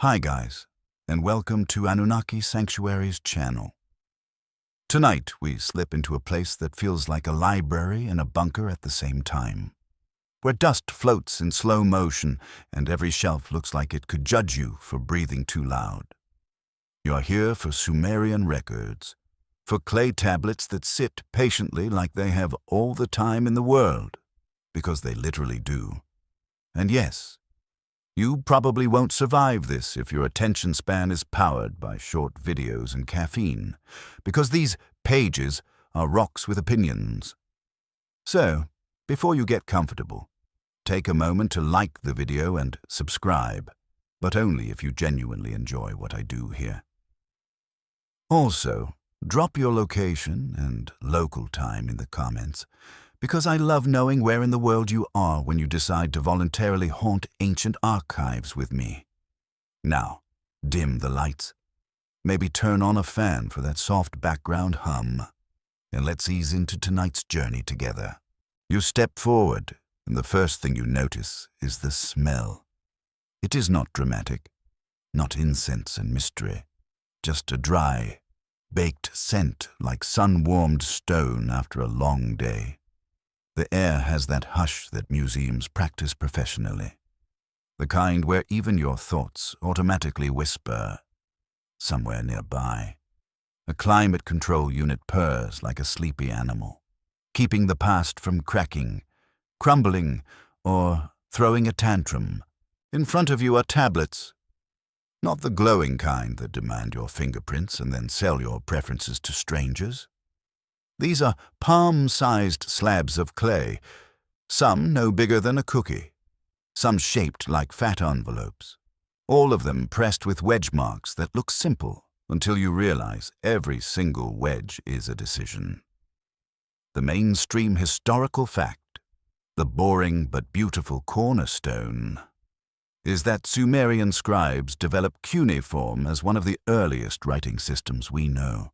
Hi guys, and welcome to Anunnaki Sanctuary's channel. Tonight we slip into a place that feels like a library and a bunker at the same time, where dust floats in slow motion and every shelf looks like it could judge you for breathing too loud. You're here for Sumerian records, for clay tablets that sit patiently like they have all the time in the world, because they literally do. And yes, you probably won't survive this if your attention span is powered by short videos and caffeine, because these pages are rocks with opinions. So, before you get comfortable, take a moment to like the video and subscribe, but only if you genuinely enjoy what I do here. Also, drop your location and local time in the comments, because I love knowing where in the world you are when you decide to voluntarily haunt ancient archives with me. Now, dim the lights. Maybe turn on a fan for that soft background hum, and let's ease into tonight's journey together. You step forward, and the first thing you notice is the smell. It is not dramatic, not incense and mystery, just a dry, baked scent like sun-warmed stone after a long day. The air has that hush that museums practice professionally, the kind where even your thoughts automatically whisper, somewhere nearby. A climate control unit purrs like a sleepy animal, keeping the past from cracking, crumbling, or throwing a tantrum. In front of you are tablets, not the glowing kind that demand your fingerprints and then sell your preferences to strangers. These are palm-sized slabs of clay, some no bigger than a cookie, some shaped like fat envelopes, all of them pressed with wedge marks that look simple until you realize every single wedge is a decision. The mainstream historical fact, the boring but beautiful cornerstone, is that Sumerian scribes developed cuneiform as one of the earliest writing systems we know.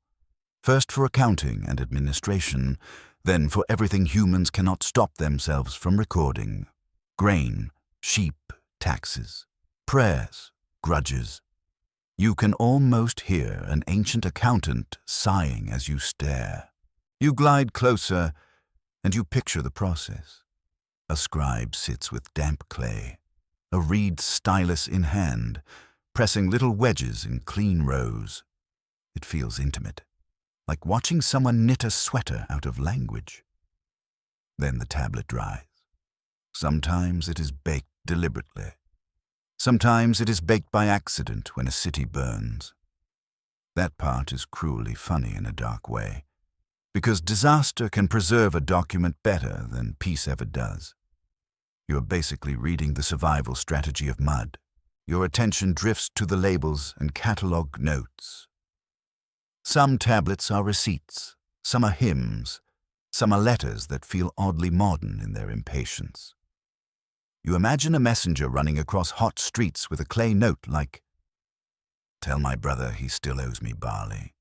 First for accounting and administration, then for everything humans cannot stop themselves from recording. Grain, sheep, taxes, prayers, grudges. You can almost hear an ancient accountant sighing as you stare. You glide closer, and you picture the process. A scribe sits with damp clay, a reed stylus in hand, pressing little wedges in clean rows. It feels intimate, like watching someone knit a sweater out of language. Then the tablet dries. Sometimes it is baked deliberately. Sometimes it is baked by accident when a city burns. That part is cruelly funny in a dark way, because disaster can preserve a document better than peace ever does. You are basically reading the survival strategy of mud. Your attention drifts to the labels and catalog notes. Some tablets are receipts, some are hymns, some are letters that feel oddly modern in their impatience. You imagine a messenger running across hot streets with a clay note like, "Tell my brother he still owes me barley."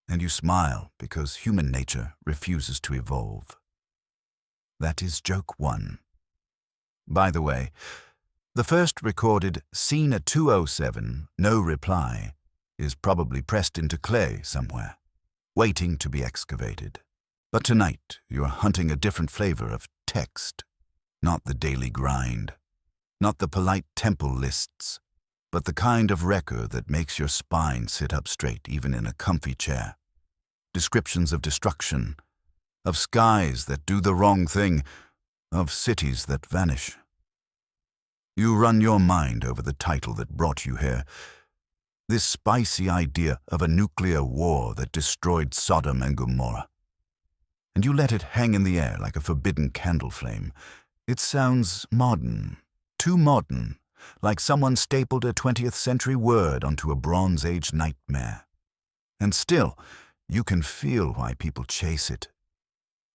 And you smile because human nature refuses to evolve. That is joke one. By the way, the first recorded Scene 207, no reply, is probably pressed into clay somewhere, waiting to be excavated. But tonight, you are hunting a different flavor of text, not the daily grind, not the polite temple lists, but the kind of record that makes your spine sit up straight even in a comfy chair. Descriptions of destruction, of skies that do the wrong thing, of cities that vanish. You run your mind over the title that brought you here, this spicy idea of a nuclear war that destroyed Sodom and Gomorrah. And you let it hang in the air like a forbidden candle flame. It sounds modern, too modern, like someone stapled a 20th century word onto a Bronze Age nightmare. And still, you can feel why people chase it.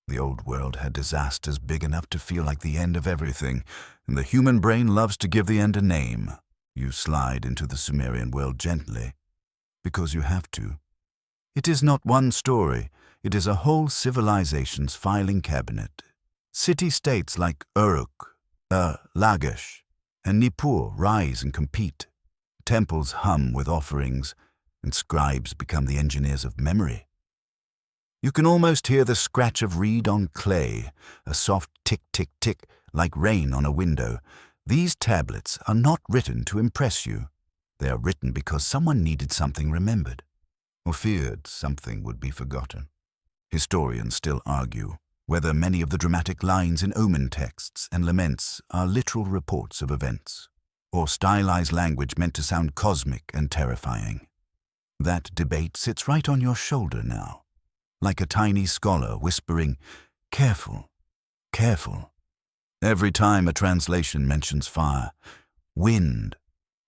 The old world had disasters big enough to feel like the end of everything, and the human brain loves to give the end a name. You slide into the Sumerian world gently, because you have to. It is not one story, it is a whole civilization's filing cabinet. City-states like Uruk, Lagash, and Nippur rise and compete. temples hum with offerings, and scribes become the engineers of memory. You can almost hear the scratch of reed on clay, a soft tick-tick-tick like rain on a window. These tablets are not written to impress you. They are written because someone needed something remembered, or feared something would be forgotten. Historians still argue whether many of the dramatic lines in omen texts and laments are literal reports of events, or stylized language meant to sound cosmic and terrifying. That debate sits right on your shoulder now, like a tiny scholar whispering, "Careful, careful," every time a translation mentions fire, wind,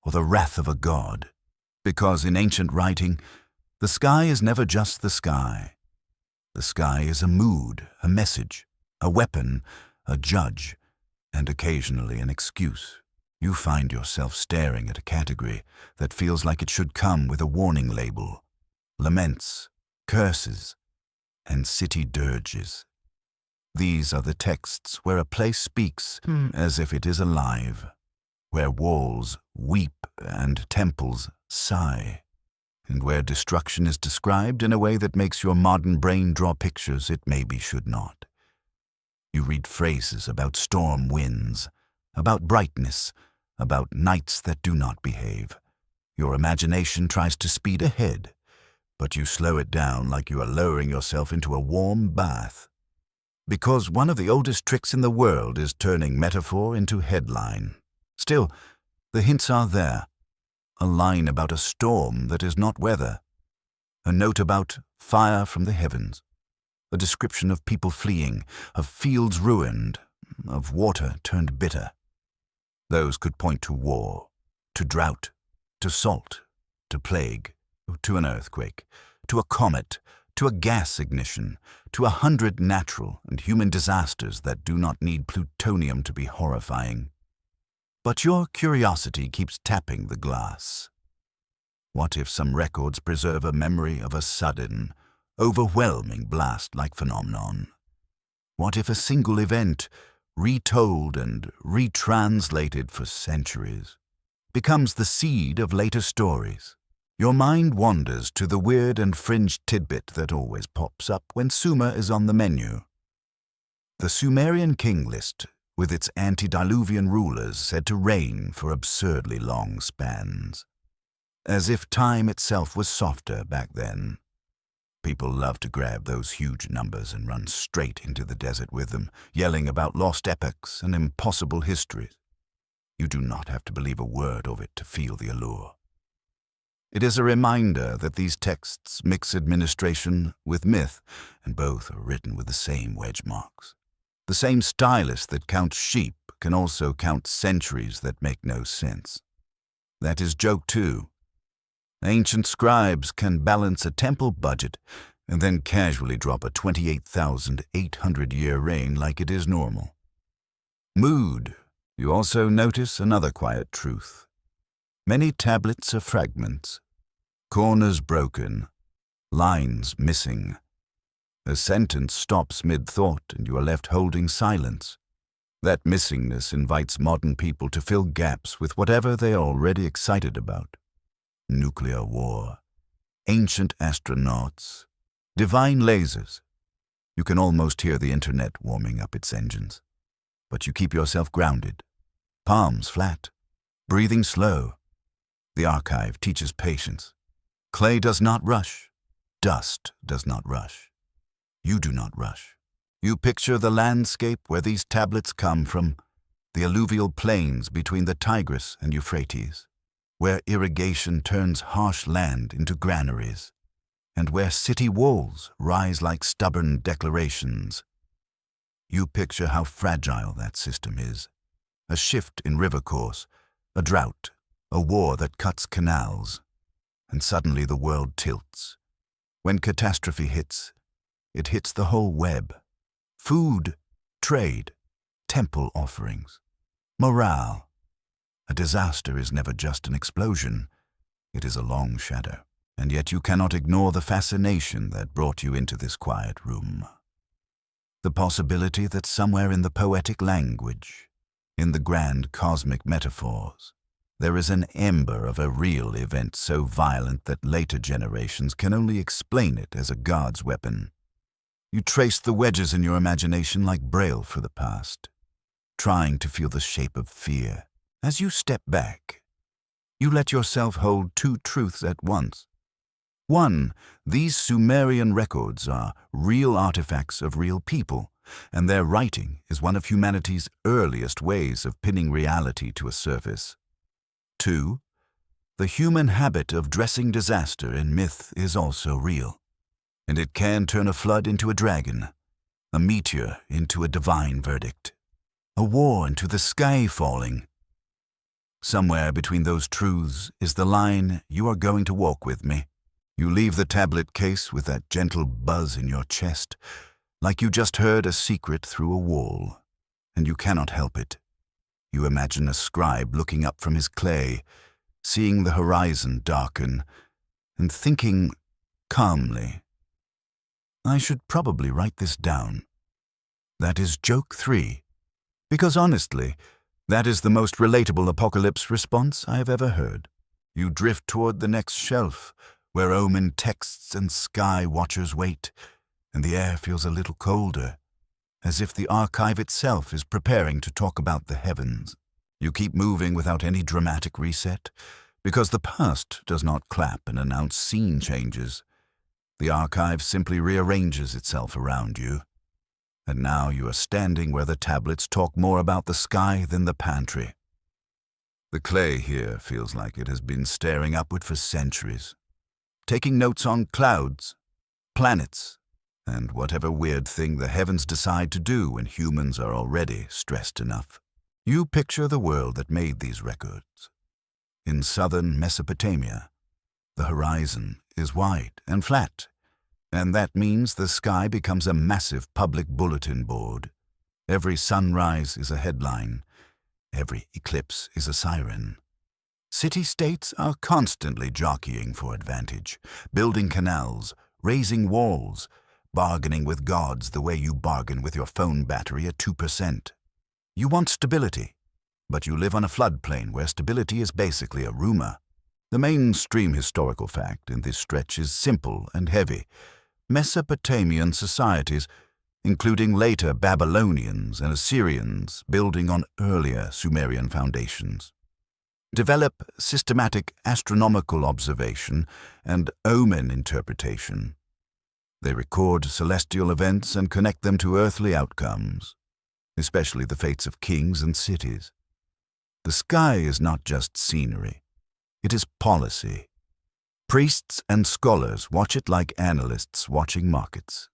or the wrath of a god. Because in ancient writing, the sky is never just the sky. The sky is a mood, a message, a weapon, a judge, and occasionally an excuse. You find yourself staring at a category that feels like it should come with a warning label: laments, curses, and city dirges. These are the texts where a place speaks as if it is alive, where walls weep and temples sigh, and where destruction is described in a way that makes your modern brain draw pictures it maybe should not. You read phrases about storm winds, about brightness, about nights that do not behave. Your imagination tries to speed ahead, but you slow it down like you are lowering yourself into a warm bath. Because one of the oldest tricks in the world is turning metaphor into headline. Still, the hints are there. A line about a storm that is not weather. A note about fire from the heavens. A description of people fleeing, of fields ruined, of water turned bitter. Those could point to war, to drought, to salt, to plague, to an earthquake, to a comet, to a gas ignition, to 100 natural and human disasters that do not need plutonium to be horrifying. But your curiosity keeps tapping the glass. What if some records preserve a memory of a sudden, overwhelming blast-like phenomenon? What if a single event, retold and retranslated for centuries, becomes the seed of later stories? Your mind wanders to the weird and fringed tidbit that always pops up when Sumer is on the menu. The Sumerian king list, with its antediluvian rulers said to reign for absurdly long spans. As if time itself was softer back then. People love to grab those huge numbers and run straight into the desert with them, yelling about lost epochs and impossible histories. You do not have to believe a word of it to feel the allure. It is a reminder that these texts mix administration with myth, and both are written with the same wedge marks. The same stylist that counts sheep can also count centuries that make no sense. That is joke too. Ancient scribes can balance a temple budget and then casually drop a 28,800-year reign like it is normal. Mood. You also notice another quiet truth. Many tablets are fragments, corners broken, lines missing. A sentence stops mid-thought and you are left holding silence. That missingness invites modern people to fill gaps with whatever they are already excited about. Nuclear war, ancient astronauts, divine lasers. You can almost hear the internet warming up its engines. But you keep yourself grounded, palms flat, breathing slow. The archive teaches patience. Clay does not rush. Dust does not rush. You do not rush. You picture the landscape where these tablets come from, the alluvial plains between the Tigris and Euphrates, where irrigation turns harsh land into granaries, and where city walls rise like stubborn declarations. You picture how fragile that system is. A shift in river course, a drought, a war that cuts canals, and suddenly the world tilts. When catastrophe hits, it hits the whole web. Food, trade, temple offerings, morale. A disaster is never just an explosion. It is a long shadow. And yet you cannot ignore the fascination that brought you into this quiet room. The possibility that somewhere in the poetic language, in the grand cosmic metaphors, There is an ember of a real event so violent that later generations can only explain it as a god's weapon. You trace the wedges in your imagination like braille for the past, trying to feel the shape of fear. As you step back, you let yourself hold two truths at once. One, these Sumerian records are real artifacts of real people, and their writing is one of humanity's earliest ways of pinning reality to a surface. Two, the human habit of dressing disaster in myth is also real, and it can turn a flood into a dragon, a meteor into a divine verdict, a war into the sky falling. Somewhere between those truths is the line you are going to walk with me. You leave the tablet case with that gentle buzz in your chest, like you just heard a secret through a wall, and you cannot help it. You imagine a scribe looking up from his clay, seeing the horizon darken, and thinking calmly, I should probably write this down. That is joke 3, because honestly, that is the most relatable apocalypse response I have ever heard. You drift toward the next shelf, where omen texts and sky watchers wait, and the air feels a little colder, as if the archive itself is preparing to talk about the heavens. You keep moving without any dramatic reset, because the past does not clap and announce scene changes. The archive simply rearranges itself around you. And now you are standing where the tablets talk more about the sky than the pantry. The clay here feels like it has been staring upward for centuries, taking notes on clouds, planets, and whatever weird thing the heavens decide to do when humans are already stressed enough. You picture the world that made these records. In southern Mesopotamia, the horizon is wide and flat, and that means the sky becomes a massive public bulletin board. Every sunrise is a headline. Every eclipse is a siren. City-states are constantly jockeying for advantage, building canals, raising walls, bargaining with gods the way you bargain with your phone battery at 2%. You want stability, but you live on a floodplain where stability is basically a rumor. The mainstream historical fact in this stretch is simple and heavy. Mesopotamian societies, including later Babylonians and Assyrians building on earlier Sumerian foundations, develop systematic astronomical observation and omen interpretation. They record celestial events and connect them to earthly outcomes, especially the fates of kings and cities. The sky is not just scenery, it is policy. Priests and scholars watch it like analysts watching markets,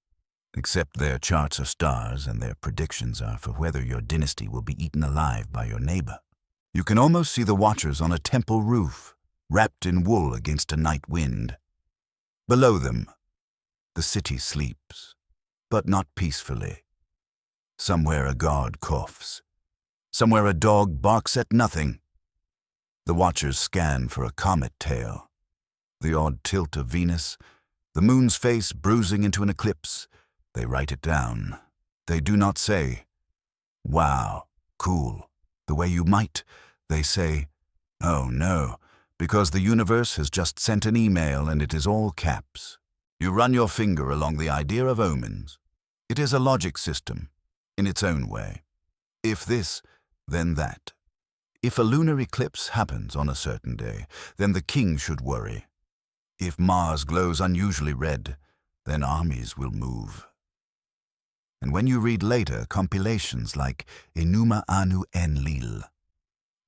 except their charts are stars and their predictions are for whether your dynasty will be eaten alive by your neighbor. You can almost see the watchers on a temple roof, wrapped in wool against a night wind. Below them, the city sleeps, but not peacefully. Somewhere a god coughs. Somewhere a dog barks at nothing. The watchers scan for a comet tail, the odd tilt of Venus, the moon's face bruising into an eclipse. They write it down. They do not say, wow, cool, the way you might. They say, oh no, because the universe has just sent an email and it is all caps. You run your finger along the idea of omens. It is a logic system, in its own way. If this, then that. If a lunar eclipse happens on a certain day, then the king should worry. If Mars glows unusually red, then armies will move. And when you read later compilations like Enuma Anu Enlil,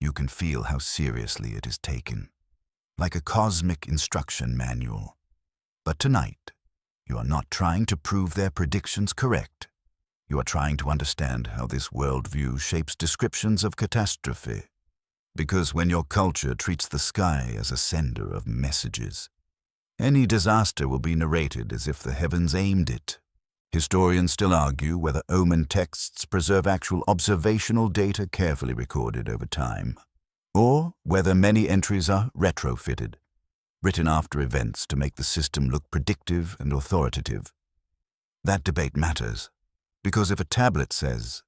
you can feel how seriously it is taken, like a cosmic instruction manual. But tonight, you are not trying to prove their predictions correct. You are trying to understand how this worldview shapes descriptions of catastrophe. Because when your culture treats the sky as a sender of messages, any disaster will be narrated as if the heavens aimed it. Historians still argue whether omen texts preserve actual observational data carefully recorded over time, or whether many entries are retrofitted, written after events to make the system look predictive and authoritative. That debate matters, because if a tablet says,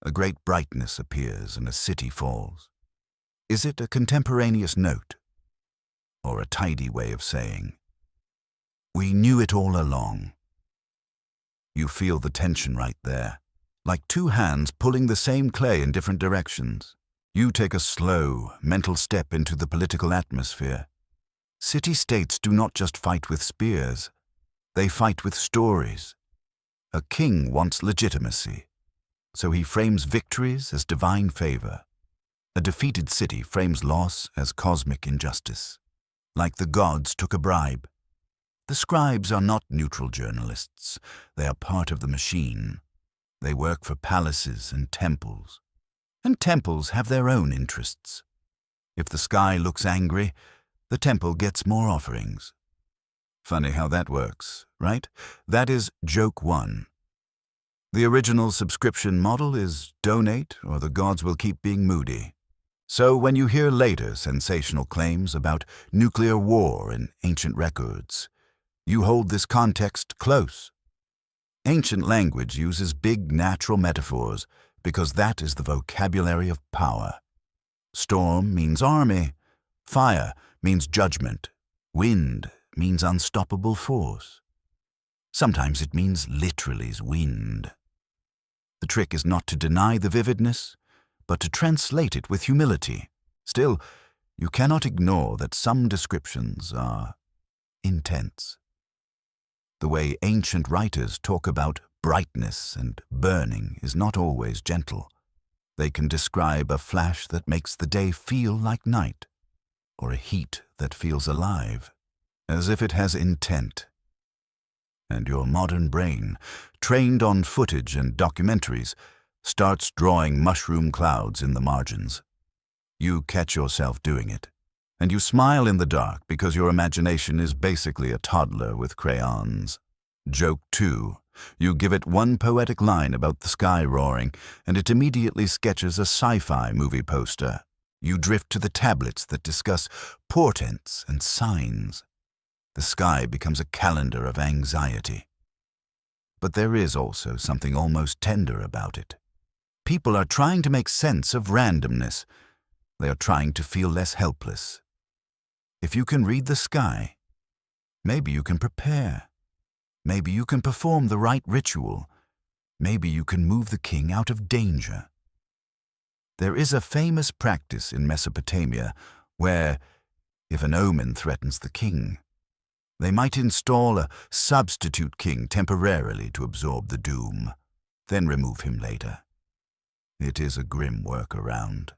a great brightness appears and a city falls, Is it a contemporaneous note? Or a tidy way of saying, "We knew it all along"? You feel the tension right there, like two hands pulling the same clay in different directions. You take a slow, mental step into the political atmosphere. City-states do not just fight with spears, they fight with stories. A king wants legitimacy, so he frames victories as divine favor. A defeated city frames loss as cosmic injustice. Like the gods took a bribe. The scribes are not neutral journalists. They are part of the machine. They work for palaces and temples. And temples have their own interests. If the sky looks angry, the temple gets more offerings. Funny how that works, right? That is joke one. The original subscription model is donate or the gods will keep being moody. So when you hear later sensational claims about nuclear war in ancient records, you hold this context close. Ancient language uses big natural metaphors because that is the vocabulary of power. Storm means army. Fire means judgment. Wind means unstoppable force. Sometimes it means literally wind. The trick is not to deny the vividness, but to translate it with humility. Still, you cannot ignore that some descriptions are intense. The way ancient writers talk about brightness and burning is not always gentle. They can describe a flash that makes the day feel like night, or a heat that feels alive, as if it has intent. And your modern brain, trained on footage and documentaries, starts drawing mushroom clouds in the margins. You catch yourself doing it, and you smile in the dark because your imagination is basically a toddler with crayons. Joke 2. You give it one poetic line about the sky roaring, and it immediately sketches a sci-fi movie poster. You drift to the tablets that discuss portents and signs. The sky becomes a calendar of anxiety. But there is also something almost tender about it. People are trying to make sense of randomness. They are trying to feel less helpless. If you can read the sky, maybe you can prepare. Maybe you can perform the right ritual. Maybe you can move the king out of danger. There is a famous practice in Mesopotamia where, if an omen threatens the king, they might install a substitute king temporarily to absorb the doom, then remove him later. It is a grim workaround,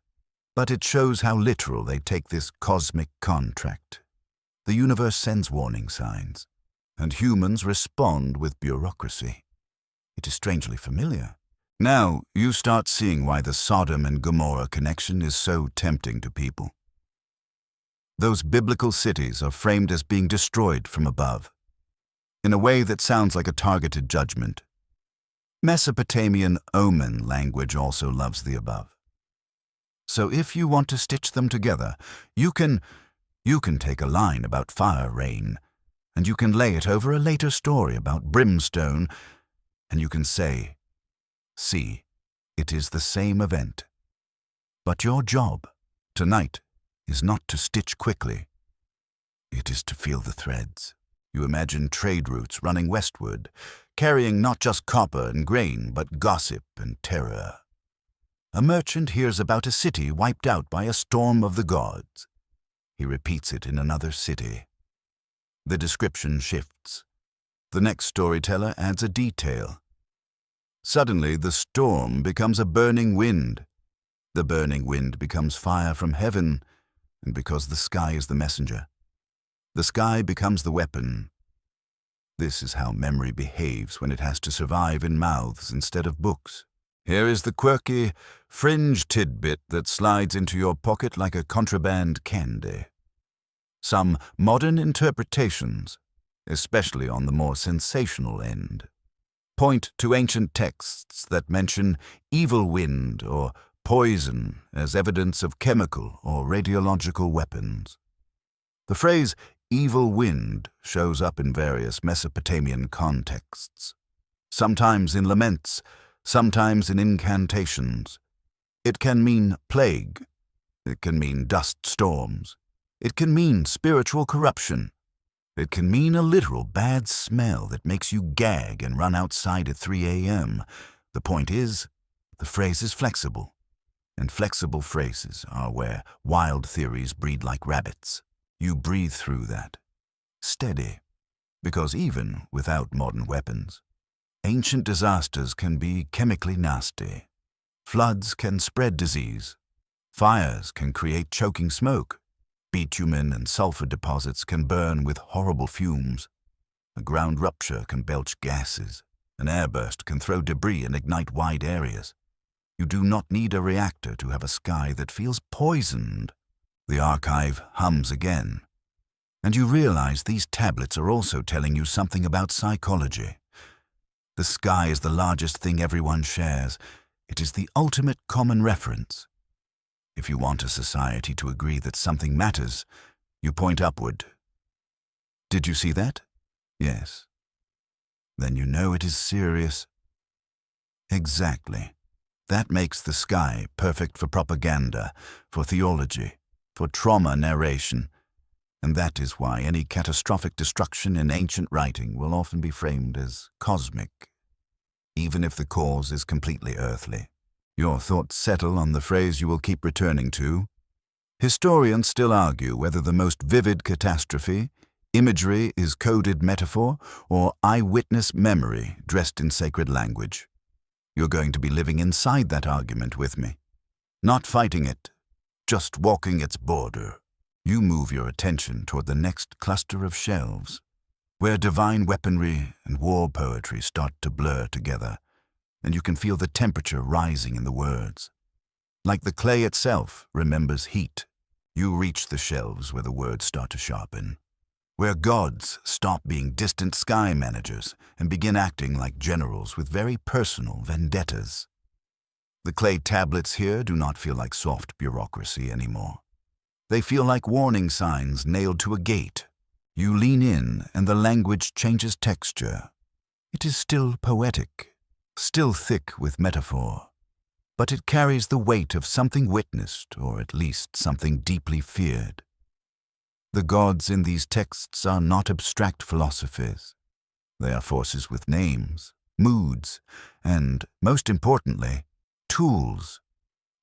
but it shows how literal they take this cosmic contract. The universe sends warning signs, and humans respond with bureaucracy. It is strangely familiar. Now you start seeing why the Sodom and Gomorrah connection is so tempting to people. Those biblical cities are framed as being destroyed from above, in a way that sounds like a targeted judgment. Mesopotamian omen language also loves the above. So if you want to stitch them together, you can take a line about fire rain, and you can lay it over a later story about brimstone, and you can say, "See, it is the same event." But your job, tonight, is not to stitch quickly. It is to feel the threads. You imagine trade routes running westward, carrying not just copper and grain, but gossip and terror. A merchant hears about a city wiped out by a storm of the gods. He repeats it in another city. The description shifts. The next storyteller adds a detail. Suddenly, the storm becomes a burning wind. The burning wind becomes fire from heaven, and because the sky is the messenger, the sky becomes the weapon. This is how memory behaves when it has to survive in mouths instead of books. Here is the quirky, fringe tidbit that slides into your pocket like a contraband candy. Some modern interpretations, especially on the more sensational end, point to ancient texts that mention evil wind or poison as evidence of chemical or radiological weapons. The phrase evil wind shows up in various Mesopotamian contexts, sometimes in laments, sometimes in incantations. It can mean plague, It can mean dust storms. It can mean spiritual corruption. It can mean a literal bad smell that makes you gag and run outside at 3 a.m. The point is, the phrase is flexible. And flexible phrases are where wild theories breed like rabbits. You breathe through that. Steady. Because even without modern weapons, ancient disasters can be chemically nasty. Floods can spread disease. Fires can create choking smoke. Bitumen and sulfur deposits can burn with horrible fumes. A ground rupture can belch gases. An airburst can throw debris and ignite wide areas. You do not need a reactor to have a sky that feels poisoned. The archive hums again. And you realize these tablets are also telling you something about psychology. The sky is the largest thing everyone shares. It is the ultimate common reference. If you want a society to agree that something matters, you point upward. Did you see that? Yes. Then you know it is serious. Exactly. That makes the sky perfect for propaganda, for theology, for trauma narration, and that is why any catastrophic destruction in ancient writing will often be framed as cosmic, even if the cause is completely earthly. Your thoughts settle on the phrase you will keep returning to. Historians still argue whether the most vivid catastrophe, imagery is coded metaphor, or eyewitness memory dressed in sacred language. You're going to be living inside that argument with me. Not fighting it, just walking its border. You move your attention toward the next cluster of shelves, where divine weaponry and war poetry start to blur together, and you can feel the temperature rising in the words. Like the clay itself remembers heat, you reach the shelves where the words start to sharpen, where gods stop being distant sky managers and begin acting like generals with very personal vendettas. The clay tablets here do not feel like soft bureaucracy anymore. They feel like warning signs nailed to a gate. You lean in and the language changes texture. It is still poetic, still thick with metaphor, but it carries the weight of something witnessed, or at least something deeply feared. The gods in these texts are not abstract philosophies. They are forces with names, moods, and, most importantly, tools.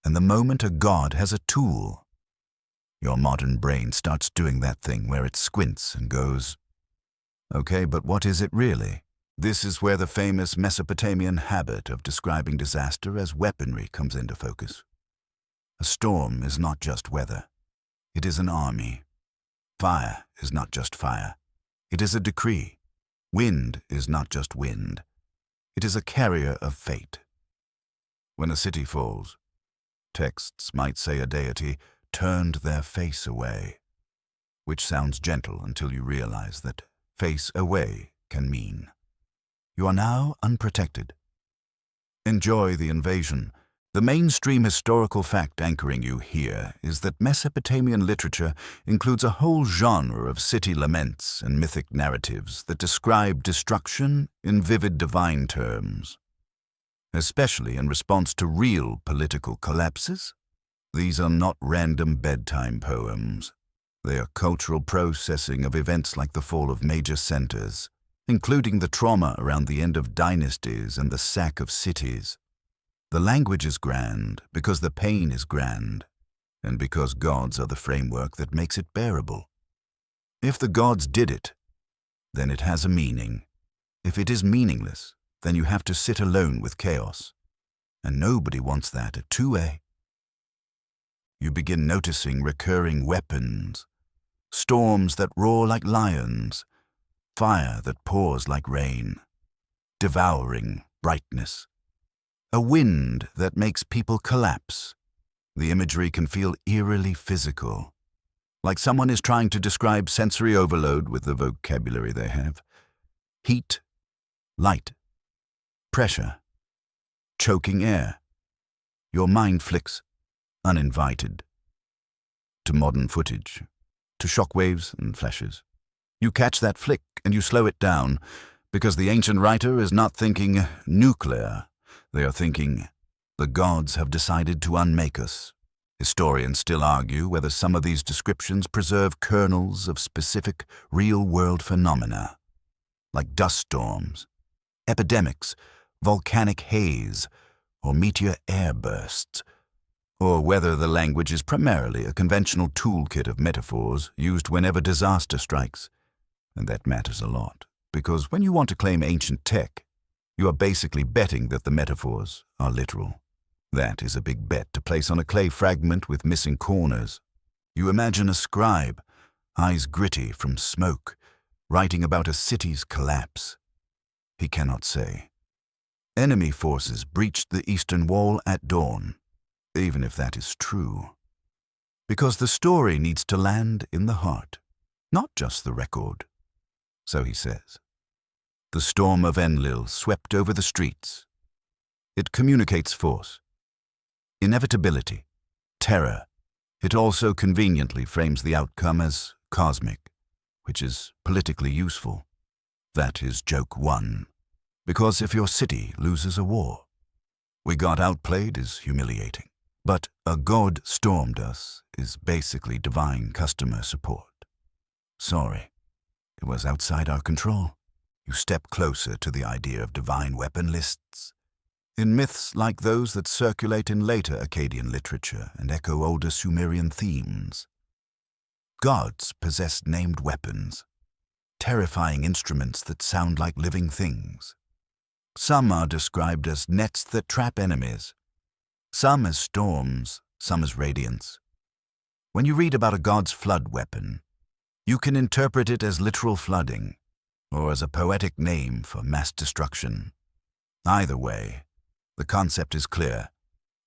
And the moment a god has a tool, your modern brain starts doing that thing where it squints and goes, okay, but what is it really? This is where the famous Mesopotamian habit of describing disaster as weaponry comes into focus. A storm is not just weather. It is an army. Fire is not just fire. It is a decree. Wind is not just wind. It is a carrier of fate. When a city falls, texts might say a deity turned their face away, which sounds gentle until you realize that face away can mean you are now unprotected. Enjoy the invasion. The mainstream historical fact anchoring you here is that Mesopotamian literature includes a whole genre of city laments and mythic narratives that describe destruction in vivid divine terms. Especially in response to real political collapses, these are not random bedtime poems. They are cultural processing of events like the fall of major centers, including the trauma around the end of dynasties and the sack of cities. The language is grand because the pain is grand, and because gods are the framework that makes it bearable. If the gods did it, then it has a meaning. If it is meaningless, then you have to sit alone with chaos. And nobody wants that at 2 a.m. You begin noticing recurring weapons, storms that roar like lions, fire that pours like rain, devouring brightness, a wind that makes people collapse. The imagery can feel eerily physical, like someone is trying to describe sensory overload with the vocabulary they have. Heat, light, pressure, choking air. Your mind flicks, uninvited, to modern footage, to shockwaves and flashes. You catch that flick and you slow it down, because the ancient writer is not thinking nuclear. They are thinking, the gods have decided to unmake us. Historians still argue whether some of these descriptions preserve kernels of specific real-world phenomena, like dust storms, epidemics, volcanic haze, or meteor airbursts, or whether the language is primarily a conventional toolkit of metaphors used whenever disaster strikes. And that matters a lot, because when you want to claim ancient tech, you are basically betting that the metaphors are literal. That is a big bet to place on a clay fragment with missing corners. You imagine a scribe, eyes gritty from smoke, writing about a city's collapse. He cannot say. Enemy forces breached the eastern wall at dawn, even if that is true. Because the story needs to land in the heart, not just the record. So he says. The storm of Enlil swept over the streets. It communicates force, inevitability, terror. It also conveniently frames the outcome as cosmic, which is politically useful. That is joke one. Because if your city loses a war, we got outplayed is humiliating. But a god stormed us is basically divine customer support. Sorry, it was outside our control. You step closer to the idea of divine weapon lists. In myths like those that circulate in later Akkadian literature and echo older Sumerian themes, gods possessed named weapons, terrifying instruments that sound like living things. Some are described as nets that trap enemies, some as storms, some as radiance. When you read about a god's flood weapon, you can interpret it as literal flooding, or as a poetic name for mass destruction. Either way, the concept is clear.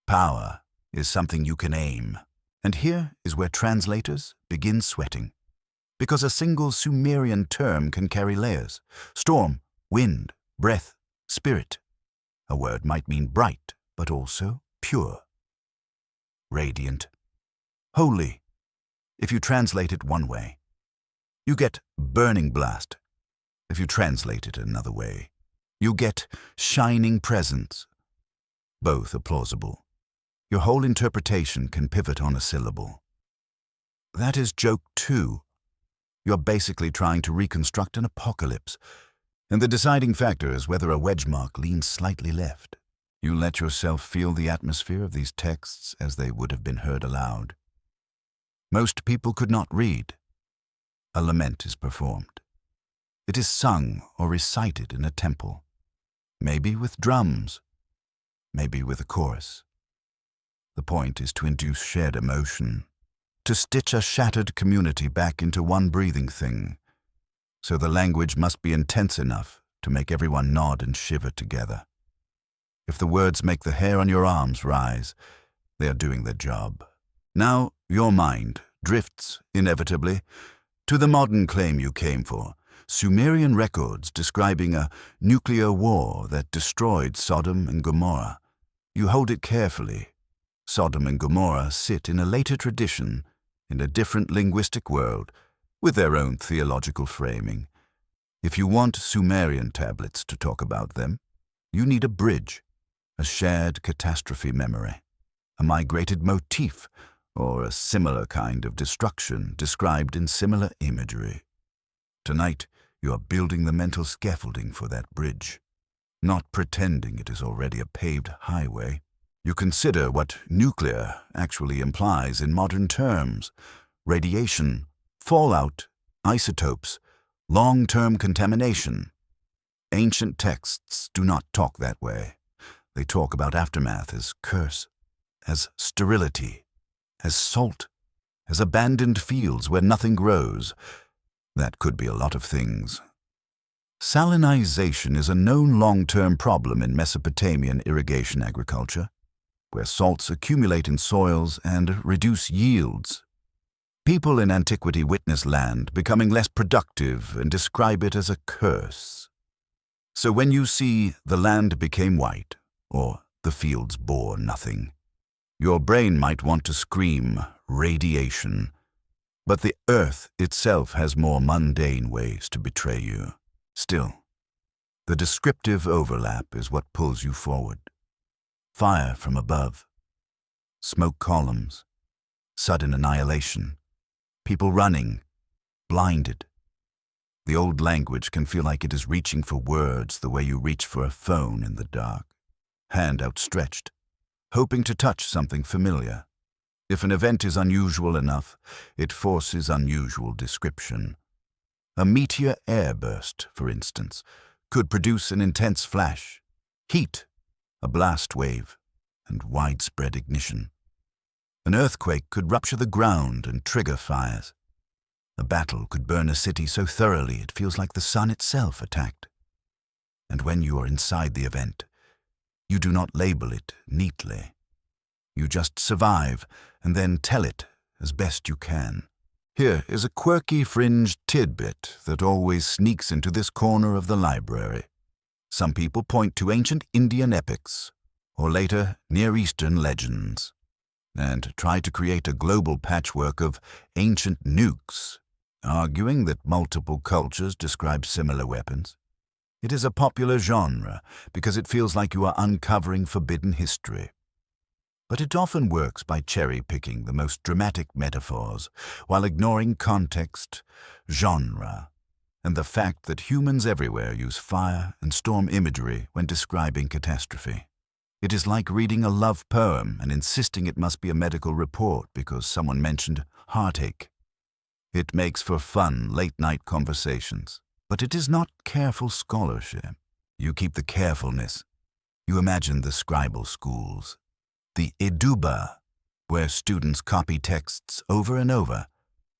Power is something you can aim. And here is where translators begin sweating. Because a single Sumerian term can carry layers. Storm, wind, breath, spirit. A word might mean bright, but also pure. Radiant. Holy, if you translate it one way. You get burning blast. If you translate it another way, you get shining presence. Both are plausible. Your whole interpretation can pivot on a syllable. That is joke two. You're basically trying to reconstruct an apocalypse, and the deciding factor is whether a wedge mark leans slightly left. You let yourself feel the atmosphere of these texts as they would have been heard aloud. Most people could not read. A lament is performed. It is sung or recited in a temple, maybe with drums, maybe with a chorus. The point is to induce shared emotion, to stitch a shattered community back into one breathing thing, so the language must be intense enough to make everyone nod and shiver together. If the words make the hair on your arms rise, they are doing their job. Now your mind drifts, inevitably, to the modern claim you came for, Sumerian records describing a nuclear war that destroyed Sodom and Gomorrah. You hold it carefully. Sodom and Gomorrah sit in a later tradition, in a different linguistic world, with their own theological framing. If you want Sumerian tablets to talk about them, you need a bridge, a shared catastrophe memory, a migrated motif, or a similar kind of destruction described in similar imagery. Tonight, you are building the mental scaffolding for that bridge, not pretending it is already a paved highway. You consider what nuclear actually implies in modern terms: radiation, fallout, isotopes, long-term contamination. Ancient texts do not talk that way. They talk about aftermath as curse, as sterility, as salt, as abandoned fields where nothing grows. That could be a lot of things. Salinization is a known long-term problem in Mesopotamian irrigation agriculture, where salts accumulate in soils and reduce yields. People in antiquity witness land becoming less productive and describe it as a curse. So when you see the land became white, or the fields bore nothing, your brain might want to scream radiation, but the earth itself has more mundane ways to betray you. Still, the descriptive overlap is what pulls you forward. Fire from above, smoke columns, sudden annihilation, people running, blinded. The old language can feel like it is reaching for words the way you reach for a phone in the dark, hand outstretched, hoping to touch something familiar. If an event is unusual enough, it forces unusual description. A meteor airburst, for instance, could produce an intense flash, heat, a blast wave, and widespread ignition. An earthquake could rupture the ground and trigger fires. A battle could burn a city so thoroughly it feels like the sun itself attacked. And when you are inside the event, you do not label it neatly. You just survive and then tell it as best you can. Here is a quirky fringe tidbit that always sneaks into this corner of the library. Some people point to ancient Indian epics, or later Near Eastern legends, and try to create a global patchwork of ancient nukes, arguing that multiple cultures describe similar weapons. It is a popular genre because it feels like you are uncovering forbidden history. But it often works by cherry-picking the most dramatic metaphors while ignoring context, genre, and the fact that humans everywhere use fire and storm imagery when describing catastrophe. It is like reading a love poem and insisting it must be a medical report because someone mentioned heartache. It makes for fun, late-night conversations, but it is not careful scholarship. You keep the carefulness. You imagine the scribal schools, the Eduba, where students copy texts over and over.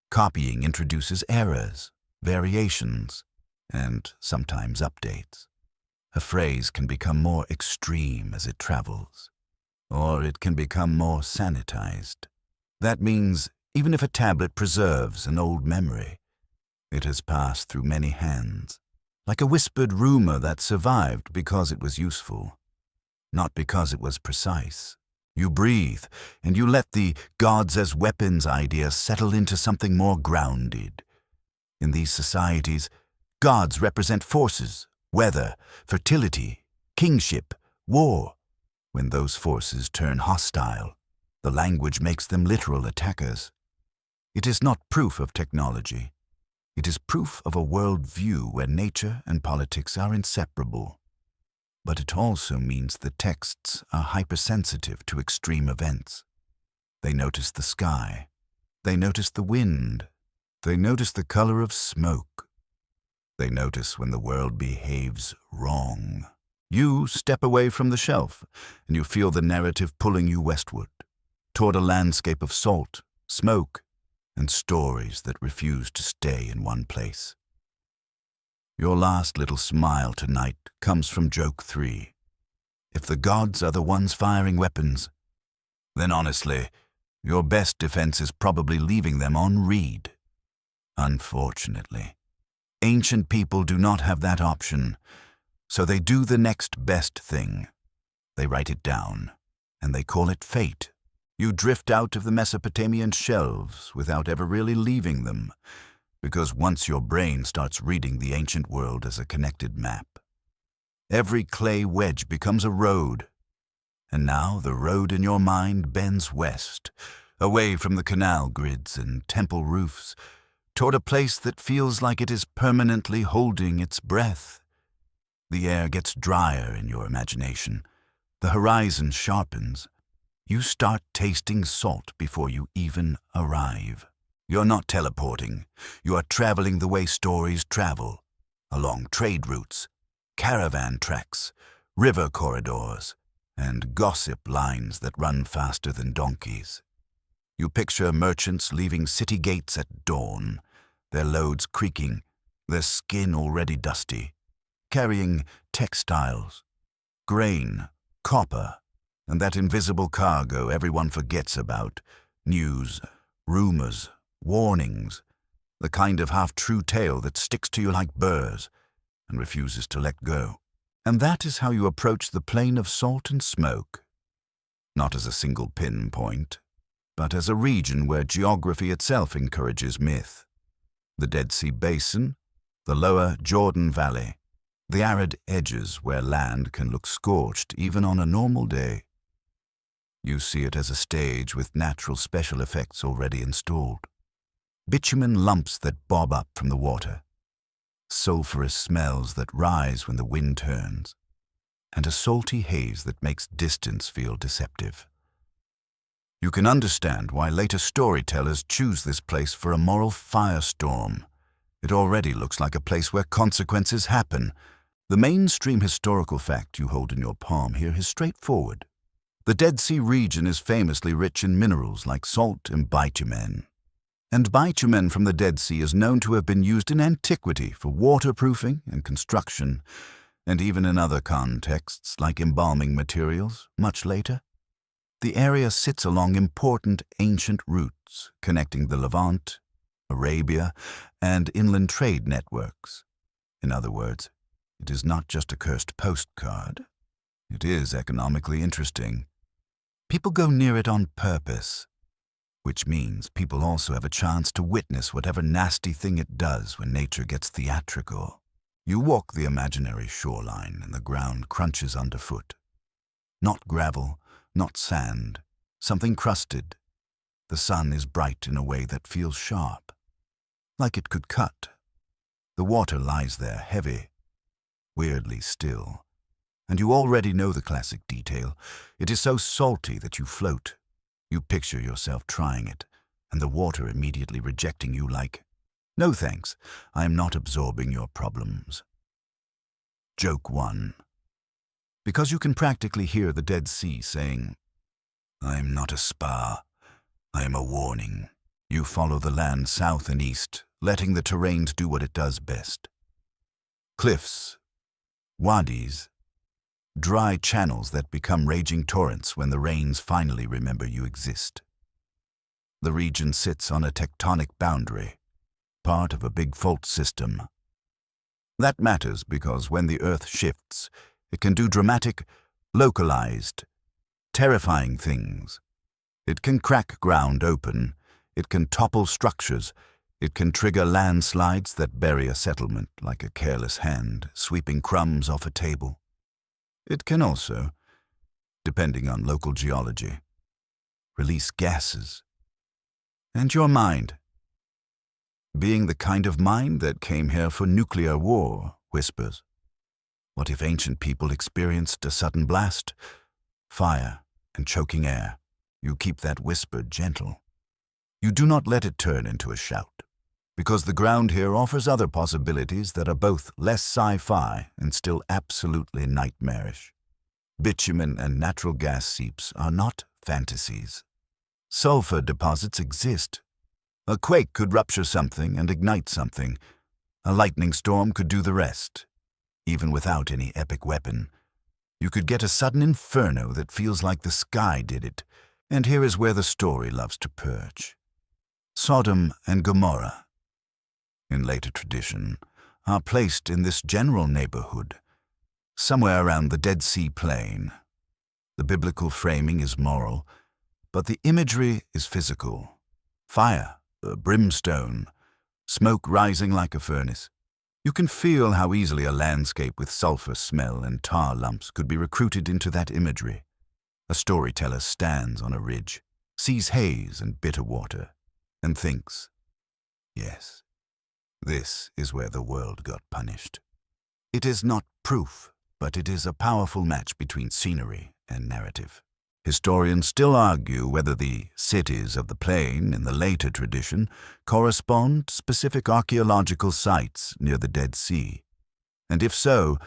Copying introduces errors, variations, and sometimes updates. A phrase can become more extreme as it travels, or it can become more sanitized. That means even if a tablet preserves an old memory, it has passed through many hands, like a whispered rumor that survived because it was useful, not because it was precise. You breathe, and you let the gods as weapons idea settle into something more grounded. In these societies, gods represent forces, weather, fertility, kingship, war. When those forces turn hostile, the language makes them literal attackers. It is not proof of technology. It is proof of a worldview where nature and politics are inseparable. But it also means the texts are hypersensitive to extreme events. They notice the sky. They notice the wind. They notice the color of smoke. They notice when the world behaves wrong. You step away from the shelf, and you feel the narrative pulling you westward, toward a landscape of salt, smoke, and stories that refuse to stay in one place. Your last little smile tonight comes from joke 3. If the gods are the ones firing weapons, then honestly, your best defense is probably leaving them on read. Unfortunately, ancient people do not have that option, so they do the next best thing. They write it down, and they call it fate. You drift out of the Mesopotamian shelves without ever really leaving them, because once your brain starts reading the ancient world as a connected map, every clay wedge becomes a road. And now the road in your mind bends west, away from the canal grids and temple roofs, toward a place that feels like it is permanently holding its breath. The air gets drier in your imagination. The horizon sharpens. You start tasting salt before you even arrive. You're not teleporting. You are traveling the way stories travel, along trade routes, caravan tracks, river corridors, and gossip lines that run faster than donkeys. You picture merchants leaving city gates at dawn, their loads creaking, their skin already dusty, carrying textiles, grain, copper, and that invisible cargo everyone forgets about, news, rumors, warnings, the kind of half-true tale that sticks to you like burrs and refuses to let go. And that is how you approach the plain of salt and smoke, not as a single pinpoint, but as a region where geography itself encourages myth. The Dead Sea Basin, the lower Jordan Valley, the arid edges where land can look scorched even on a normal day. You see it as a stage with natural special effects already installed. Bitumen lumps that bob up from the water, sulphurous smells that rise when the wind turns, and a salty haze that makes distance feel deceptive. You can understand why later storytellers choose this place for a moral firestorm. It already looks like a place where consequences happen. The mainstream historical fact you hold in your palm here is straightforward. The Dead Sea region is famously rich in minerals like salt and bitumen. And bitumen from the Dead Sea is known to have been used in antiquity for waterproofing and construction, and even in other contexts like embalming materials much later. The area sits along important ancient routes connecting the Levant, Arabia, and inland trade networks. In other words, it is not just a cursed postcard. It is economically interesting. People go near it on purpose, which means people also have a chance to witness whatever nasty thing it does when nature gets theatrical. You walk the imaginary shoreline and the ground crunches underfoot. Not gravel, not sand, something crusted. The sun is bright in a way that feels sharp, like it could cut. The water lies there heavy, weirdly still, and you already know the classic detail. It is so salty that you float. You picture yourself trying it, and the water immediately rejecting you like, "No thanks, I am not absorbing your problems." Joke 1. Because you can practically hear the Dead Sea saying, "I am not a spa, I am a warning." You follow the land south and east, letting the terrain do what it does best. Cliffs, wadis, dry channels that become raging torrents when the rains finally remember you exist. The region sits on a tectonic boundary, part of a big fault system. That matters because when the earth shifts, it can do dramatic, localized, terrifying things. It can crack ground open, it can topple structures, it can trigger landslides that bury a settlement like a careless hand sweeping crumbs off a table. It can also, depending on local geology, release gases. And your mind, being the kind of mind that came here for nuclear war, whispers. What if ancient people experienced a sudden blast? Fire and choking air. You keep that whisper gentle. You do not let it turn into a shout, because the ground here offers other possibilities that are both less sci-fi and still absolutely nightmarish. Bitumen and natural gas seeps are not fantasies. Sulfur deposits exist. A quake could rupture something and ignite something. A lightning storm could do the rest. Even without any epic weapon, you could get a sudden inferno that feels like the sky did it. And here is where the story loves to perch. Sodom and Gomorrah, in later tradition, are placed in this general neighborhood, somewhere around the Dead Sea plain. The biblical framing is moral, but the imagery is physical. Fire, brimstone, smoke rising like a furnace. You can feel how easily a landscape with sulfur smell and tar lumps could be recruited into that imagery. A storyteller stands on a ridge, sees haze and bitter water, and thinks, yes, this is where the world got punished. It is not proof, but it is a powerful match between scenery and narrative. Historians still argue whether the cities of the plain in the later tradition correspond to specific archaeological sites near the Dead Sea, and if so,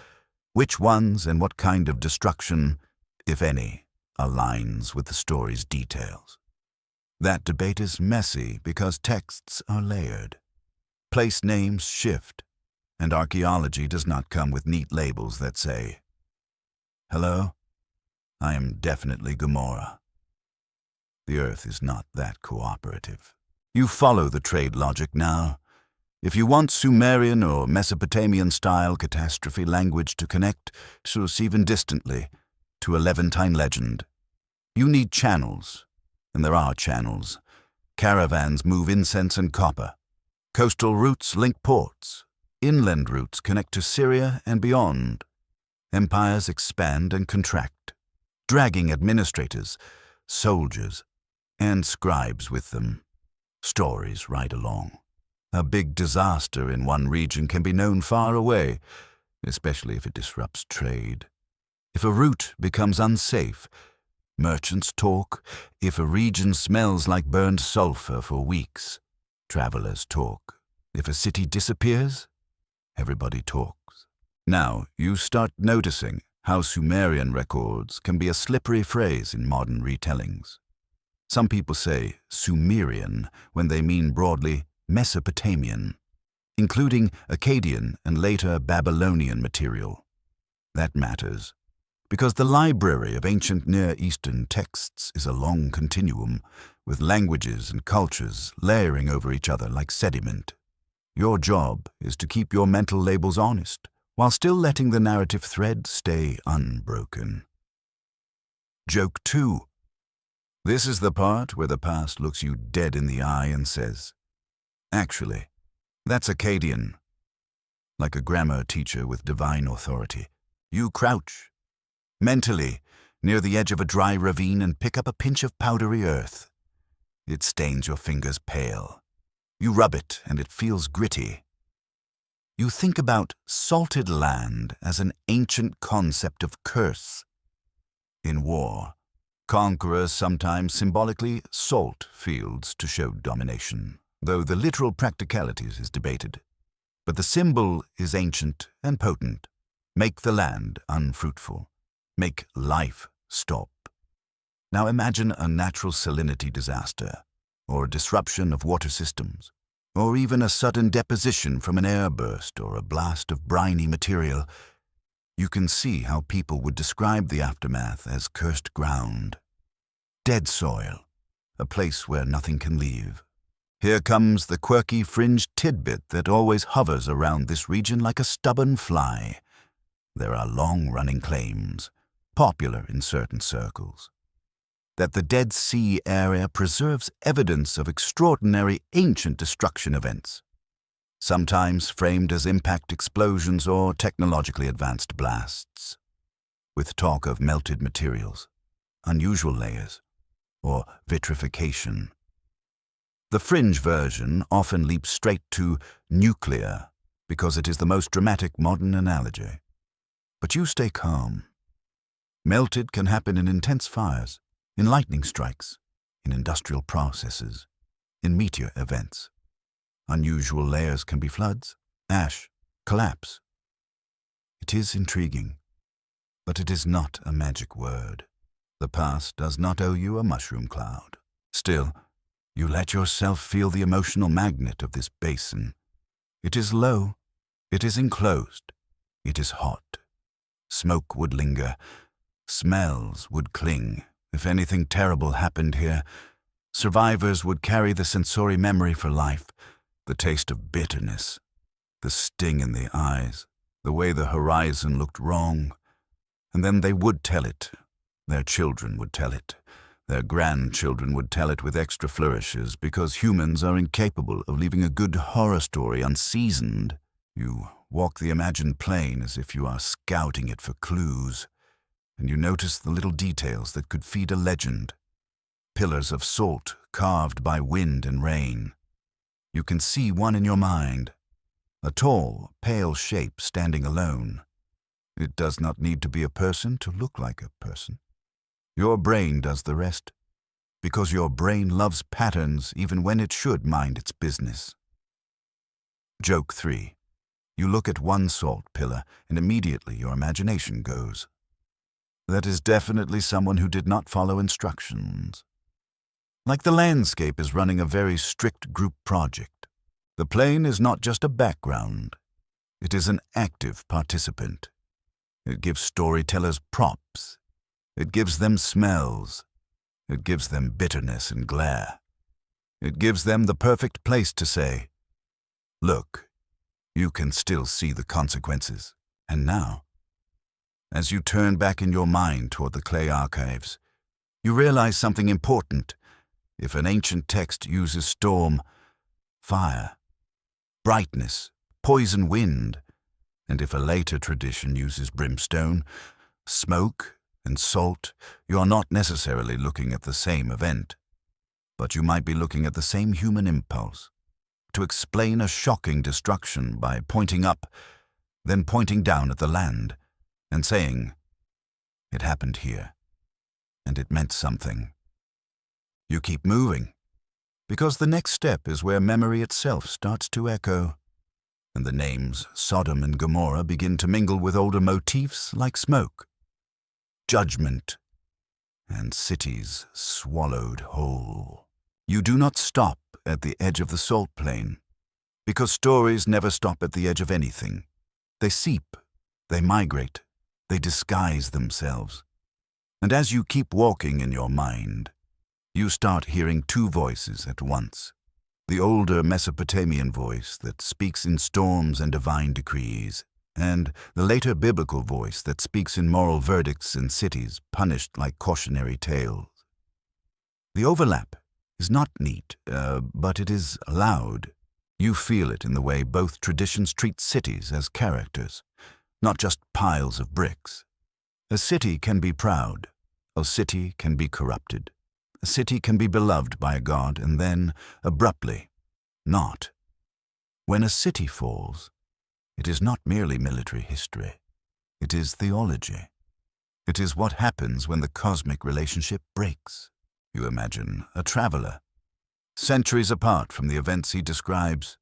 which ones and what kind of destruction, if any, aligns with the story's details. That debate is messy because texts are layered. Place names shift, and archaeology does not come with neat labels that say, "Hello? I am definitely Gomorrah." The earth is not that cooperative. You follow the trade logic now. If you want Sumerian or Mesopotamian-style catastrophe language to connect, to even distantly, to a Levantine legend, you need channels, and there are channels. Caravans move incense and copper. Coastal routes link ports. Inland routes connect to Syria and beyond. Empires expand and contract, dragging administrators, soldiers, and scribes with them. Stories right along. A big disaster in one region can be known far away, especially if it disrupts trade. If a route becomes unsafe, merchants talk. If a region smells like burned sulfur for weeks, travelers talk. If a city disappears, everybody talks. Now you start noticing how Sumerian records can be a slippery phrase in modern retellings. Some people say Sumerian when they mean broadly Mesopotamian, including Akkadian and later Babylonian material. That matters, because the library of ancient Near Eastern texts is a long continuum, with languages and cultures layering over each other like sediment. Your job is to keep your mental labels honest, while still letting the narrative thread stay unbroken. Joke 2. This is the part where the past looks you dead in the eye and says, "Actually, that's Akkadian." Like a grammar teacher with divine authority, you crouch, mentally, near the edge of a dry ravine and pick up a pinch of powdery earth. It stains your fingers pale. You rub it and it feels gritty. You think about salted land as an ancient concept of curse. In war, conquerors sometimes symbolically salt fields to show domination, though the literal practicalities is debated. But the symbol is ancient and potent. Make the land unfruitful. Make life stop. Now imagine a natural salinity disaster, or a disruption of water systems, or even a sudden deposition from an airburst or a blast of briny material. You can see how people would describe the aftermath as cursed ground. Dead soil, a place where nothing can leave. Here comes the quirky fringed tidbit that always hovers around this region like a stubborn fly. There are long-running claims, popular in certain circles, that the Dead Sea area preserves evidence of extraordinary ancient destruction events, sometimes framed as impact explosions or technologically advanced blasts, with talk of melted materials, unusual layers, or vitrification. The fringe version often leaps straight to nuclear because it is the most dramatic modern analogy. But you stay calm. Melted can happen in intense fires, in lightning strikes, in industrial processes, in meteor events. Unusual layers can be floods, ash, collapse. It is intriguing, but it is not a magic word. The past does not owe you a mushroom cloud. Still, you let yourself feel the emotional magnet of this basin. It is low, it is enclosed, it is hot. Smoke would linger, smells would cling. If anything terrible happened here, survivors would carry the sensory memory for life, the taste of bitterness, the sting in the eyes, the way the horizon looked wrong. And then they would tell it. Their children would tell it. Their grandchildren would tell it with extra flourishes, because humans are incapable of leaving a good horror story unseasoned. You walk the imagined plane as if you are scouting it for clues, and you notice the little details that could feed a legend. Pillars of salt carved by wind and rain. You can see one in your mind, a tall, pale shape standing alone. It does not need to be a person to look like a person. Your brain does the rest, because your brain loves patterns even when it should mind its business. Joke 3. You look at one salt pillar and immediately your imagination goes. That is definitely someone who did not follow instructions. Like the landscape is running a very strict group project. The plane is not just a background. It is an active participant. It gives storytellers props. It gives them smells. It gives them bitterness and glare. It gives them the perfect place to say, "Look, you can still see the consequences." And now, as you turn back in your mind toward the clay archives, you realize something important. If an ancient text uses storm, fire, brightness, poison wind, and if a later tradition uses brimstone, smoke, and salt, you are not necessarily looking at the same event, but you might be looking at the same human impulse to explain a shocking destruction by pointing up, then pointing down at the land, and saying, "It happened here, and it meant something." You keep moving, because the next step is where memory itself starts to echo, and the names Sodom and Gomorrah begin to mingle with older motifs like smoke, judgment, and cities swallowed whole. You do not stop at the edge of the salt plain, because stories never stop at the edge of anything. They seep, they migrate, they disguise themselves. And as you keep walking in your mind, you start hearing two voices at once. The older Mesopotamian voice that speaks in storms and divine decrees, and the later biblical voice that speaks in moral verdicts in cities punished like cautionary tales. The overlap is not neat, but it is loud. You feel it in the way both traditions treat cities as characters, not just piles of bricks. A city can be proud. A city can be corrupted. A city can be beloved by a god and then, abruptly, not. When a city falls, it is not merely military history. It is theology. It is what happens when the cosmic relationship breaks. You imagine a traveler, centuries apart from the events he describes,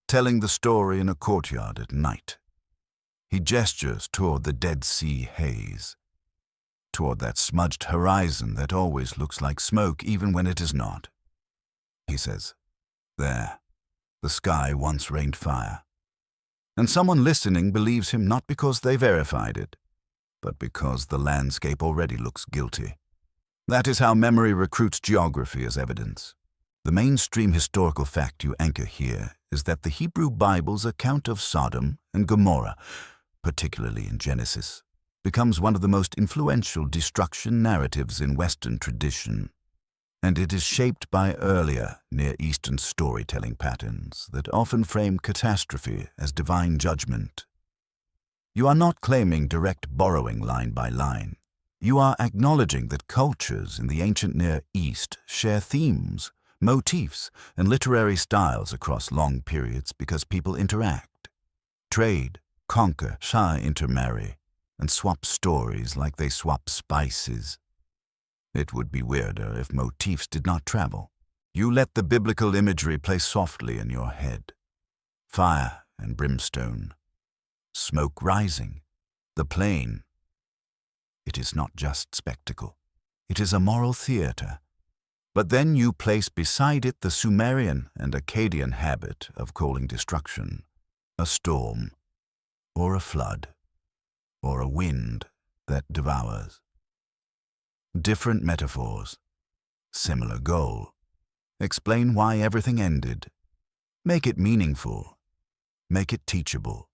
telling the story in a courtyard at night. He gestures toward the Dead Sea haze, toward that smudged horizon that always looks like smoke even when it is not. He says, "There, the sky once rained fire." And someone listening believes him not because they verified it, but because the landscape already looks guilty. That is how memory recruits geography as evidence. The mainstream historical fact you anchor here is that the Hebrew Bible's account of Sodom and Gomorrah, particularly in Genesis, becomes one of the most influential destruction narratives in Western tradition, and it is shaped by earlier Near Eastern storytelling patterns that often frame catastrophe as divine judgment. You are not claiming direct borrowing line by line. You are acknowledging that cultures in the ancient Near East share themes, motifs, and literary styles across long periods because people interact, trade, conquer, intermarry, and swap stories like they swap spices. It would be weirder if motifs did not travel. You let the biblical imagery play softly in your head. Fire and brimstone, smoke rising, the plain. It is not just spectacle. It is a moral theater. But then you place beside it the Sumerian and Akkadian habit of calling destruction a storm, or a flood, or a wind that devours. Different metaphors, similar goal. Explain why everything ended. Make it meaningful. Make it teachable.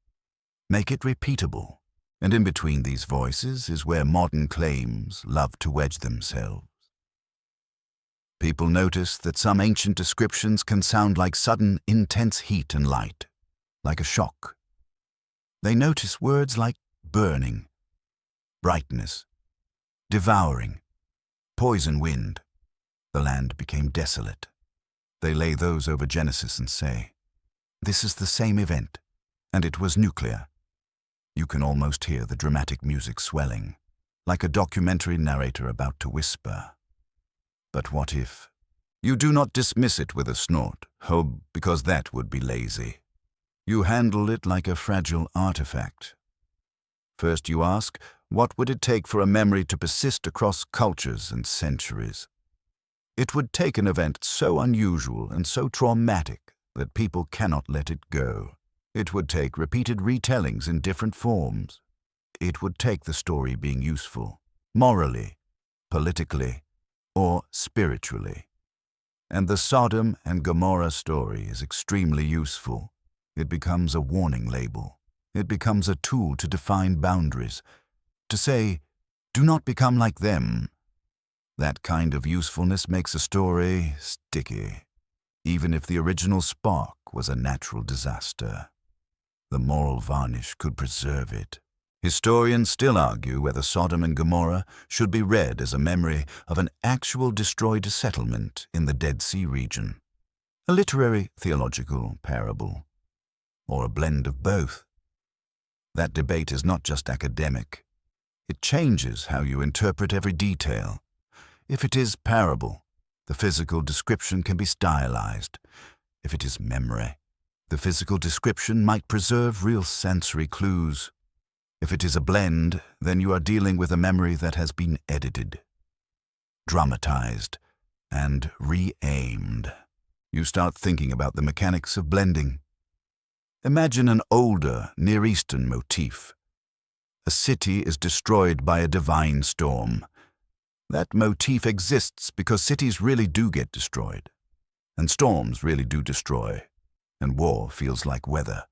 Make it repeatable. And in between these voices is where modern claims love to wedge themselves. People notice that some ancient descriptions can sound like sudden, intense heat and light, like a shock. They notice words like burning, brightness, devouring, poison wind. The land became desolate. They lay those over Genesis and say, "This is the same event, and it was nuclear." You can almost hear the dramatic music swelling, like a documentary narrator about to whisper. But what if? You do not dismiss it with a snort, because that would be lazy. You handle it like a fragile artifact. First you ask, what would it take for a memory to persist across cultures and centuries? It would take an event so unusual and so traumatic that people cannot let it go. It would take repeated retellings in different forms. It would take the story being useful, morally, politically, or spiritually. And the Sodom and Gomorrah story is extremely useful. It becomes a warning label. It becomes a tool to define boundaries, to say, do not become like them. That kind of usefulness makes a story sticky, even if the original spark was a natural disaster. The moral varnish could preserve it. Historians still argue whether Sodom and Gomorrah should be read as a memory of an actual destroyed settlement in the Dead Sea region, a literary theological parable, or a blend of both. That debate is not just academic. It changes how you interpret every detail. If it is parable, the physical description can be stylized. If it is memory, the physical description might preserve real sensory clues. If it is a blend, then you are dealing with a memory that has been edited, dramatized, and re-aimed. You start thinking about the mechanics of blending. Imagine an older Near Eastern motif. A city is destroyed by a divine storm. That motif exists because cities really do get destroyed, and storms really do destroy, and war feels like weather.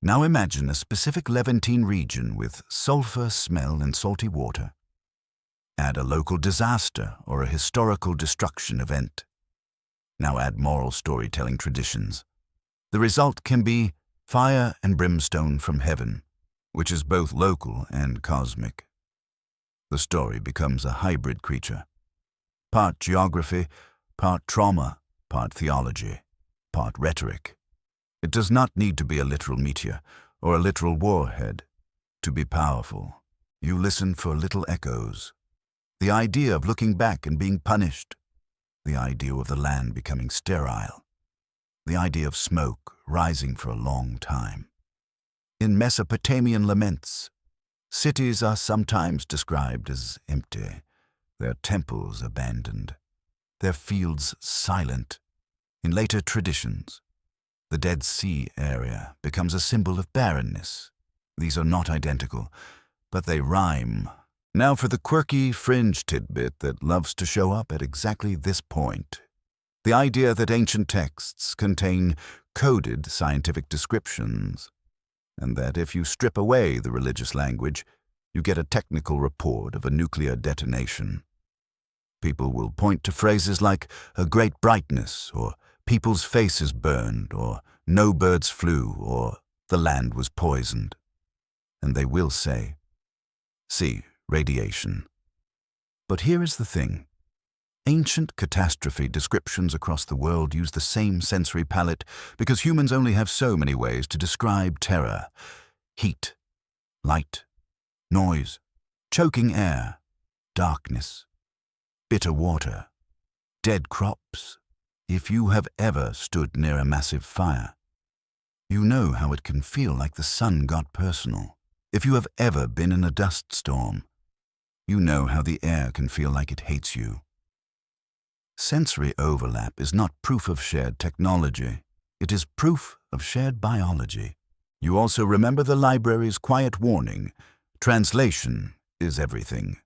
Now imagine a specific Levantine region with sulfur smell and salty water. Add a local disaster or a historical destruction event. Now add moral storytelling traditions. The result can be fire and brimstone from heaven, which is both local and cosmic. The story becomes a hybrid creature. Part geography, part trauma, part theology, part rhetoric. It does not need to be a literal meteor or a literal warhead to be powerful. You listen for little echoes. The idea of looking back and being punished. The idea of the land becoming sterile. The idea of smoke rising for a long time. In Mesopotamian laments, cities are sometimes described as empty, their temples abandoned, their fields silent. In later traditions, the Dead Sea area becomes a symbol of barrenness. These are not identical, but they rhyme. Now for the quirky fringe tidbit that loves to show up at exactly this point. The idea that ancient texts contain coded scientific descriptions, and that if you strip away the religious language, you get a technical report of a nuclear detonation. People will point to phrases like a great brightness, or people's faces burned, or no birds flew, or the land was poisoned. And they will say, see, radiation. But here is the thing. Ancient catastrophe descriptions across the world use the same sensory palette because humans only have so many ways to describe terror. Heat, light, noise, choking air, darkness, bitter water, dead crops. If you have ever stood near a massive fire, you know how it can feel like the sun got personal. If you have ever been in a dust storm, you know how the air can feel like it hates you. Sensory overlap is not proof of shared technology. It is proof of shared biology. You also remember the library's quiet warning, translation is everything.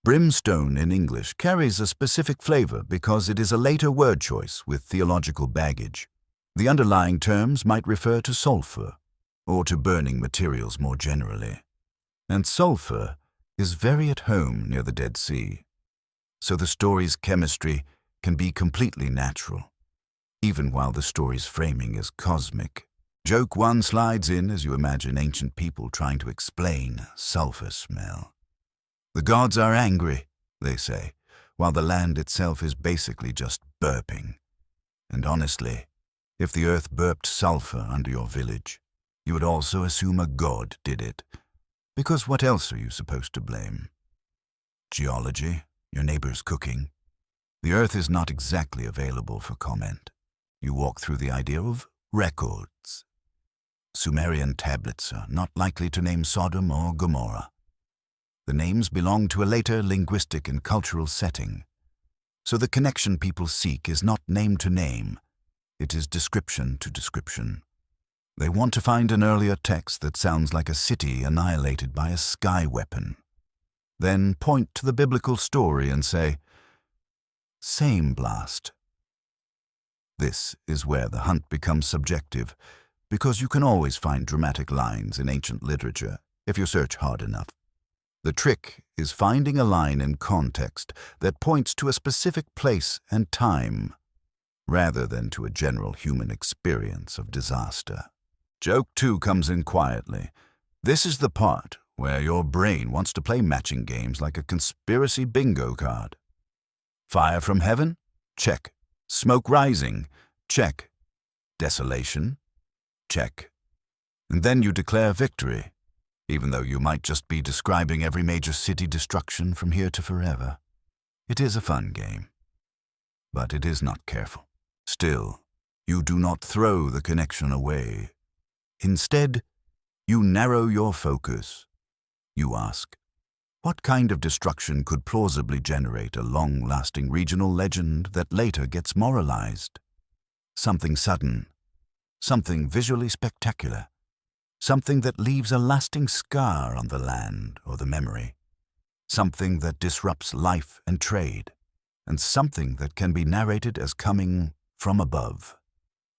Brimstone in English carries a specific flavor because it is a later word choice with theological baggage. The underlying terms might refer to sulfur or to burning materials more generally. And sulfur is very at home near the Dead Sea. So the story's chemistry can be completely natural, even while the story's framing is cosmic. Joke 1 slides in as you imagine ancient people trying to explain sulfur smell. The gods are angry, they say, while the land itself is basically just burping. And honestly, if the earth burped sulfur under your village, you would also assume a god did it, because what else are you supposed to blame? Geology? Your neighbor's cooking. The earth is not exactly available for comment. You walk through the idea of records. Sumerian tablets are not likely to name Sodom or Gomorrah. The names belong to a later linguistic and cultural setting. So the connection people seek is not name to name. It is description to description. They want to find an earlier text that sounds like a city annihilated by a sky weapon. Then point to the biblical story and say, same blast. This is where the hunt becomes subjective, because you can always find dramatic lines in ancient literature if you search hard enough. The trick is finding a line in context that points to a specific place and time, rather than to a general human experience of disaster. Joke 2 comes in quietly, This is the part where your brain wants to play matching games like a conspiracy bingo card. Fire from heaven? Check. Smoke rising? Check. Desolation? Check. And then you declare victory, even though you might just be describing every major city destruction from here to forever. It is a fun game, but it is not careful. Still, you do not throw the connection away. Instead, you narrow your focus. You ask, what kind of destruction could plausibly generate a long-lasting regional legend that later gets moralized? Something sudden, something visually spectacular, something that leaves a lasting scar on the land or the memory, something that disrupts life and trade, and something that can be narrated as coming from above,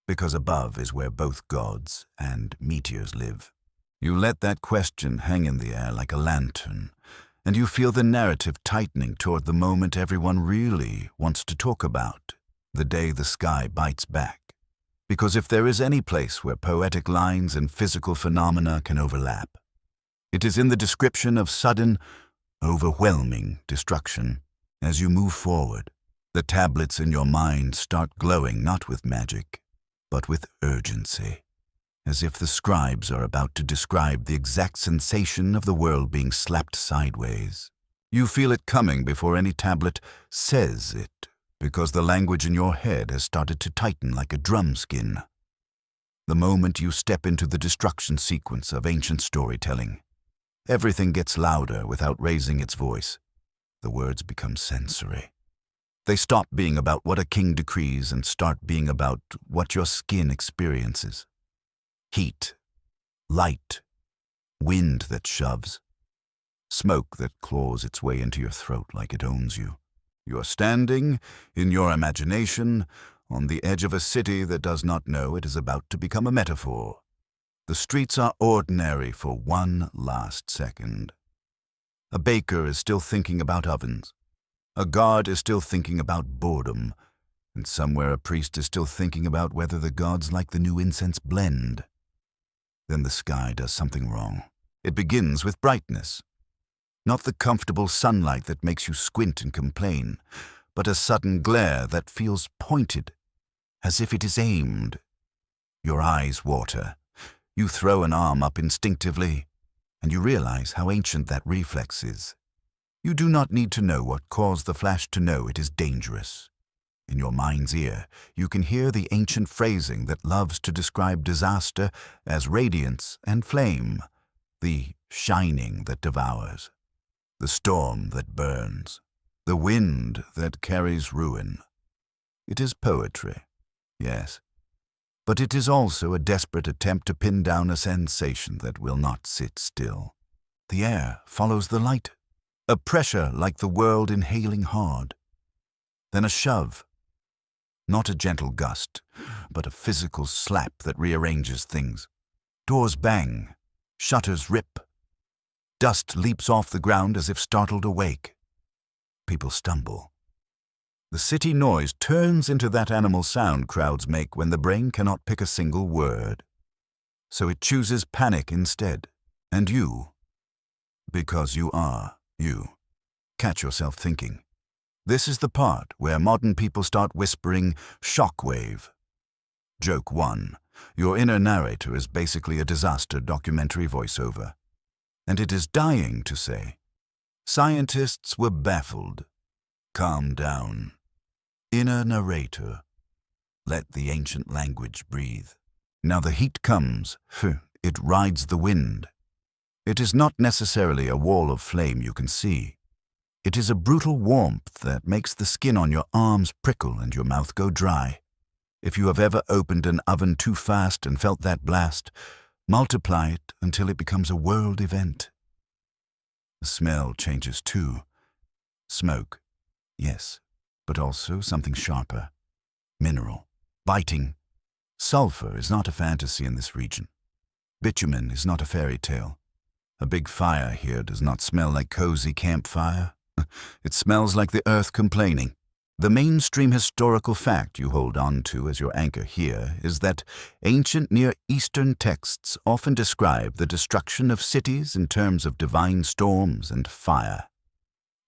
because above is where both gods and meteors live. You let that question hang in the air like a lantern, and you feel the narrative tightening toward the moment everyone really wants to talk about, the day the sky bites back. Because if there is any place where poetic lines and physical phenomena can overlap, it is in the description of sudden, overwhelming destruction. As you move forward, the tablets in your mind start glowing not with magic, but with urgency, as if the scribes are about to describe the exact sensation of the world being slapped sideways. You feel it coming before any tablet says it, because the language in your head has started to tighten like a drum skin. The moment you step into the destruction sequence of ancient storytelling, everything gets louder without raising its voice. The words become sensory. They stop being about what a king decrees and start being about what your skin experiences. Heat, light, wind that shoves, smoke that claws its way into your throat like it owns you. You're standing, in your imagination, on the edge of a city that does not know it is about to become a metaphor. The streets are ordinary for one last second. A baker is still thinking about ovens. A guard is still thinking about boredom. And somewhere a priest is still thinking about whether the gods like the new incense blend. Then the sky does something wrong. It begins with brightness. Not the comfortable sunlight that makes you squint and complain, but a sudden glare that feels pointed, as if it is aimed. Your eyes water. You throw an arm up instinctively, and you realize how ancient that reflex is. You do not need to know what caused the flash to know it is dangerous. In your mind's ear, you can hear the ancient phrasing that loves to describe disaster as radiance and flame, the shining that devours, the storm that burns, the wind that carries ruin. It is poetry, yes, but it is also a desperate attempt to pin down a sensation that will not sit still. The air follows the light, a pressure like the world inhaling hard. Then a shove. Not a gentle gust, but a physical slap that rearranges things. Doors bang, shutters rip. Dust leaps off the ground as if startled awake. People stumble. The city noise turns into that animal sound crowds make when the brain cannot pick a single word. So it chooses panic instead. And you, because you are you, catch yourself thinking. This is the part where modern people start whispering shockwave. Joke 1. Your inner narrator is basically a disaster documentary voiceover. And it is dying to say, scientists were baffled. Calm down. Inner narrator. Let the ancient language breathe. Now the heat comes. It rides the wind. It is not necessarily a wall of flame you can see. It is a brutal warmth that makes the skin on your arms prickle and your mouth go dry. If you have ever opened an oven too fast and felt that blast, multiply it until it becomes a world event. The smell changes too. Smoke, yes, but also something sharper. Mineral, biting. Sulfur is not a fantasy in this region. Bitumen is not a fairy tale. A big fire here does not smell like cozy campfire. It smells like the earth complaining. The mainstream historical fact you hold on to as your anchor here is that ancient Near Eastern texts often describe the destruction of cities in terms of divine storms and fire,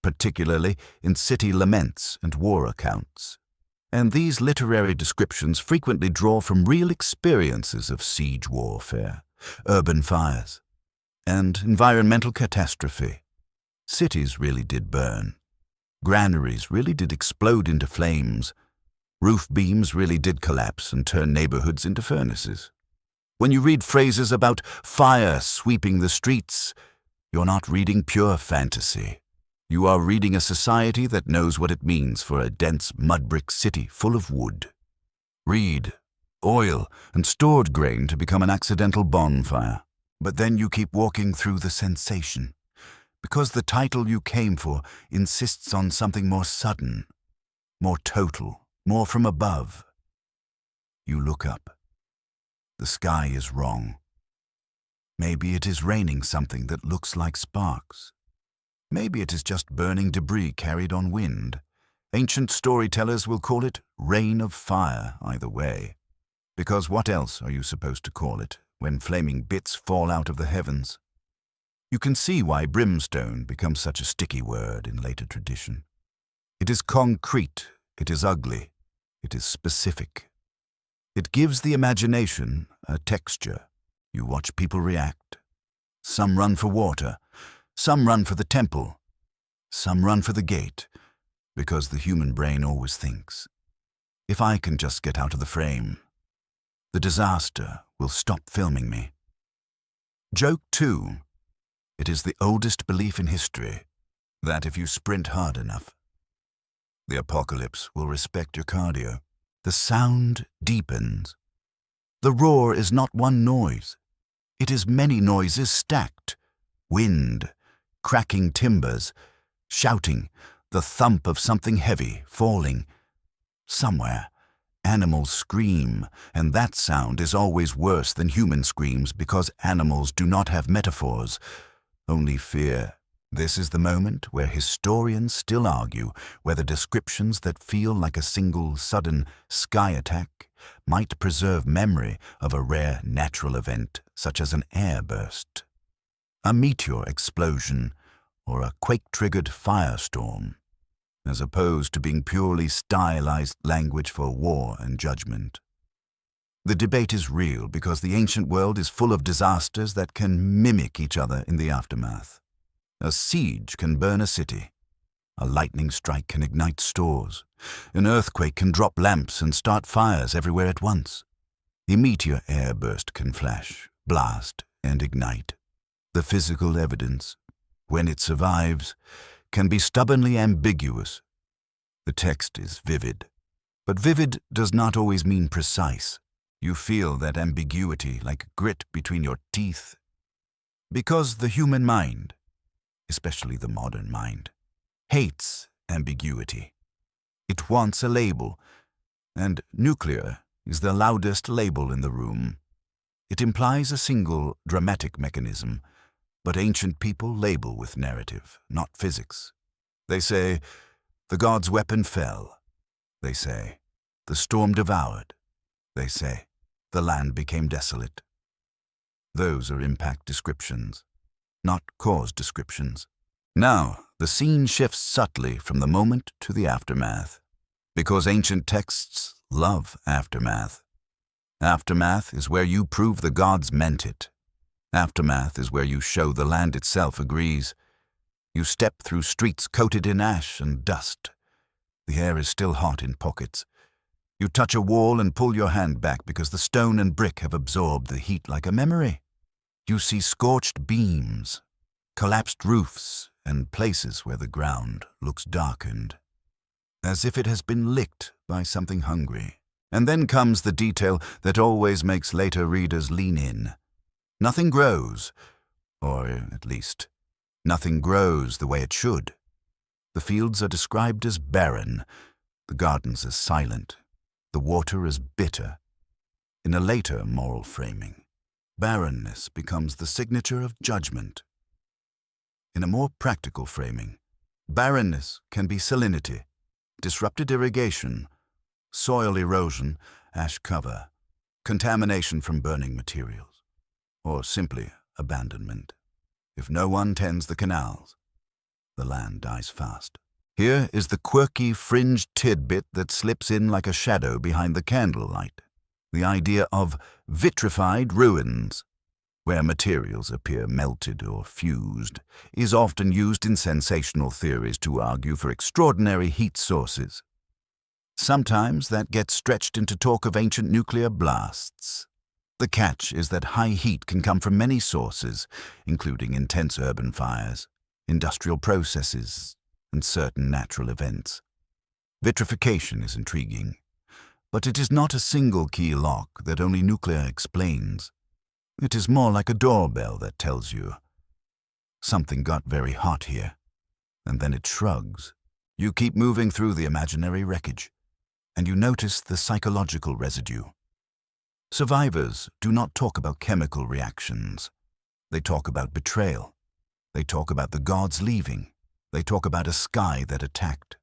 particularly in city laments and war accounts. And these literary descriptions frequently draw from real experiences of siege warfare, urban fires, and environmental catastrophe. Cities really did burn. Granaries really did explode into flames. Roof beams really did collapse and turn neighborhoods into furnaces. When you read phrases about fire sweeping the streets, you're not reading pure fantasy. You are reading a society that knows what it means for a dense mud-brick city full of wood. Read, oil, and stored grain to become an accidental bonfire. But then you keep walking through the sensation, because the title you came for insists on something more sudden, more total, more from above. You look up. The sky is wrong. Maybe it is raining something that looks like sparks. Maybe it is just burning debris carried on wind. Ancient storytellers will call it rain of fire either way, because what else are you supposed to call it when flaming bits fall out of the heavens? You can see why brimstone becomes such a sticky word in later tradition. It is concrete, it is ugly, it is specific. It gives the imagination a texture. You watch people react. Some run for water, some run for the temple, some run for the gate, because the human brain always thinks, if I can just get out of the frame, the disaster will stop filming me. Joke 2. It is the oldest belief in history that if you sprint hard enough, the apocalypse will respect your cardio. The sound deepens. The roar is not one noise. It is many noises stacked. Wind, cracking timbers, shouting, the thump of something heavy falling. Somewhere, animals scream, and that sound is always worse than human screams because animals do not have metaphors. Only fear. This is the moment where historians still argue whether descriptions that feel like a single, sudden sky attack might preserve memory of a rare natural event, such as an airburst, a meteor explosion, or a quake-triggered firestorm, as opposed to being purely stylized language for war and judgment. The debate is real because the ancient world is full of disasters that can mimic each other in the aftermath. A siege can burn a city. A lightning strike can ignite stores. An earthquake can drop lamps and start fires everywhere at once. A meteor airburst can flash, blast, and ignite. The physical evidence, when it survives, can be stubbornly ambiguous. The text is vivid, but vivid does not always mean precise. You feel that ambiguity like grit between your teeth. Because the human mind, especially the modern mind, hates ambiguity. It wants a label, and nuclear is the loudest label in the room. It implies a single dramatic mechanism, but ancient people label with narrative, not physics. They say, the god's weapon fell. They say, the storm devoured. They say, the land became desolate. Those are impact descriptions, not cause descriptions. Now, the scene shifts subtly from the moment to the aftermath, because ancient texts love aftermath. Aftermath is where you prove the gods meant it. Aftermath is where you show the land itself agrees. You step through streets coated in ash and dust. The air is still hot in pockets. You touch a wall and pull your hand back because the stone and brick have absorbed the heat like a memory. You see scorched beams, collapsed roofs, and places where the ground looks darkened, as if it has been licked by something hungry. And then comes the detail that always makes later readers lean in. Nothing grows, or at least, nothing grows the way it should. The fields are described as barren, the gardens as silent, the water as bitter. In a later moral framing, barrenness becomes the signature of judgment. In a more practical framing, barrenness can be salinity, disrupted irrigation, soil erosion, ash cover, contamination from burning materials, or simply abandonment. If no one tends the canals, the land dies fast. Here is the quirky, fringed tidbit that slips in like a shadow behind the candlelight. The idea of vitrified ruins, where materials appear melted or fused, is often used in sensational theories to argue for extraordinary heat sources. Sometimes that gets stretched into talk of ancient nuclear blasts. The catch is that high heat can come from many sources, including intense urban fires, industrial processes, and certain natural events. Vitrification is intriguing, but it is not a single key lock that only nuclear explains. It is more like a doorbell that tells you, something got very hot here, and then it shrugs. You keep moving through the imaginary wreckage, and you notice the psychological residue. Survivors do not talk about chemical reactions. They talk about betrayal. They talk about the gods leaving. They talk about a sky that attacked.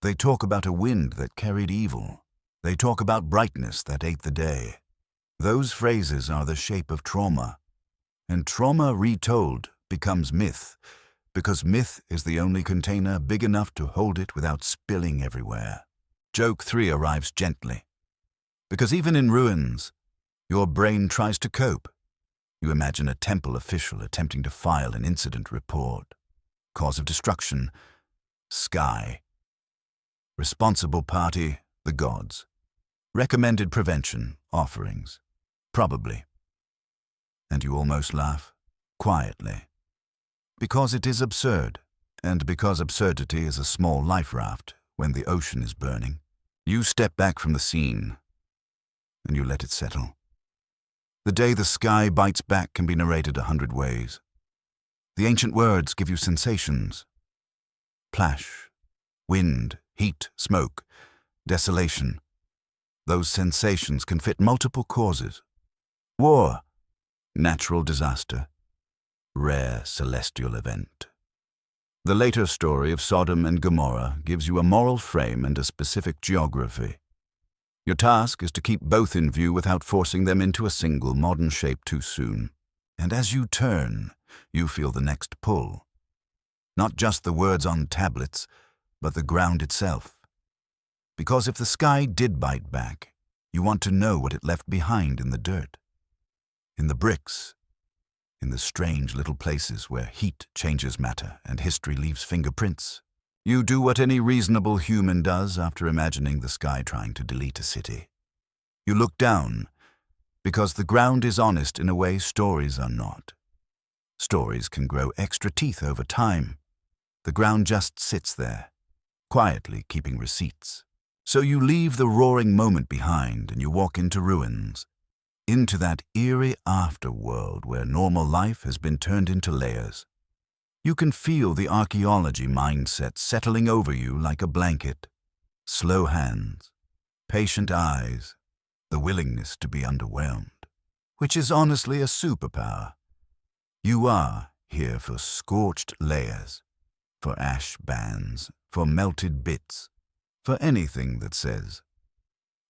They talk about a wind that carried evil. They talk about brightness that ate the day. Those phrases are the shape of trauma, and trauma retold becomes myth, because myth is the only container big enough to hold it without spilling everywhere. Joke 3 arrives gently, because even in ruins, your brain tries to cope. You imagine a temple official attempting to file an incident report. Cause of destruction, sky. Responsible party, the gods. Recommended prevention, offerings. Probably. And you almost laugh, quietly. Because it is absurd, and because absurdity is a small life raft when the ocean is burning. You step back from the scene, and you let it settle. The day the sky bites back can be narrated 100 ways. The ancient words give you sensations. Plash, wind, heat, smoke, desolation. Those sensations can fit multiple causes. War, natural disaster, rare celestial event. The later story of Sodom and Gomorrah gives you a moral frame and a specific geography. Your task is to keep both in view without forcing them into a single modern shape too soon. And as you turn, you feel the next pull. Not just the words on tablets, but the ground itself. Because if the sky did bite back, you want to know what it left behind in the dirt, in the bricks, in the strange little places where heat changes matter and history leaves fingerprints. You do what any reasonable human does after imagining the sky trying to delete a city. You look down, because the ground is honest in a way stories are not. Stories can grow extra teeth over time. The ground just sits there, quietly keeping receipts. So you leave the roaring moment behind and you walk into ruins, into that eerie afterworld where normal life has been turned into layers. You can feel the archaeology mindset settling over you like a blanket. Slow hands, patient eyes, the willingness to be underwhelmed, which is honestly a superpower. You are here for scorched layers, for ash bands, for melted bits, for anything that says,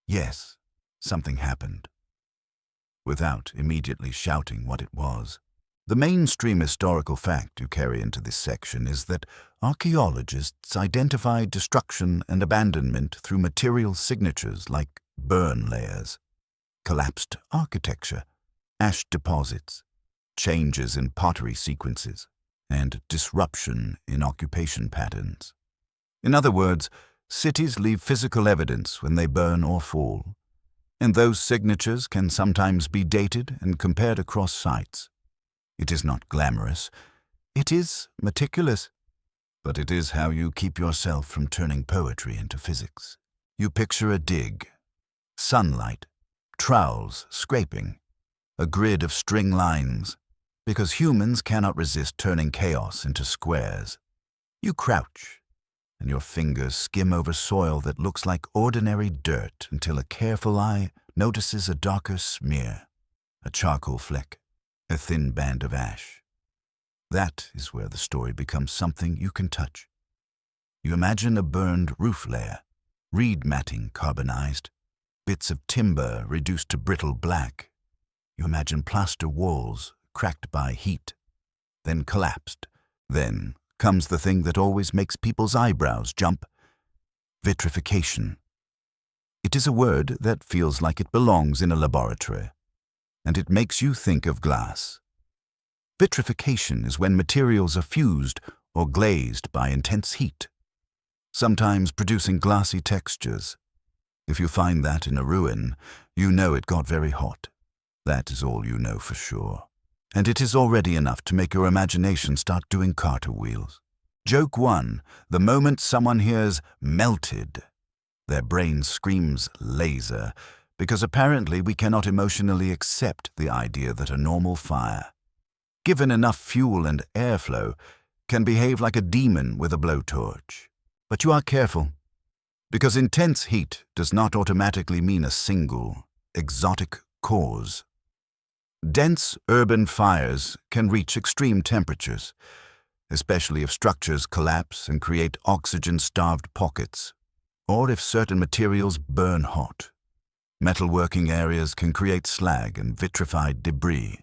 yes, something happened, without immediately shouting what it was. The mainstream historical fact you carry into this section is that archaeologists identified destruction and abandonment through material signatures like burn layers, collapsed architecture, ash deposits, changes in pottery sequences, and disruption in occupation patterns. In other words, cities leave physical evidence when they burn or fall, and those signatures can sometimes be dated and compared across sites. It is not glamorous. It is meticulous. But it is how you keep yourself from turning poetry into physics. You picture a dig, sunlight, trowels scraping, a grid of string lines, because humans cannot resist turning chaos into squares. You crouch, and your fingers skim over soil that looks like ordinary dirt until a careful eye notices a darker smear, a charcoal fleck, a thin band of ash. That is where the story becomes something you can touch. You imagine a burned roof layer, reed matting carbonized, bits of timber reduced to brittle black. You imagine plaster walls cracked by heat, then collapsed. Then comes the thing that always makes people's eyebrows jump: vitrification. It is a word that feels like it belongs in a laboratory, and it makes you think of glass. Vitrification is when materials are fused or glazed by intense heat, sometimes producing glassy textures. If you find that in a ruin, you know it got very hot. That is all you know for sure. And it is already enough to make your imagination start doing cartwheels. Joke 1. The moment someone hears "melted," their brain screams laser, because apparently we cannot emotionally accept the idea that a normal fire, given enough fuel and airflow, can behave like a demon with a blowtorch. But you are careful, because intense heat does not automatically mean a single, exotic cause. Dense urban fires can reach extreme temperatures, especially if structures collapse and create oxygen-starved pockets, or if certain materials burn hot. Metalworking areas can create slag and vitrified debris.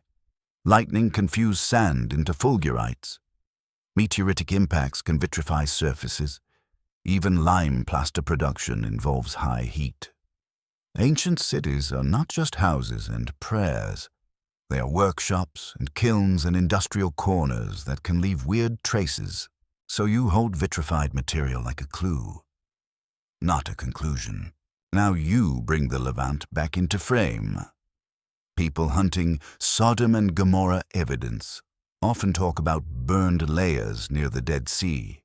Lightning can fuse sand into fulgurites. Meteoritic impacts can vitrify surfaces. Even lime plaster production involves high heat. Ancient cities are not just houses and prayers. They are workshops and kilns and industrial corners that can leave weird traces, so you hold vitrified material like a clue, not a conclusion. Now you bring the Levant back into frame. People hunting Sodom and Gomorrah evidence often talk about burned layers near the Dead Sea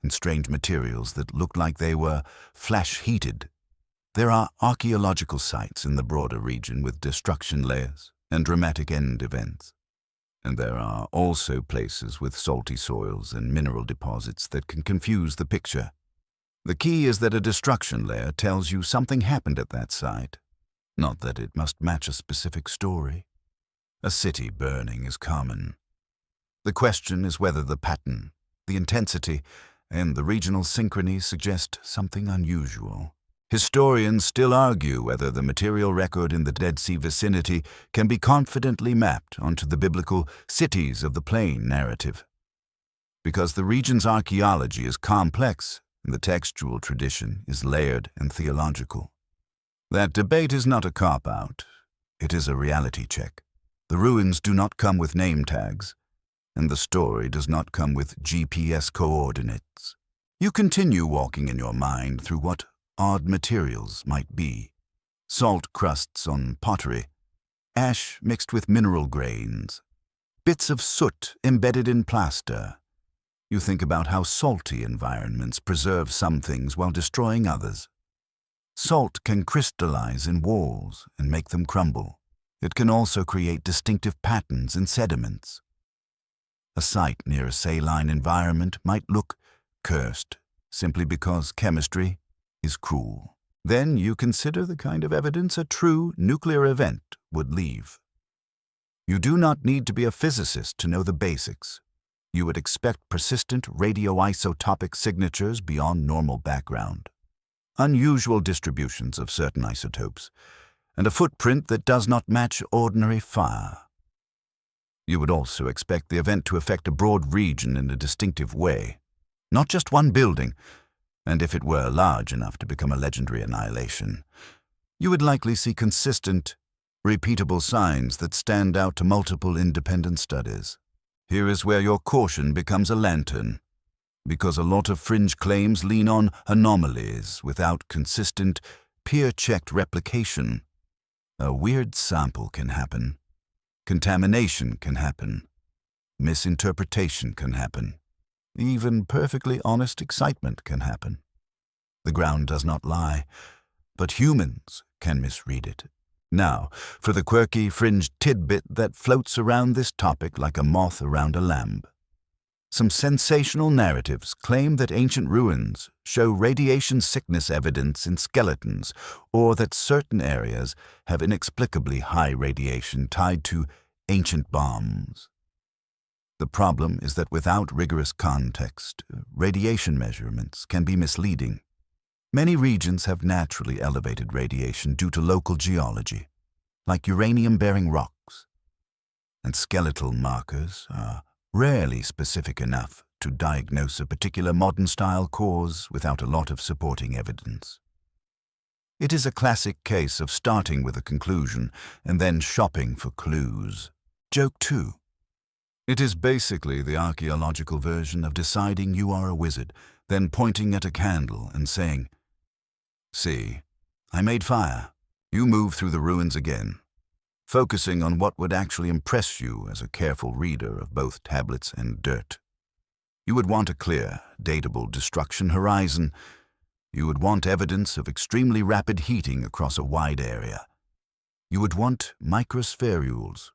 and strange materials that looked like they were flash-heated. There are archaeological sites in the broader region with destruction layers and dramatic end events. And there are also places with salty soils and mineral deposits that can confuse the picture. The key is that a destruction layer tells you something happened at that site, not that it must match a specific story. A city burning is common. The question is whether the pattern, the intensity, and the regional synchrony suggest something unusual. Historians still argue whether the material record in the Dead Sea vicinity can be confidently mapped onto the biblical cities of the plain narrative. Because the region's archaeology is complex and the textual tradition is layered and theological. That debate is not a cop-out. It is a reality check. The ruins do not come with name tags, and the story does not come with GPS coordinates. You continue walking in your mind through what odd materials might be: salt crusts on pottery, ash mixed with mineral grains, bits of soot embedded in plaster. You think about how salty environments preserve some things while destroying others. Salt can crystallize in walls and make them crumble. It can also create distinctive patterns in sediments. A site near a saline environment might look cursed simply because chemistry is cruel. Then you consider the kind of evidence a true nuclear event would leave. You do not need to be a physicist to know the basics. You would expect persistent radioisotopic signatures beyond normal background, unusual distributions of certain isotopes, and a footprint that does not match ordinary fire. You would also expect the event to affect a broad region in a distinctive way, not just one building, and if it were large enough to become a legendary annihilation, you would likely see consistent, repeatable signs that stand out to multiple independent studies. Here is where your caution becomes a lantern, because a lot of fringe claims lean on anomalies without consistent, peer-checked replication. A weird sample can happen. Contamination can happen. Misinterpretation can happen. Even perfectly honest excitement can happen. The ground does not lie, but humans can misread it. Now, for the quirky fringe tidbit that floats around this topic like a moth around a lamb. Some sensational narratives claim that ancient ruins show radiation sickness evidence in skeletons, or that certain areas have inexplicably high radiation tied to ancient bombs. The problem is that without rigorous context, radiation measurements can be misleading. Many regions have naturally elevated radiation due to local geology, like uranium-bearing rocks, and skeletal markers are rarely specific enough to diagnose a particular modern-style cause without a lot of supporting evidence. It is a classic case of starting with a conclusion and then shopping for clues. Joke 2. It is basically the archaeological version of deciding you are a wizard, then pointing at a candle and saying, "See, I made fire. You move through the ruins again," focusing on what would actually impress you as a careful reader of both tablets and dirt. You would want a clear, datable destruction horizon. You would want evidence of extremely rapid heating across a wide area. You would want microspherules,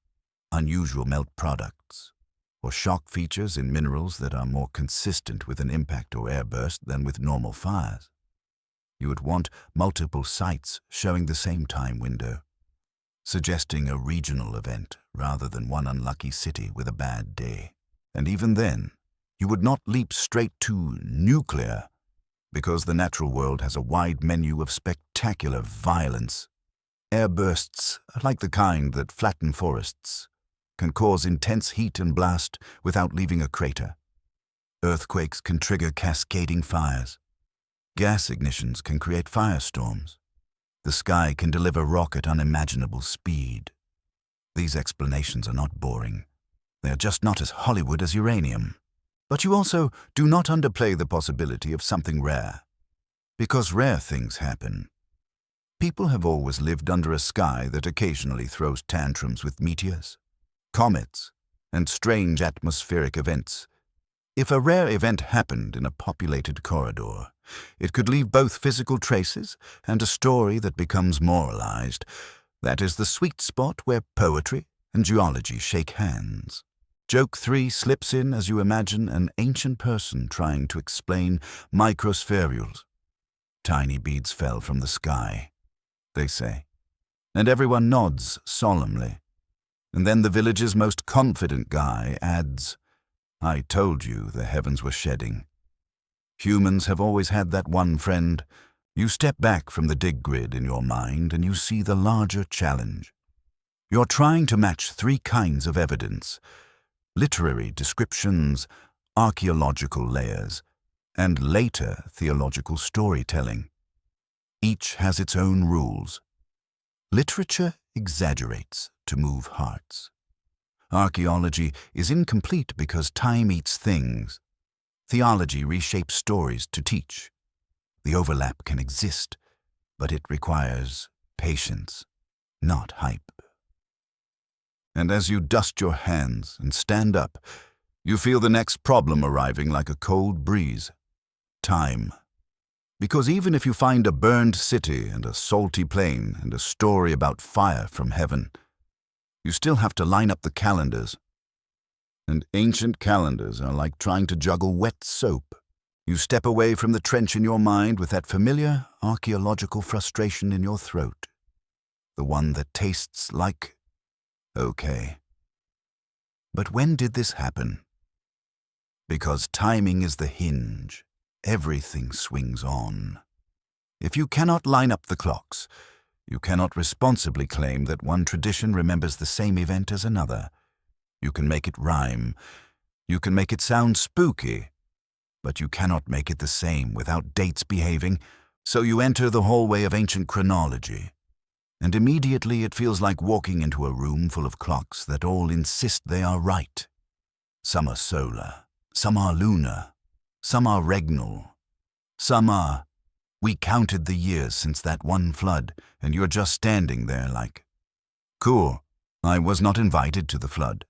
unusual melt products, or shock features in minerals that are more consistent with an impact or airburst than with normal fires. You would want multiple sites showing the same time window, suggesting a regional event rather than one unlucky city with a bad day. And even then, you would not leap straight to nuclear, because the natural world has a wide menu of spectacular violence. Airbursts, like the kind that flatten forests, can cause intense heat and blast without leaving a crater. Earthquakes can trigger cascading fires. Gas ignitions can create firestorms. The sky can deliver rock at unimaginable speed. These explanations are not boring. They are just not as Hollywood as uranium. But you also do not underplay the possibility of something rare, because rare things happen. People have always lived under a sky that occasionally throws tantrums with meteors, comets, and strange atmospheric events. If a rare event happened in a populated corridor, it could leave both physical traces and a story that becomes moralized. That is the sweet spot where poetry and geology shake hands. Joke 3 slips in as you imagine an ancient person trying to explain microspherules. Tiny beads fell from the sky, they say, and everyone nods solemnly. And then the village's most confident guy adds, "I told you the heavens were shedding." Humans have always had that one friend. You step back from the dig grid in your mind and you see the larger challenge. You're trying to match three kinds of evidence: literary descriptions, archaeological layers, and later theological storytelling. Each has its own rules. Literature exaggerates to move hearts. Archaeology is incomplete because time eats things. Theology reshapes stories to teach. The overlap can exist, but it requires patience, not hype. And as you dust your hands and stand up, you feel the next problem arriving like a cold breeze: time. Because even if you find a burned city and a salty plain and a story about fire from heaven, you still have to line up the calendars. And ancient calendars are like trying to juggle wet soap. You step away from the trench in your mind with that familiar archaeological frustration in your throat, the one that tastes like okay. But when did this happen? Because timing is the hinge. Everything swings on. If you cannot line up the clocks, you cannot responsibly claim that one tradition remembers the same event as another. You can make it rhyme. You can make it sound spooky. But you cannot make it the same without dates behaving, so you enter the hallway of ancient chronology. And immediately it feels like walking into a room full of clocks that all insist they are right. Some are solar, some are lunar, some are regnal, some are, "We counted the years since that one flood," and you're just standing there like, "Cool, I was not invited to the flood."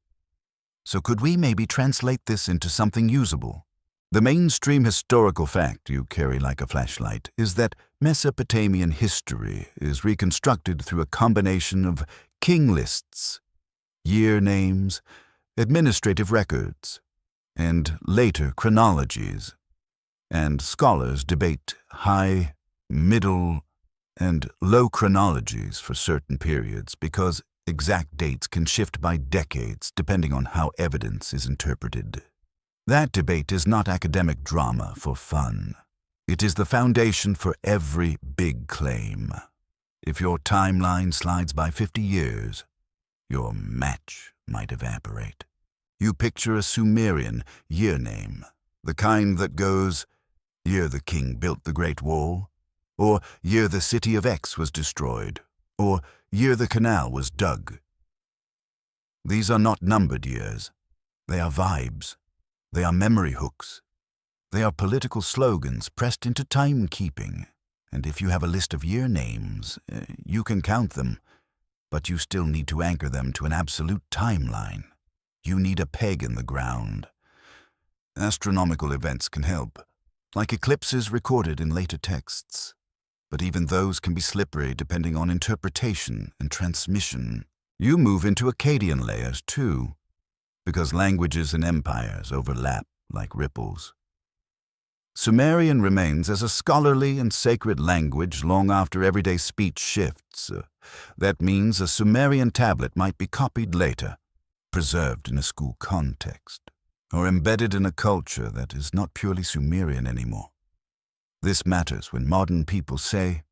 So could we maybe translate this into something usable? The mainstream historical fact you carry like a flashlight is that Mesopotamian history is reconstructed through a combination of king lists, year names, administrative records, and later chronologies. And scholars debate high, middle, and low chronologies for certain periods because exact dates can shift by decades depending on how evidence is interpreted. That debate is not academic drama for fun. It is the foundation for every big claim. If your timeline slides by 50 years, your match might evaporate. You picture a Sumerian year name, the kind that goes, year the king built the Great Wall, or year the city of X was destroyed, or year the canal was dug. These are not numbered years. They are vibes. They are memory hooks. They are political slogans pressed into timekeeping. And if you have a list of year names, you can count them, but you still need to anchor them to an absolute timeline. You need a peg in the ground. Astronomical events can help, like eclipses recorded in later texts. But even those can be slippery depending on interpretation and transmission. You move into Akkadian layers too, because languages and empires overlap like ripples. Sumerian remains as a scholarly and sacred language long after everyday speech shifts. That means a Sumerian tablet might be copied later, preserved in a school context, or embedded in a culture that is not purely Sumerian anymore. This matters when modern people say,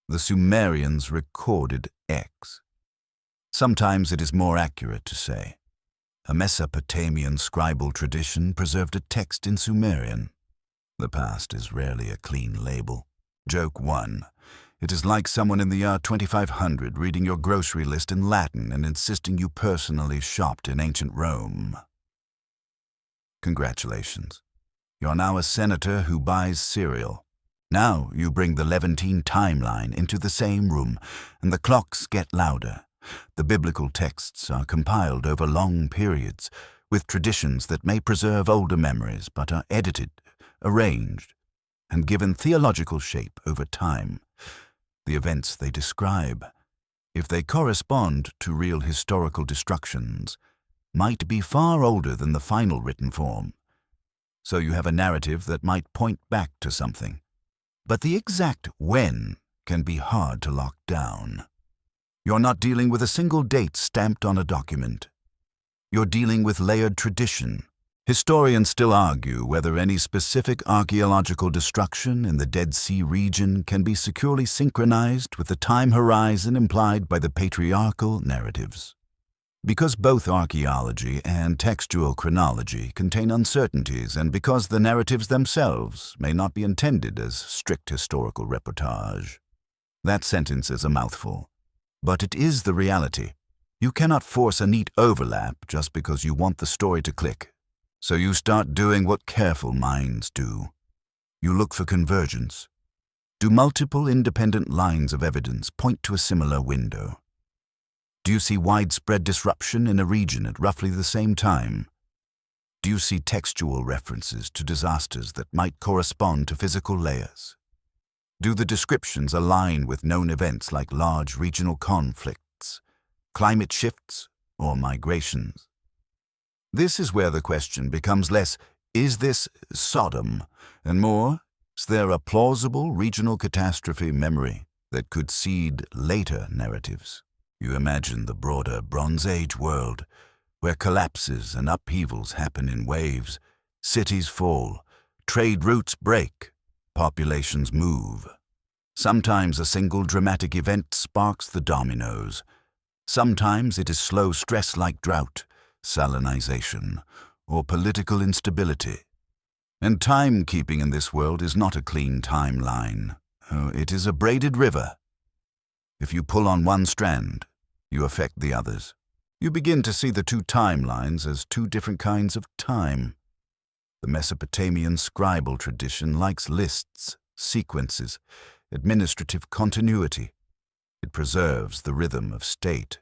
the Sumerians recorded X. Sometimes it is more accurate to say, a Mesopotamian scribal tradition preserved a text in Sumerian. The past is rarely a clean label. Joke 1. It is like someone in the year 2500 reading your grocery list in Latin and insisting you personally shopped in ancient Rome. Congratulations. You're now a senator who buys cereal. Now you bring the Levantine timeline into the same room, and the clocks get louder. The biblical texts are compiled over long periods, with traditions that may preserve older memories but are edited, arranged, and given theological shape over time. The events they describe, if they correspond to real historical destructions, might be far older than the final written form. So you have a narrative that might point back to something. But the exact when can be hard to lock down. You're not dealing with a single date stamped on a document. You're dealing with layered tradition. Historians still argue whether any specific archaeological destruction in the Dead Sea region can be securely synchronized with the time horizon implied by the patriarchal narratives. Because both archaeology and textual chronology contain uncertainties, and because the narratives themselves may not be intended as strict historical reportage. That sentence is a mouthful, but it is the reality. You cannot force a neat overlap just because you want the story to click. So you start doing what careful minds do. You look for convergence. Do multiple independent lines of evidence point to a similar window? Do you see widespread disruption in a region at roughly the same time? Do you see textual references to disasters that might correspond to physical layers? Do the descriptions align with known events like large regional conflicts, climate shifts, or migrations? This is where the question becomes less, is this Sodom, and more, is there a plausible regional catastrophe memory that could seed later narratives? You imagine the broader Bronze Age world, where collapses and upheavals happen in waves, cities fall, trade routes break, populations move. Sometimes a single dramatic event sparks the dominoes. Sometimes it is slow stress like drought, salinization, or political instability. And timekeeping in this world is not a clean timeline. It is a braided river. If you pull on one strand, you affect the others. You begin to see the two timelines as two different kinds of time. The Mesopotamian scribal tradition likes lists, sequences, administrative continuity. It preserves the rhythm of state.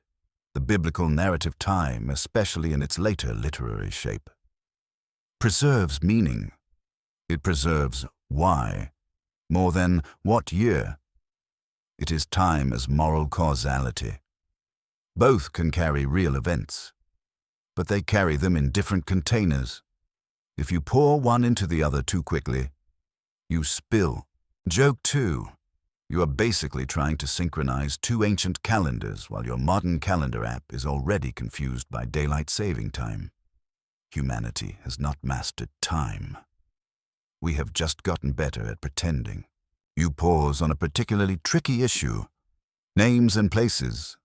The biblical narrative time, especially in its later literary shape, preserves meaning. It preserves why, more than what year. It is time as moral causality. Both can carry real events, but they carry them in different containers. If you pour one into the other too quickly, you spill. Joke 2. You are basically trying to synchronize two ancient calendars while your modern calendar app is already confused by daylight saving time. Humanity has not mastered time. We have just gotten better at pretending. You pause on a particularly tricky issue. Names and places.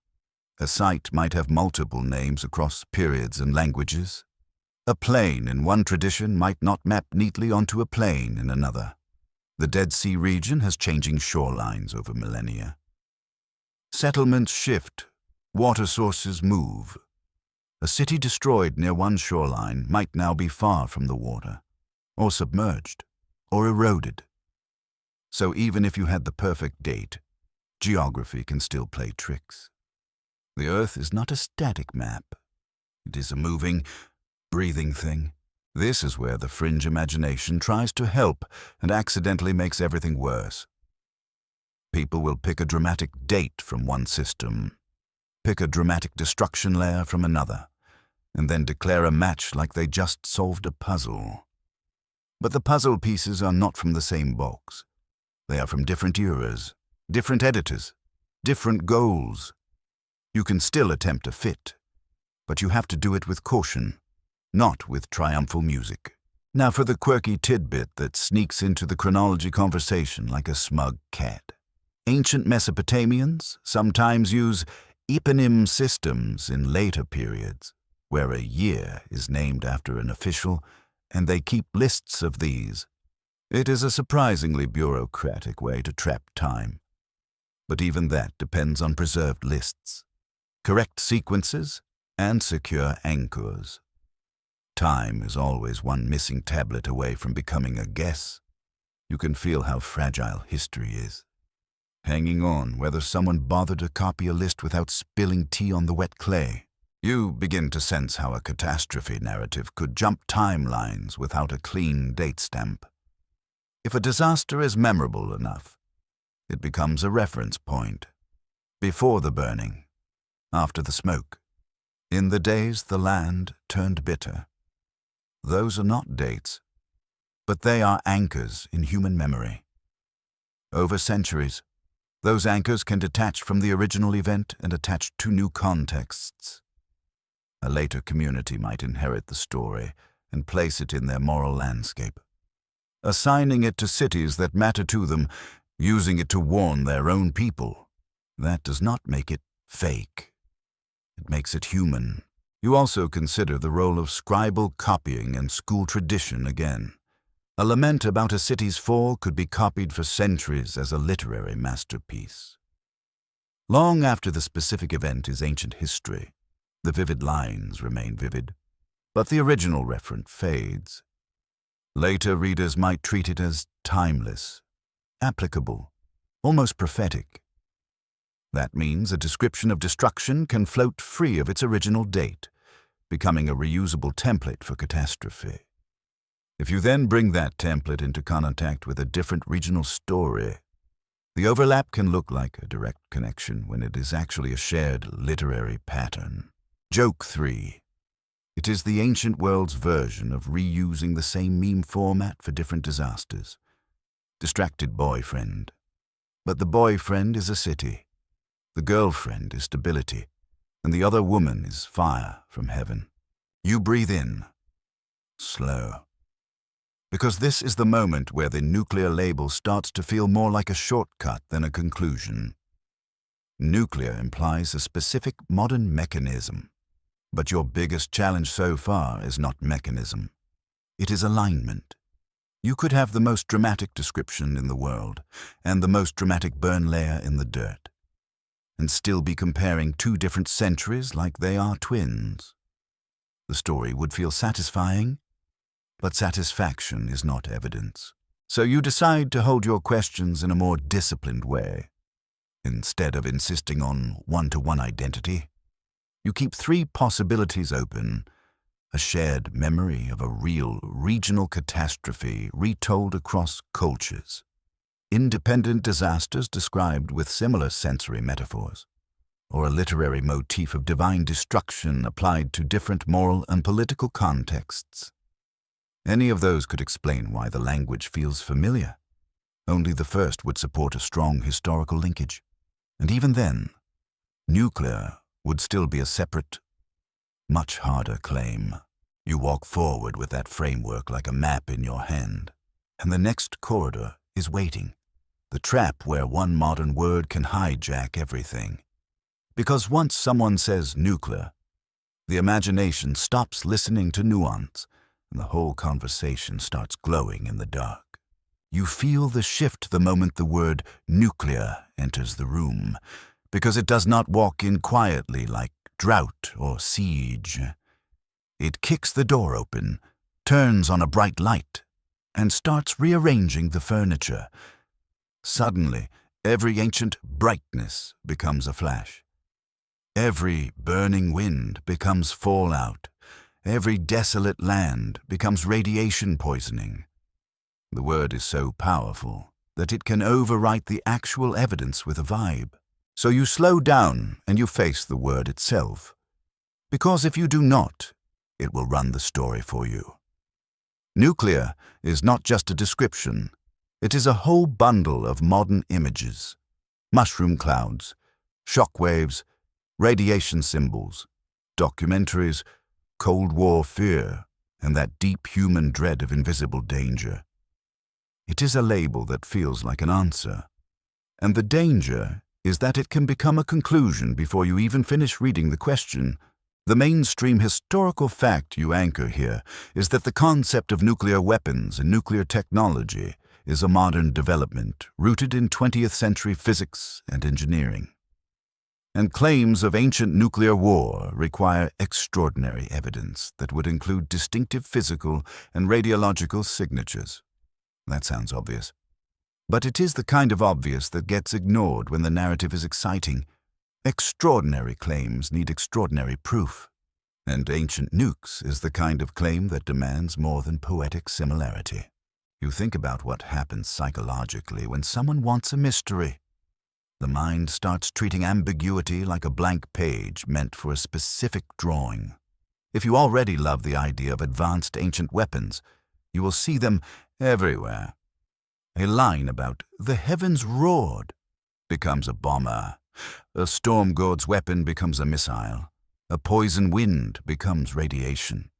A site might have multiple names across periods and languages. A plain in one tradition might not map neatly onto a plain in another. The Dead Sea region has changing shorelines over millennia. Settlements shift. Water sources move. A city destroyed near one shoreline might now be far from the water, or submerged, or eroded. So even if you had the perfect date, geography can still play tricks. The Earth is not a static map. It is a moving, breathing thing. This is where the fringe imagination tries to help and accidentally makes everything worse. People will pick a dramatic date from one system, pick a dramatic destruction layer from another, and then declare a match like they just solved a puzzle. But the puzzle pieces are not from the same box. They are from different eras, different editors, different goals. You can still attempt a fit, but you have to do it with caution, not with triumphal music. Now for the quirky tidbit that sneaks into the chronology conversation like a smug cat. Ancient Mesopotamians sometimes use eponym systems in later periods, where a year is named after an official, and they keep lists of these. It is a surprisingly bureaucratic way to trap time. But even that depends on preserved lists, correct sequences, and secure anchors. Time is always one missing tablet away from becoming a guess. You can feel how fragile history is. Hanging on whether someone bothered to copy a list without spilling tea on the wet clay. You begin to sense how a catastrophe narrative could jump timelines without a clean date stamp. If a disaster is memorable enough, it becomes a reference point. Before the burning, after the smoke, in the days the land turned bitter. Those are not dates, but they are anchors in human memory. Over centuries, those anchors can detach from the original event and attach to new contexts. A later community might inherit the story and place it in their moral landscape, assigning it to cities that matter to them, using it to warn their own people. That does not make it fake. It makes it human. You also consider the role of scribal copying and school tradition again. A lament about a city's fall could be copied for centuries as a literary masterpiece. Long after the specific event is ancient history, the vivid lines remain vivid, but the original reference fades. Later readers might treat it as timeless, applicable, almost prophetic. That means a description of destruction can float free of its original date, becoming a reusable template for catastrophe. If you then bring that template into contact with a different regional story, the overlap can look like a direct connection when it is actually a shared literary pattern. Joke 3. It is the ancient world's version of reusing the same meme format for different disasters. Distracted boyfriend. But the boyfriend is a city. The girlfriend is stability, and the other woman is fire from heaven. You breathe in. Slow. Because this is the moment where the nuclear label starts to feel more like a shortcut than a conclusion. Nuclear implies a specific modern mechanism. But your biggest challenge so far is not mechanism. It is alignment. You could have the most dramatic description in the world and the most dramatic burn layer in the dirt, and still be comparing two different centuries like they are twins. The story would feel satisfying, but satisfaction is not evidence. So you decide to hold your questions in a more disciplined way. Instead of insisting on one-to-one identity, you keep three possibilities open: a shared memory of a real regional catastrophe retold across cultures, independent disasters described with similar sensory metaphors, or a literary motif of divine destruction applied to different moral and political contexts. Any of those could explain why the language feels familiar. Only the first would support a strong historical linkage. And even then, nuclear would still be a separate, much harder claim. You walk forward with that framework like a map in your hand. and the next corridor is waiting. The trap where one modern word can hijack everything. Because once someone says nuclear, the imagination stops listening to nuance, and the whole conversation starts glowing in the dark. You feel the shift the moment the word nuclear enters the room, because it does not walk in quietly like drought or siege. It kicks the door open, turns on a bright light, and starts rearranging the furniture. Suddenly, every ancient brightness becomes a flash. Every burning wind becomes fallout. Every desolate land becomes radiation poisoning. The word is so powerful that it can overwrite the actual evidence with a vibe. So you slow down and you face the word itself. Because if you do not, it will run the story for you. Nuclear is not just a description. It is a whole bundle of modern images. Mushroom clouds, shock waves, radiation symbols, documentaries, Cold War fear, and that deep human dread of invisible danger. It is a label that feels like an answer. And the danger is that it can become a conclusion before you even finish reading the question. The mainstream historical fact you anchor here is that the concept of nuclear weapons and nuclear technology is a modern development rooted in 20th century physics and engineering. And claims of ancient nuclear war require extraordinary evidence that would include distinctive physical and radiological signatures. That sounds obvious. But it is the kind of obvious that gets ignored when the narrative is exciting. Extraordinary claims need extraordinary proof. And ancient nukes is the kind of claim that demands more than poetic similarity. You think about what happens psychologically when someone wants a mystery. The mind starts treating ambiguity like a blank page meant for a specific drawing. If you already love the idea of advanced ancient weapons, you will see them everywhere. A line about the heavens roared becomes a bomber. A storm god's weapon becomes a missile. A poison wind becomes radiation.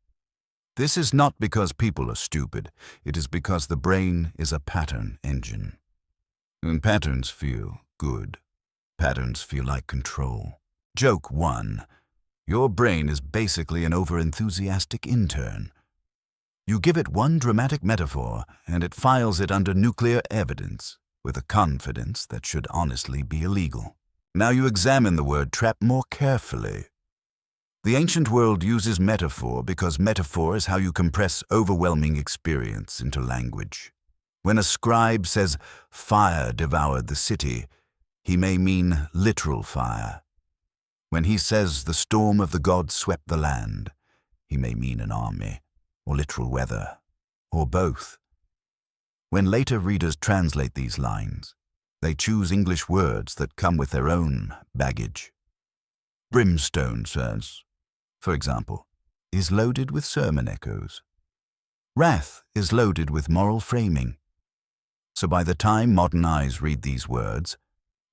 This is not because people are stupid. It is because the brain is a pattern engine. And patterns feel good. Patterns feel like control. Joke 1. Your brain is basically an overenthusiastic intern. You give it one dramatic metaphor, and it files it under nuclear evidence, with a confidence that should honestly be illegal. Now you examine the word trap more carefully. The ancient world uses metaphor because metaphor is how you compress overwhelming experience into language. When a scribe says, "Fire devoured the city," he may mean literal fire. When he says the storm of the gods swept the land, he may mean an army, or literal weather, or both. When later readers translate these lines, they choose English words that come with their own baggage. Brimstone says, for example, is loaded with sermon echoes. Wrath is loaded with moral framing. So by the time modern eyes read these words,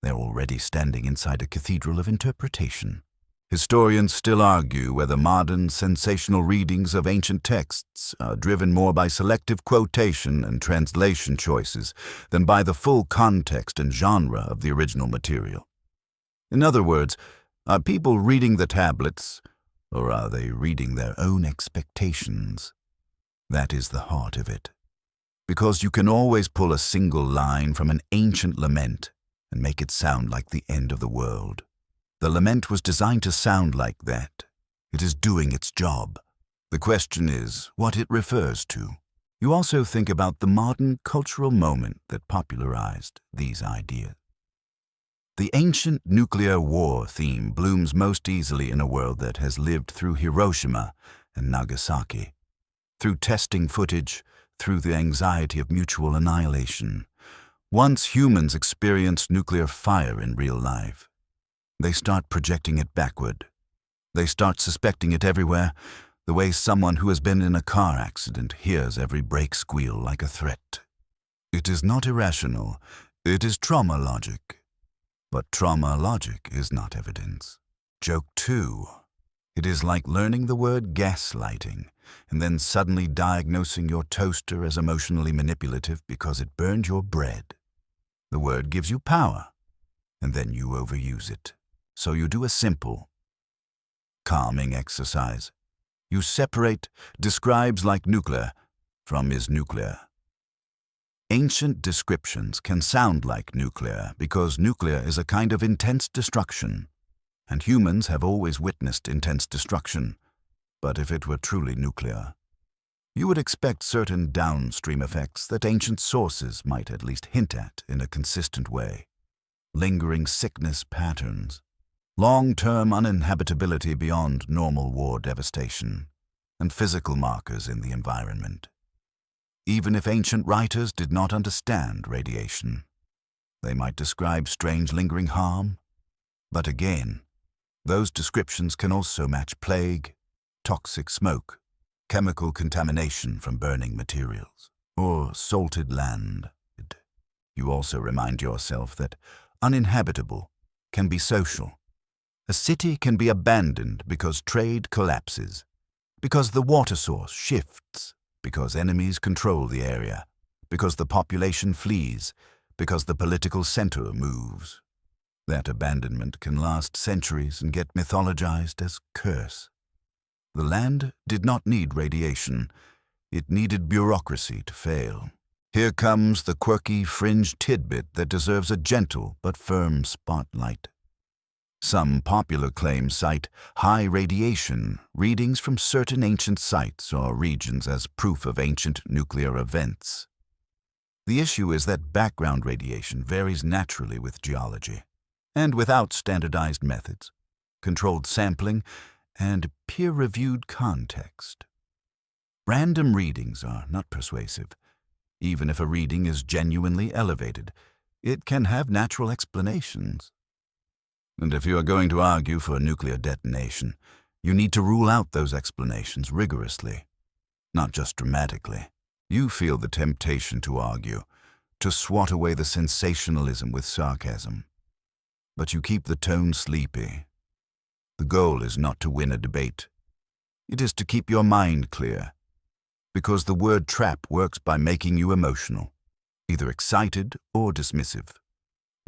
they're already standing inside a cathedral of interpretation. Historians still argue whether modern sensational readings of ancient texts are driven more by selective quotation and translation choices than by the full context and genre of the original material. In other words, are people reading the tablets, or are they reading their own expectations? That is the heart of it. Because you can always pull a single line from an ancient lament and make it sound like the end of the world. The lament was designed to sound like that. It is doing its job. The question is what it refers to. You also think about the modern cultural moment that popularized these ideas. The ancient nuclear war theme blooms most easily in a world that has lived through Hiroshima and Nagasaki, through testing footage, through the anxiety of mutual annihilation. Once humans experience nuclear fire in real life, they start projecting it backward. They start suspecting it everywhere, the way someone who has been in a car accident hears every brake squeal like a threat. It is not irrational, it is trauma logic. But trauma logic is not evidence. Joke 2. It is like learning the word gaslighting. and then suddenly diagnosing your toaster as emotionally manipulative because it burned your bread. The word gives you power, and then you overuse it. So you do a simple, calming exercise. You separate describes like nuclear from is nuclear. Ancient descriptions can sound like nuclear because nuclear is a kind of intense destruction, and humans have always witnessed intense destruction. But if it were truly nuclear, you would expect certain downstream effects that ancient sources might at least hint at in a consistent way. Lingering sickness patterns, long-term uninhabitability beyond normal war devastation, and physical markers in the environment. Even if ancient writers did not understand radiation, they might describe strange lingering harm. But again, those descriptions can also match plague, toxic smoke, chemical contamination from burning materials, or salted land. You also remind yourself that uninhabitable can be social. A city can be abandoned because trade collapses, because the water source shifts, because enemies control the area, because the population flees, because the political center moves. That abandonment can last centuries and get mythologized as curse. The land did not need radiation. It needed bureaucracy to fail. Here comes the quirky fringe tidbit that deserves a gentle but firm spotlight. Some popular claims cite high radiation readings from certain ancient sites or regions as proof of ancient nuclear events. The issue is that background radiation varies naturally with geology, and without standardized methods, controlled sampling, and peer-reviewed context. Random readings are not persuasive. Even if a reading is genuinely elevated, it can have natural explanations. And if you are going to argue for a nuclear detonation, you need to rule out those explanations rigorously, not just dramatically. You feel the temptation to argue, to swat away the sensationalism with sarcasm. But you keep the tone sleepy. The goal is not to win a debate. It is to keep your mind clear, because the word trap works by making you emotional, either excited or dismissive.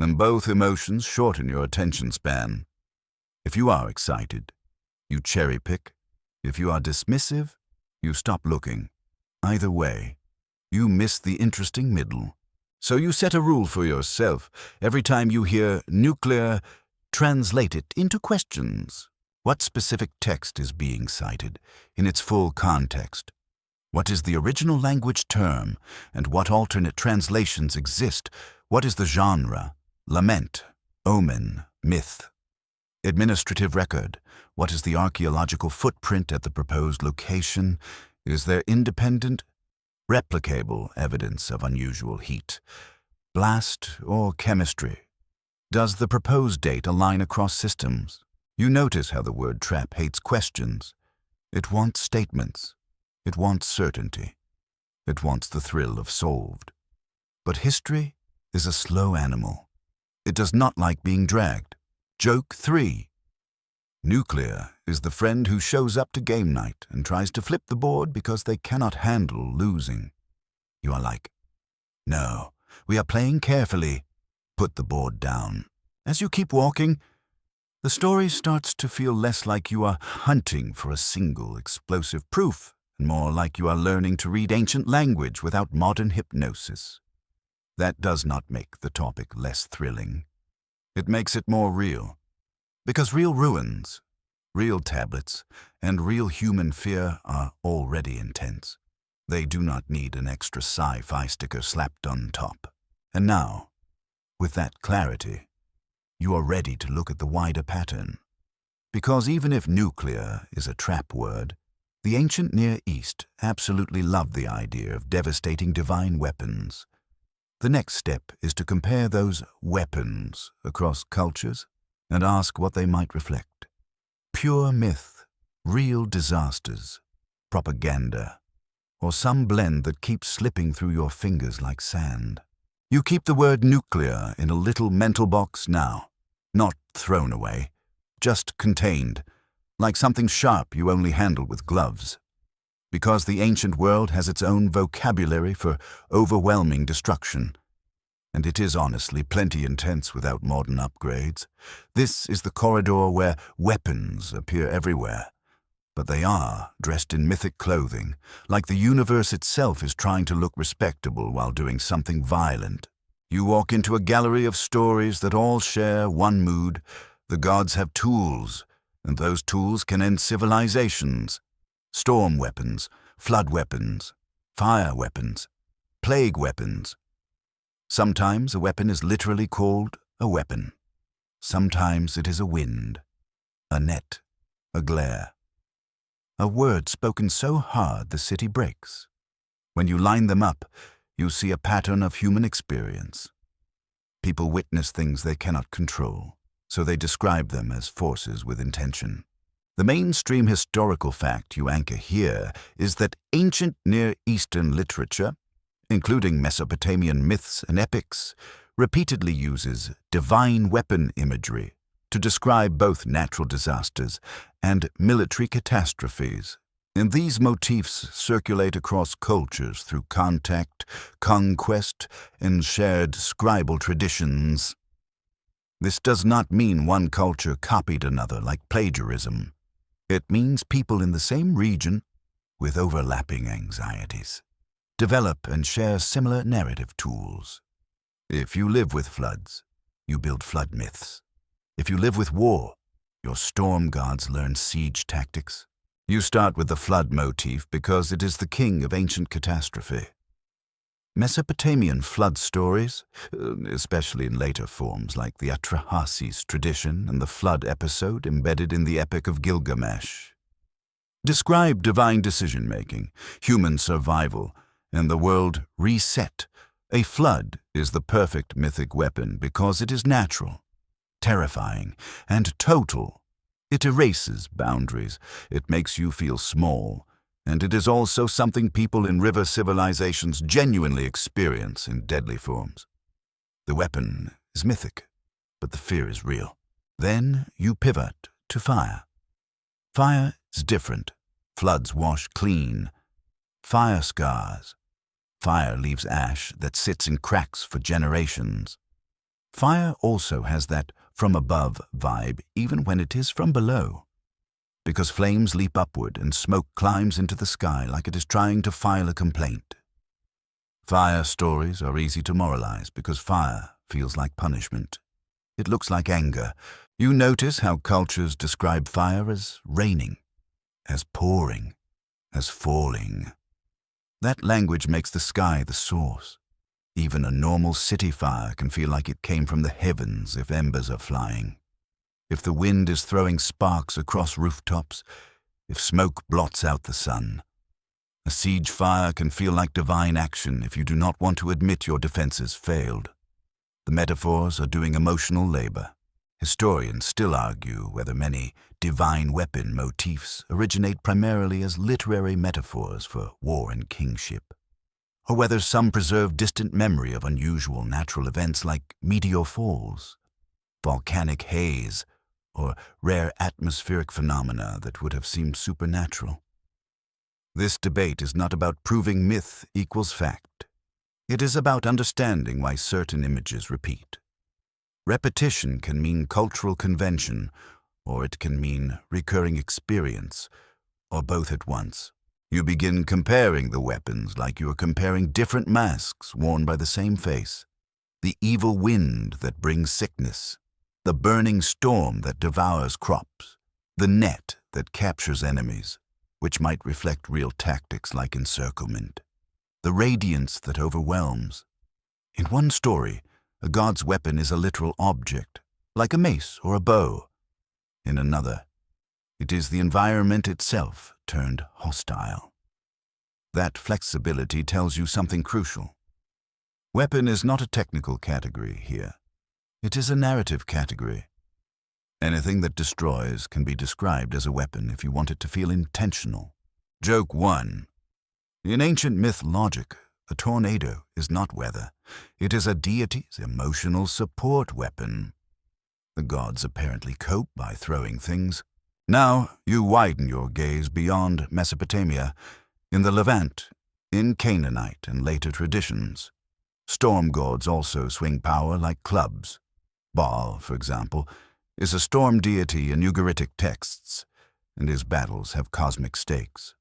And both emotions shorten your attention span. If you are excited, you cherry pick. If you are dismissive, you stop looking. Either way, you miss the interesting middle. So you set a rule for yourself. Every time you hear nuclear, translate it into questions. What specific text is being cited in its full context? What is the original language term, and what alternate translations exist? What is the genre? Lament, omen, myth. Administrative record. What is the archaeological footprint at the proposed location? Is there independent, replicable evidence of unusual heat, blast, or chemistry? Does the proposed date align across systems? You notice how the word trap hates questions. It wants statements. It wants certainty. It wants the thrill of solved. But history is a slow animal. It does not like being dragged. Joke 3. Nuclear is the friend who shows up to game night and tries to flip the board because they cannot handle losing. You are like, no, we are playing carefully. Put the board down. As you keep walking, the story starts to feel less like you are hunting for a single explosive proof and more like you are learning to read ancient language without modern hypnosis. That does not make the topic less thrilling. It makes it more real. Because real ruins, real tablets, and real human fear are already intense. They do not need an extra sci-fi sticker slapped on top. And now, with that clarity, you are ready to look at the wider pattern. Because even if nuclear is a trap word, the ancient Near East absolutely loved the idea of devastating divine weapons. The next step is to compare those weapons across cultures and ask what they might reflect. Pure myth, real disasters, propaganda, or some blend that keeps slipping through your fingers like sand. You keep the word nuclear in a little mental box now, not thrown away, just contained, like something sharp you only handle with gloves. because the ancient world has its own vocabulary for overwhelming destruction. And it is honestly plenty intense without modern upgrades. This is the corridor where weapons appear everywhere. But they are dressed in mythic clothing, like the universe itself is trying to look respectable while doing something violent. You walk into a gallery of stories that all share one mood. The gods have tools, and those tools can end civilizations. Storm weapons, flood weapons, fire weapons, plague weapons. Sometimes a weapon is literally called a weapon. Sometimes it is a wind, a net, a glare. A word spoken so hard the city breaks. When you line them up, you see a pattern of human experience. People witness things they cannot control, so they describe them as forces with intention. The mainstream historical fact you anchor here is that ancient Near Eastern literature, including Mesopotamian myths and epics, repeatedly uses divine weapon imagery to describe both natural disasters and military catastrophes. And these motifs circulate across cultures through contact, conquest, and shared scribal traditions. This does not mean one culture copied another like plagiarism. It means people in the same region, with overlapping anxieties, develop and share similar narrative tools. If you live with floods, you build flood myths. If you live with war, your storm gods learn siege tactics. You start with the flood motif because it is the king of ancient catastrophe. Mesopotamian flood stories, especially in later forms like the Atrahasis tradition and the flood episode embedded in the Epic of Gilgamesh, describe divine decision-making, human survival, and the world reset. A flood is the perfect mythic weapon because it is natural, terrifying, and total. It erases boundaries. It makes you feel small. And it is also something people in river civilizations genuinely experience in deadly forms. The weapon is mythic, but the fear is real. Then you pivot to fire. Fire is different. Floods wash clean. Fire scars. Fire leaves ash that sits in cracks for generations. Fire also has that from above vibe even when it is from below, because flames leap upward and smoke climbs into the sky like it is trying to file a complaint. Fire stories are easy to moralize because fire feels like punishment. It looks like anger. You notice how cultures describe fire as raining, as pouring, as falling. That language makes the sky the source. Even a normal city fire can feel like it came from the heavens if embers are flying. If the wind is throwing sparks across rooftops, if smoke blots out the sun. A siege fire can feel like divine action if you do not want to admit your defenses failed. The metaphors are doing emotional labor. Historians still argue whether many divine weapon motifs originate primarily as literary metaphors for war and kingship, or whether some preserve distant memory of unusual natural events like meteor falls, volcanic haze, or rare atmospheric phenomena that would have seemed supernatural. This debate is not about proving myth equals fact. It is about understanding why certain images repeat. Repetition can mean cultural convention, or it can mean recurring experience, or both at once. You begin comparing the weapons like you are comparing different masks worn by the same face. The evil wind that brings sickness, the burning storm that devours crops, the net that captures enemies, which might reflect real tactics like encirclement, the radiance that overwhelms. In one story, a god's weapon is a literal object, like a mace or a bow. In another, it is the environment itself turned hostile. That flexibility tells you something crucial. Weapon is not a technical category here. It is a narrative category. Anything that destroys can be described as a weapon if you want it to feel intentional. Joke 1. In ancient myth logic, a tornado is not weather. It is a deity's emotional support weapon. The gods apparently cope by throwing things. Now you widen your gaze beyond Mesopotamia In the Levant, in Canaanite and later traditions, storm gods also swing power like clubs. Baal, for example, is a storm deity in Ugaritic texts, and his battles have cosmic stakes.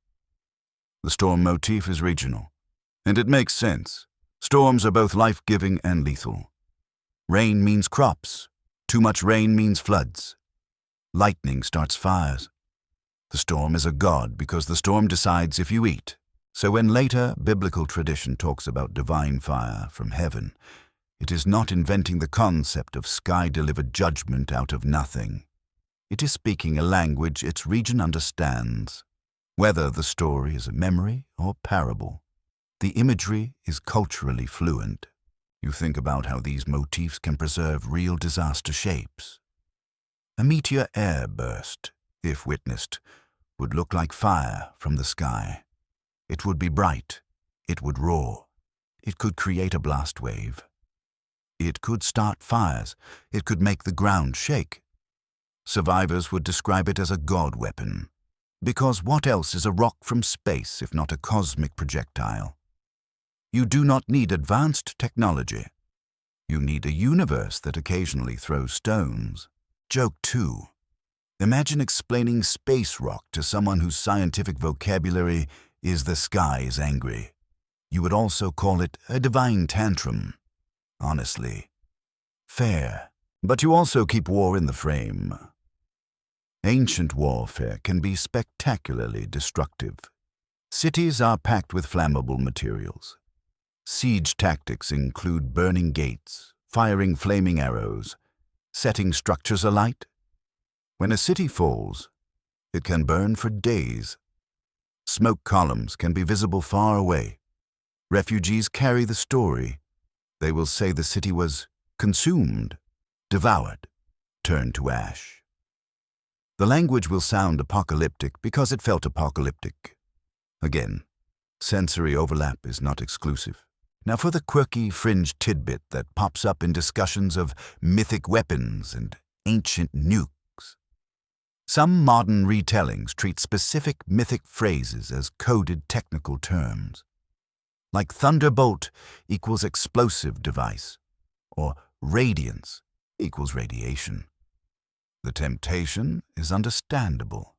The storm motif is regional, and it makes sense. Storms are both life-giving and lethal. Rain means crops. Too much rain means floods. Lightning starts fires. The storm is a god because the storm decides if you eat. So when later biblical tradition talks about divine fire from heaven, it is not inventing the concept of sky-delivered judgment out of nothing. It is speaking a language its region understands. Whether the story is a memory or parable, the imagery is culturally fluent. You think about how these motifs can preserve real disaster shapes. A meteor air burst, if witnessed, would look like fire from the sky. It would be bright. It would roar. It could create a blast wave. It could start fires. It could make the ground shake. Survivors would describe it as a god weapon. Because what else is a rock from space if not a cosmic projectile? You do not need advanced technology. You need a universe that occasionally throws stones. Joke 2. Imagine explaining space rock to someone whose scientific vocabulary is the sky is angry. You would also call it a divine tantrum. Honestly. Fair. But you also keep war in the frame. Ancient warfare can be spectacularly destructive. Cities are packed with flammable materials. Siege tactics include burning gates, firing flaming arrows, setting structures alight. When a city falls, it can burn for days. Smoke columns can be visible far away. Refugees carry the story. They will say the city was consumed, devoured, turned to ash. The language will sound apocalyptic because it felt apocalyptic. Again, sensory overlap is not exclusive. Now for the quirky fringe tidbit that pops up in discussions of mythic weapons and ancient nukes. Some modern retellings treat specific mythic phrases as coded technical terms, like thunderbolt equals explosive device, or radiance equals radiation. The temptation is understandable,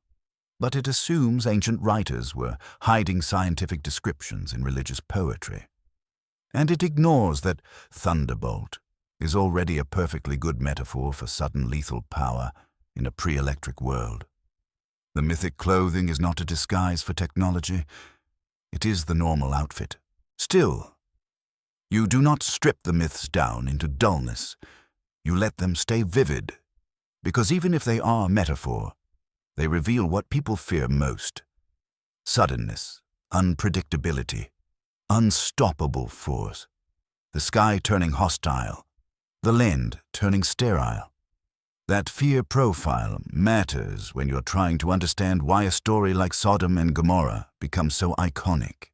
but it assumes ancient writers were hiding scientific descriptions in religious poetry. And it ignores that thunderbolt is already a perfectly good metaphor for sudden lethal power in a pre-electric world. The mythic clothing is not a disguise for technology. It is the normal outfit. Still, you do not strip the myths down into dullness. You let them stay vivid, because even if they are metaphor, they reveal what people fear most: suddenness, unpredictability, unstoppable force, the sky turning hostile, the land turning sterile. That fear profile matters when you're trying to understand why a story like Sodom and Gomorrah becomes so iconic.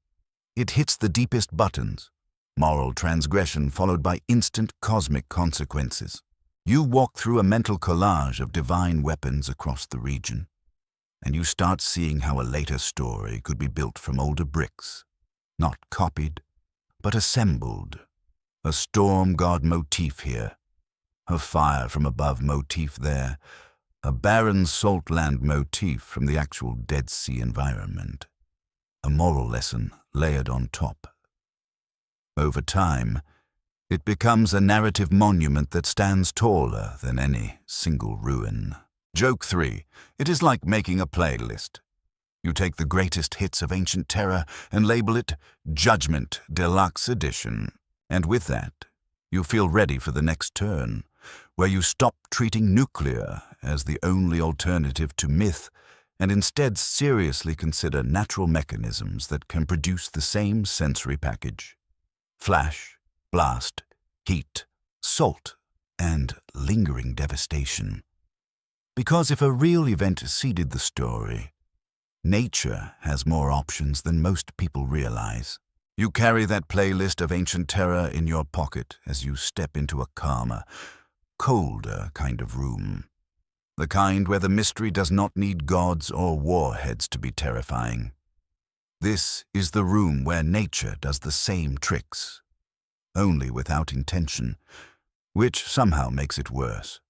It hits the deepest buttons: moral transgression followed by instant cosmic consequences. You walk through a mental collage of divine weapons across the region, and you start seeing how a later story could be built from older bricks, not copied, but assembled. A storm god motif here, a fire from above motif there, a barren salt land motif from the actual Dead Sea environment, a moral lesson layered on top. Over time, it becomes a narrative monument that stands taller than any single ruin. Joke 3. It is like making a playlist. You take the greatest hits of ancient terror and label it Judgment Deluxe Edition. And with that, you feel ready for the next turn, where you stop treating nuclear as the only alternative to myth and instead seriously consider natural mechanisms that can produce the same sensory package. Flash, blast, heat, salt, and lingering devastation. Because if a real event seeded the story, nature has more options than most people realize. You carry that playlist of ancient terror in your pocket as you step into a calmer, colder kind of room. The kind where the mystery does not need gods or warheads to be terrifying. This is the room where nature does the same tricks, only without intention, which somehow makes it worse.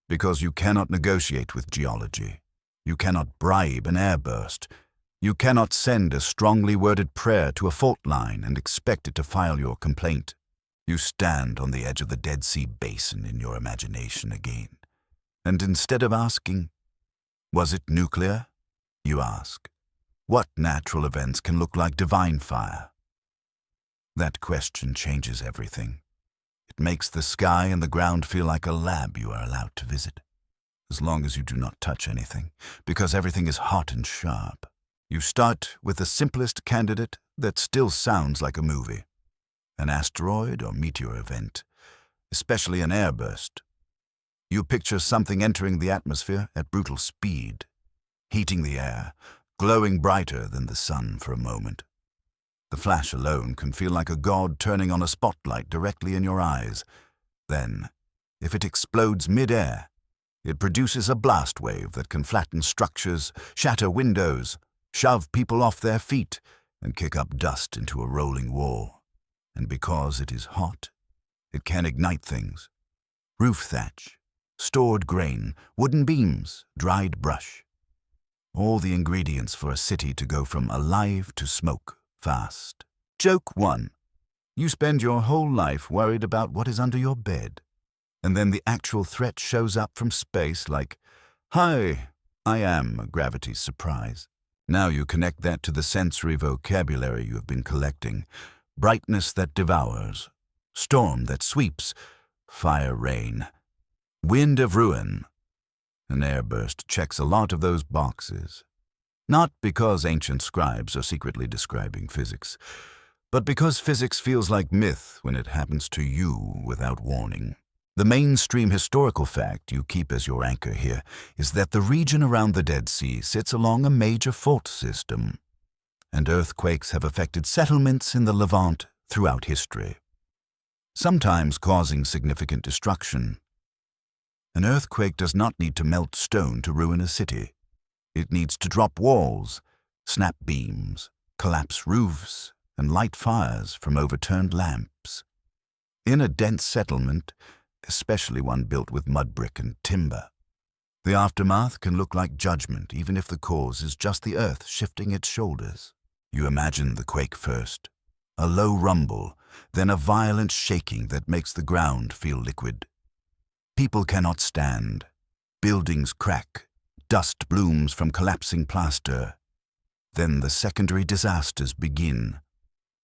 Because you cannot negotiate with geology. You cannot bribe an airburst. You cannot send a strongly worded prayer to a fault line and expect it to file your complaint. You stand on the edge of the Dead Sea Basin in your imagination again. And instead of asking, "Was it nuclear?" you ask, "What natural events can look like divine fire?" That question changes everything. It makes the sky and the ground feel like a lab you are allowed to visit, as long as you do not touch anything, because everything is hot and sharp. You start with the simplest candidate that still sounds like a movie. An asteroid or meteor event, especially an airburst. You picture something entering the atmosphere at brutal speed, heating the air, glowing brighter than the sun for a moment. The flash alone can feel like a god turning on a spotlight directly in your eyes. Then, if it explodes mid-air, it produces a blast wave that can flatten structures, shatter windows, shove people off their feet, and kick up dust into a rolling wall. And because it is hot, it can ignite things. Roof thatch, stored grain, wooden beams, dried brush. All the ingredients for a city to go from alive to smoke fast. Joke 1. You spend your whole life worried about what is under your bed. And then the actual threat shows up from space like, "Hi, I am a gravity's surprise." Now you connect that to the sensory vocabulary you have been collecting. Brightness that devours, storm that sweeps, fire rain, wind of ruin. An airburst checks a lot of those boxes. Not because ancient scribes are secretly describing physics, but because physics feels like myth when it happens to you without warning. The mainstream historical fact you keep as your anchor here is that the region around the Dead Sea sits along a major fault system, and earthquakes have affected settlements in the Levant throughout history, sometimes causing significant destruction. An earthquake does not need to melt stone to ruin a city. It needs to drop walls, snap beams, collapse roofs, and light fires from overturned lamps. In a dense settlement, especially one built with mud brick and timber, the aftermath can look like judgment even if the cause is just the earth shifting its shoulders. You imagine the quake first, a low rumble, then a violent shaking that makes the ground feel liquid. People cannot stand. Buildings crack. Dust blooms from collapsing plaster. Then the secondary disasters begin.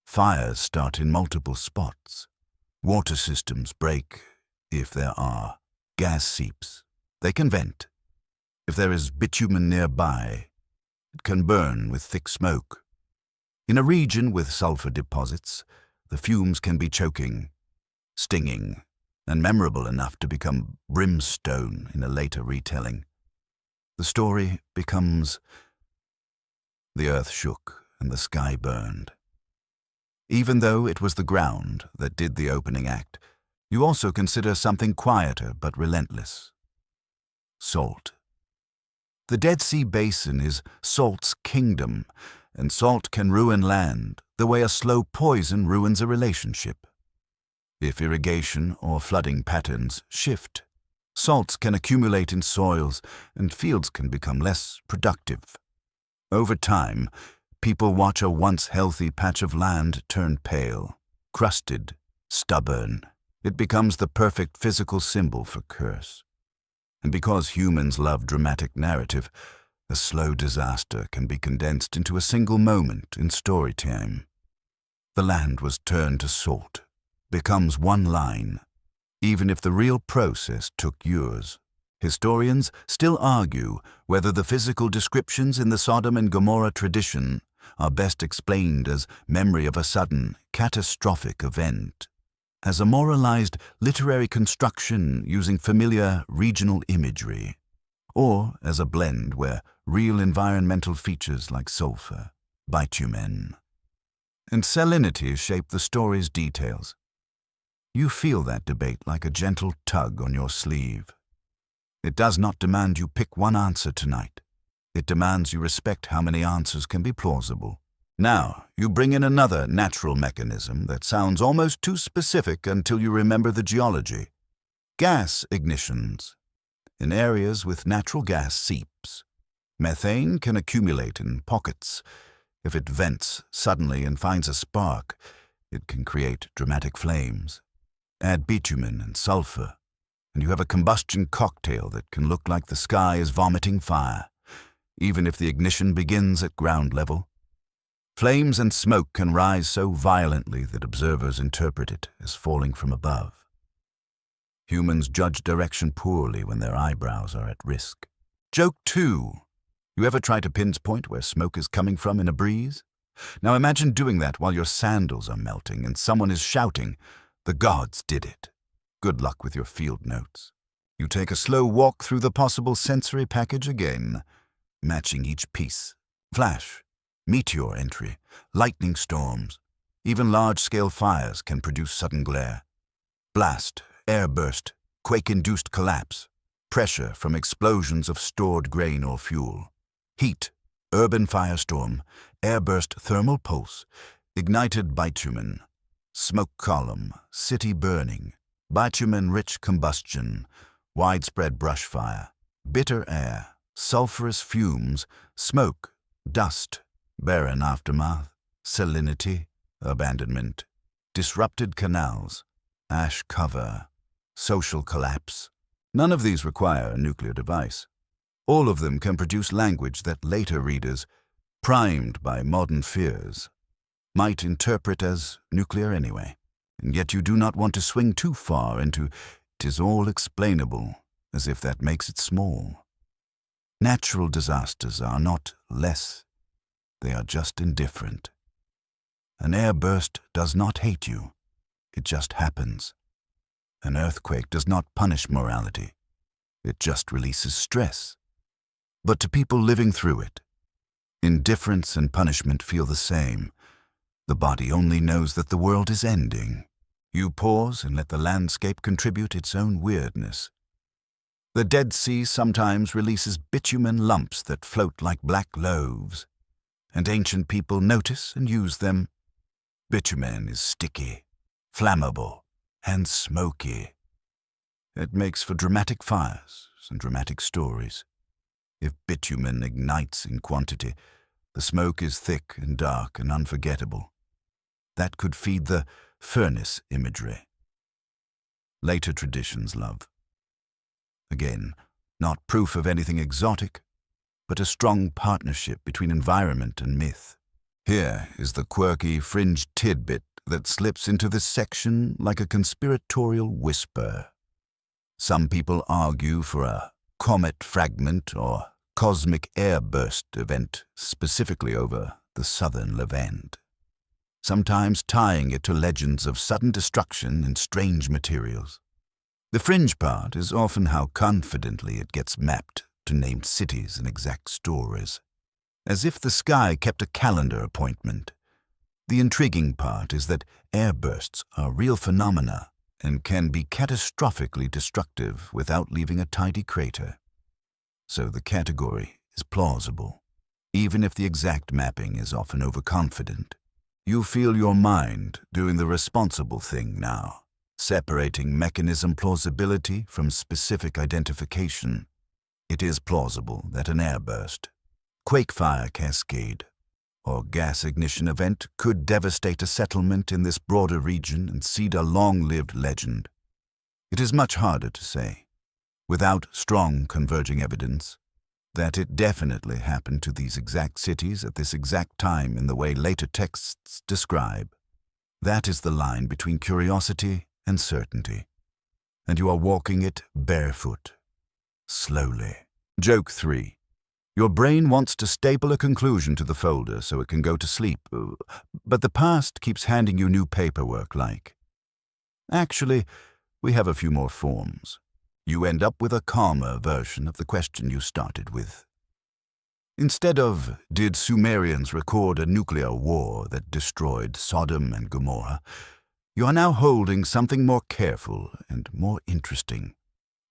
Fires start in multiple spots. Water systems break, if there are. Gas seeps. They can vent. If there is bitumen nearby, it can burn with thick smoke. In a region with sulfur deposits, the fumes can be choking, stinging, and memorable enough to become brimstone in a later retelling. The story becomes, "The earth shook and the sky burned." Even though it was the ground that did the opening act, you also consider something quieter but relentless. Salt. The Dead Sea Basin is salt's kingdom, and salt can ruin land the way a slow poison ruins a relationship. If irrigation or flooding patterns shift, salts can accumulate in soils and fields can become less productive. Over time, people watch a once healthy patch of land turn pale, crusted, stubborn. It becomes the perfect physical symbol for curse. And because humans love dramatic narrative, a slow disaster can be condensed into a single moment in story time. The land was turned to salt, becomes one line, even if the real process took years. Historians still argue whether the physical descriptions in the Sodom and Gomorrah tradition are best explained as memory of a sudden, catastrophic event, as a moralized literary construction using familiar regional imagery, or as a blend where real environmental features like sulfur, bitumen, and salinity shape the story's details. You feel that debate like a gentle tug on your sleeve. It does not demand you pick one answer tonight. It demands you respect how many answers can be plausible. Now, you bring in another natural mechanism that sounds almost too specific until you remember the geology. Gas ignitions. In areas with natural gas seeps, methane can accumulate in pockets. If it vents suddenly and finds a spark, it can create dramatic flames. Add bitumen and sulfur, and you have a combustion cocktail that can look like the sky is vomiting fire, even if the ignition begins at ground level. Flames and smoke can rise so violently that observers interpret it as falling from above. Humans judge direction poorly when their eyebrows are at risk. Joke 2. You ever try to pinpoint where smoke is coming from in a breeze? Now imagine doing that while your sandals are melting and someone is shouting, "The gods did it." Good luck with your field notes. You take a slow walk through the possible sensory package again, matching each piece. Flash, meteor entry, lightning storms. Even large-scale fires can produce sudden glare. Blast, airburst, quake-induced collapse. Pressure from explosions of stored grain or fuel. Heat, urban firestorm, airburst thermal pulse, ignited bitumen, smoke column, city burning, bitumen-rich combustion, widespread brush fire, bitter air, sulfurous fumes, smoke, dust, barren aftermath, salinity, abandonment, disrupted canals, ash cover, social collapse. None of these require a nuclear device. All of them can produce language that later readers, primed by modern fears, might interpret as nuclear anyway. And yet you do not want to swing too far into "'tis all explainable," as if that makes it small. Natural disasters are not less, they are just indifferent. An airburst does not hate you, it just happens. An earthquake does not punish morality, it just releases stress. But to people living through it, indifference and punishment feel the same. The body only knows that the world is ending. You pause and let the landscape contribute its own weirdness. The Dead Sea sometimes releases bitumen lumps that float like black loaves, and ancient people notice and use them. Bitumen is sticky, flammable, and smoky. It makes for dramatic fires and dramatic stories. If bitumen ignites in quantity, the smoke is thick and dark and unforgettable. That could feed the furnace imagery. Later traditions love. Again, not proof of anything exotic, but a strong partnership between environment and myth. Here is the quirky fringe tidbit that slips into this section like a conspiratorial whisper. Some people argue for a comet fragment or cosmic airburst event specifically over the southern Levant, sometimes tying it to legends of sudden destruction and strange materials. The fringe part is often how confidently it gets mapped to named cities and exact stories, as if the sky kept a calendar appointment. The intriguing part is that airbursts are real phenomena and can be catastrophically destructive without leaving a tidy crater. So the category is plausible, even if the exact mapping is often overconfident. You feel your mind doing the responsible thing now, separating mechanism plausibility from specific identification. It is plausible that an airburst, quakefire cascade, or gas ignition event could devastate a settlement in this broader region and seed a long-lived legend. It is much harder to say, without strong converging evidence, that it definitely happened to these exact cities at this exact time in the way later texts describe. That is the line between curiosity and certainty, and you are walking it barefoot, slowly. Joke 3. Your brain wants to staple a conclusion to the folder so it can go to sleep, but the past keeps handing you new paperwork like, "Actually, we have a few more forms." You end up with a calmer version of the question you started with. Instead of, did Sumerians record a nuclear war that destroyed Sodom and Gomorrah, you are now holding something more careful and more interesting.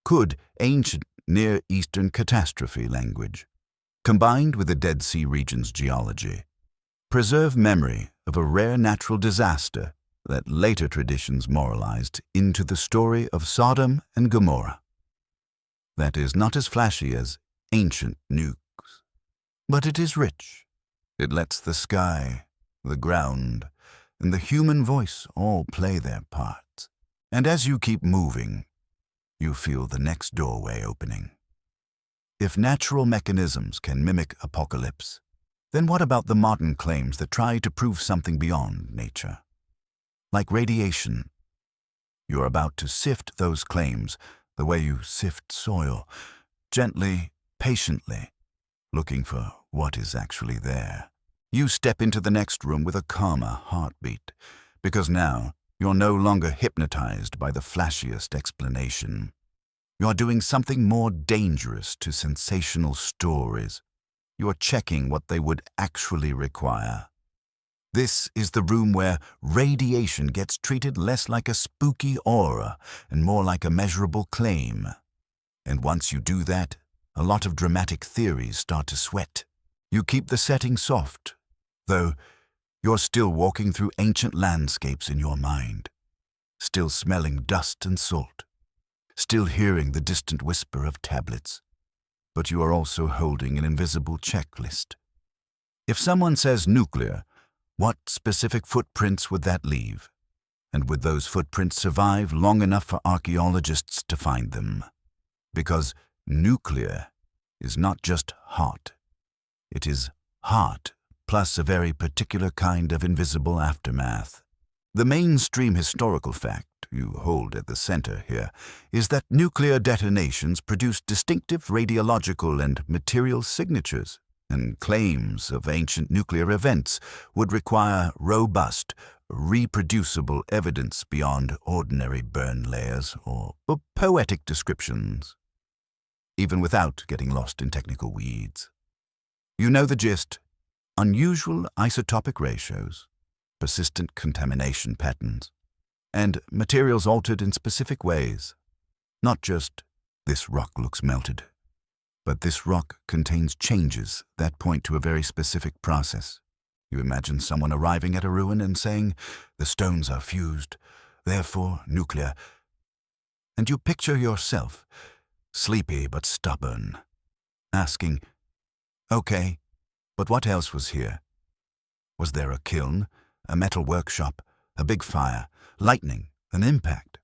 Could ancient Near Eastern catastrophe language, combined with the Dead Sea region's geology, preserve memory of a rare natural disaster that later traditions moralized into the story of Sodom and Gomorrah. That is not as flashy as ancient nukes, but it is rich. It lets the sky, the ground, and the human voice all play their parts. And as you keep moving, you feel the next doorway opening. If natural mechanisms can mimic apocalypse, then what about the modern claims that try to prove something beyond nature? Like radiation, you're about to sift those claims the way you sift soil, gently, patiently, looking for what is actually there. You step into the next room with a calmer heartbeat, because now you're no longer hypnotized by the flashiest explanation. You're doing something more dangerous to sensational stories. You're checking what they would actually require. This is the room where radiation gets treated less like a spooky aura and more like a measurable claim. And once you do that, a lot of dramatic theories start to sweat. You keep the setting soft, though you're still walking through ancient landscapes in your mind, still smelling dust and salt, still hearing the distant whisper of tablets. But you are also holding an invisible checklist. If someone says nuclear, what specific footprints would that leave? And would those footprints survive long enough for archaeologists to find them? Because nuclear is not just hot. It is hot, plus a very particular kind of invisible aftermath. The mainstream historical fact you hold at the center here is that nuclear detonations produce distinctive radiological and material signatures, and claims of ancient nuclear events would require robust, reproducible evidence beyond ordinary burn layers or poetic descriptions, even without getting lost in technical weeds. You know the gist: unusual isotopic ratios, persistent contamination patterns, and materials altered in specific ways. Not just, this rock looks melted, but this rock contains changes that point to a very specific process. You imagine someone arriving at a ruin and saying, the stones are fused, therefore nuclear. And you picture yourself, sleepy but stubborn, asking, okay, but what else was here? Was there a kiln, a metal workshop, a big fire, lightning, an impact?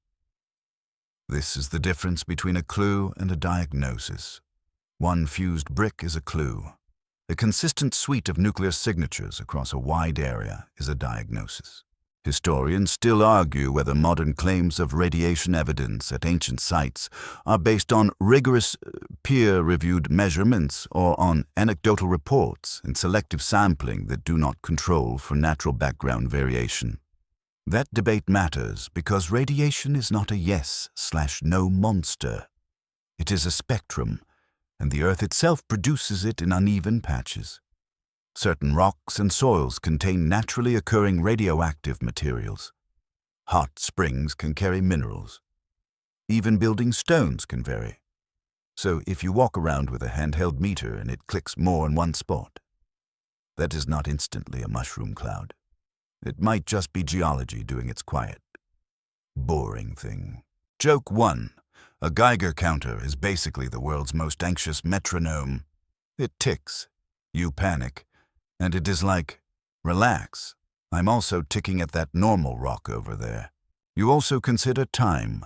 This is the difference between a clue and a diagnosis. One fused brick is a clue. A consistent suite of nuclear signatures across a wide area is a diagnosis. Historians still argue whether modern claims of radiation evidence at ancient sites are based on rigorous, peer-reviewed measurements or on anecdotal reports and selective sampling that do not control for natural background variation. That debate matters because radiation is not a yes/no monster. It is a spectrum, and the Earth itself produces it in uneven patches. Certain rocks and soils contain naturally occurring radioactive materials. Hot springs can carry minerals. Even building stones can vary. So if you walk around with a handheld meter and it clicks more in one spot, that is not instantly a mushroom cloud. It might just be geology doing its quiet, boring thing. Joke 1. A Geiger counter is basically the world's most anxious metronome. It ticks. You panic. And it is like, relax, I'm also ticking at that normal rock over there. You also consider time.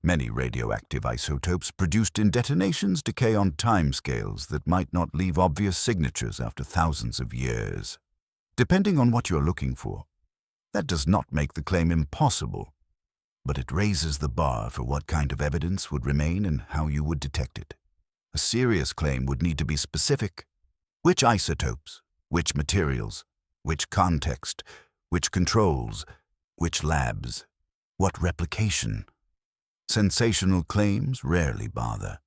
Many radioactive isotopes produced in detonations decay on timescales that might not leave obvious signatures after thousands of years. Depending on what you're looking for, that does not make the claim impossible, but it raises the bar for what kind of evidence would remain and how you would detect it. A serious claim would need to be specific. Which isotopes? Which materials? Which context? Which controls? Which labs? What replication? Sensational claims rarely bother.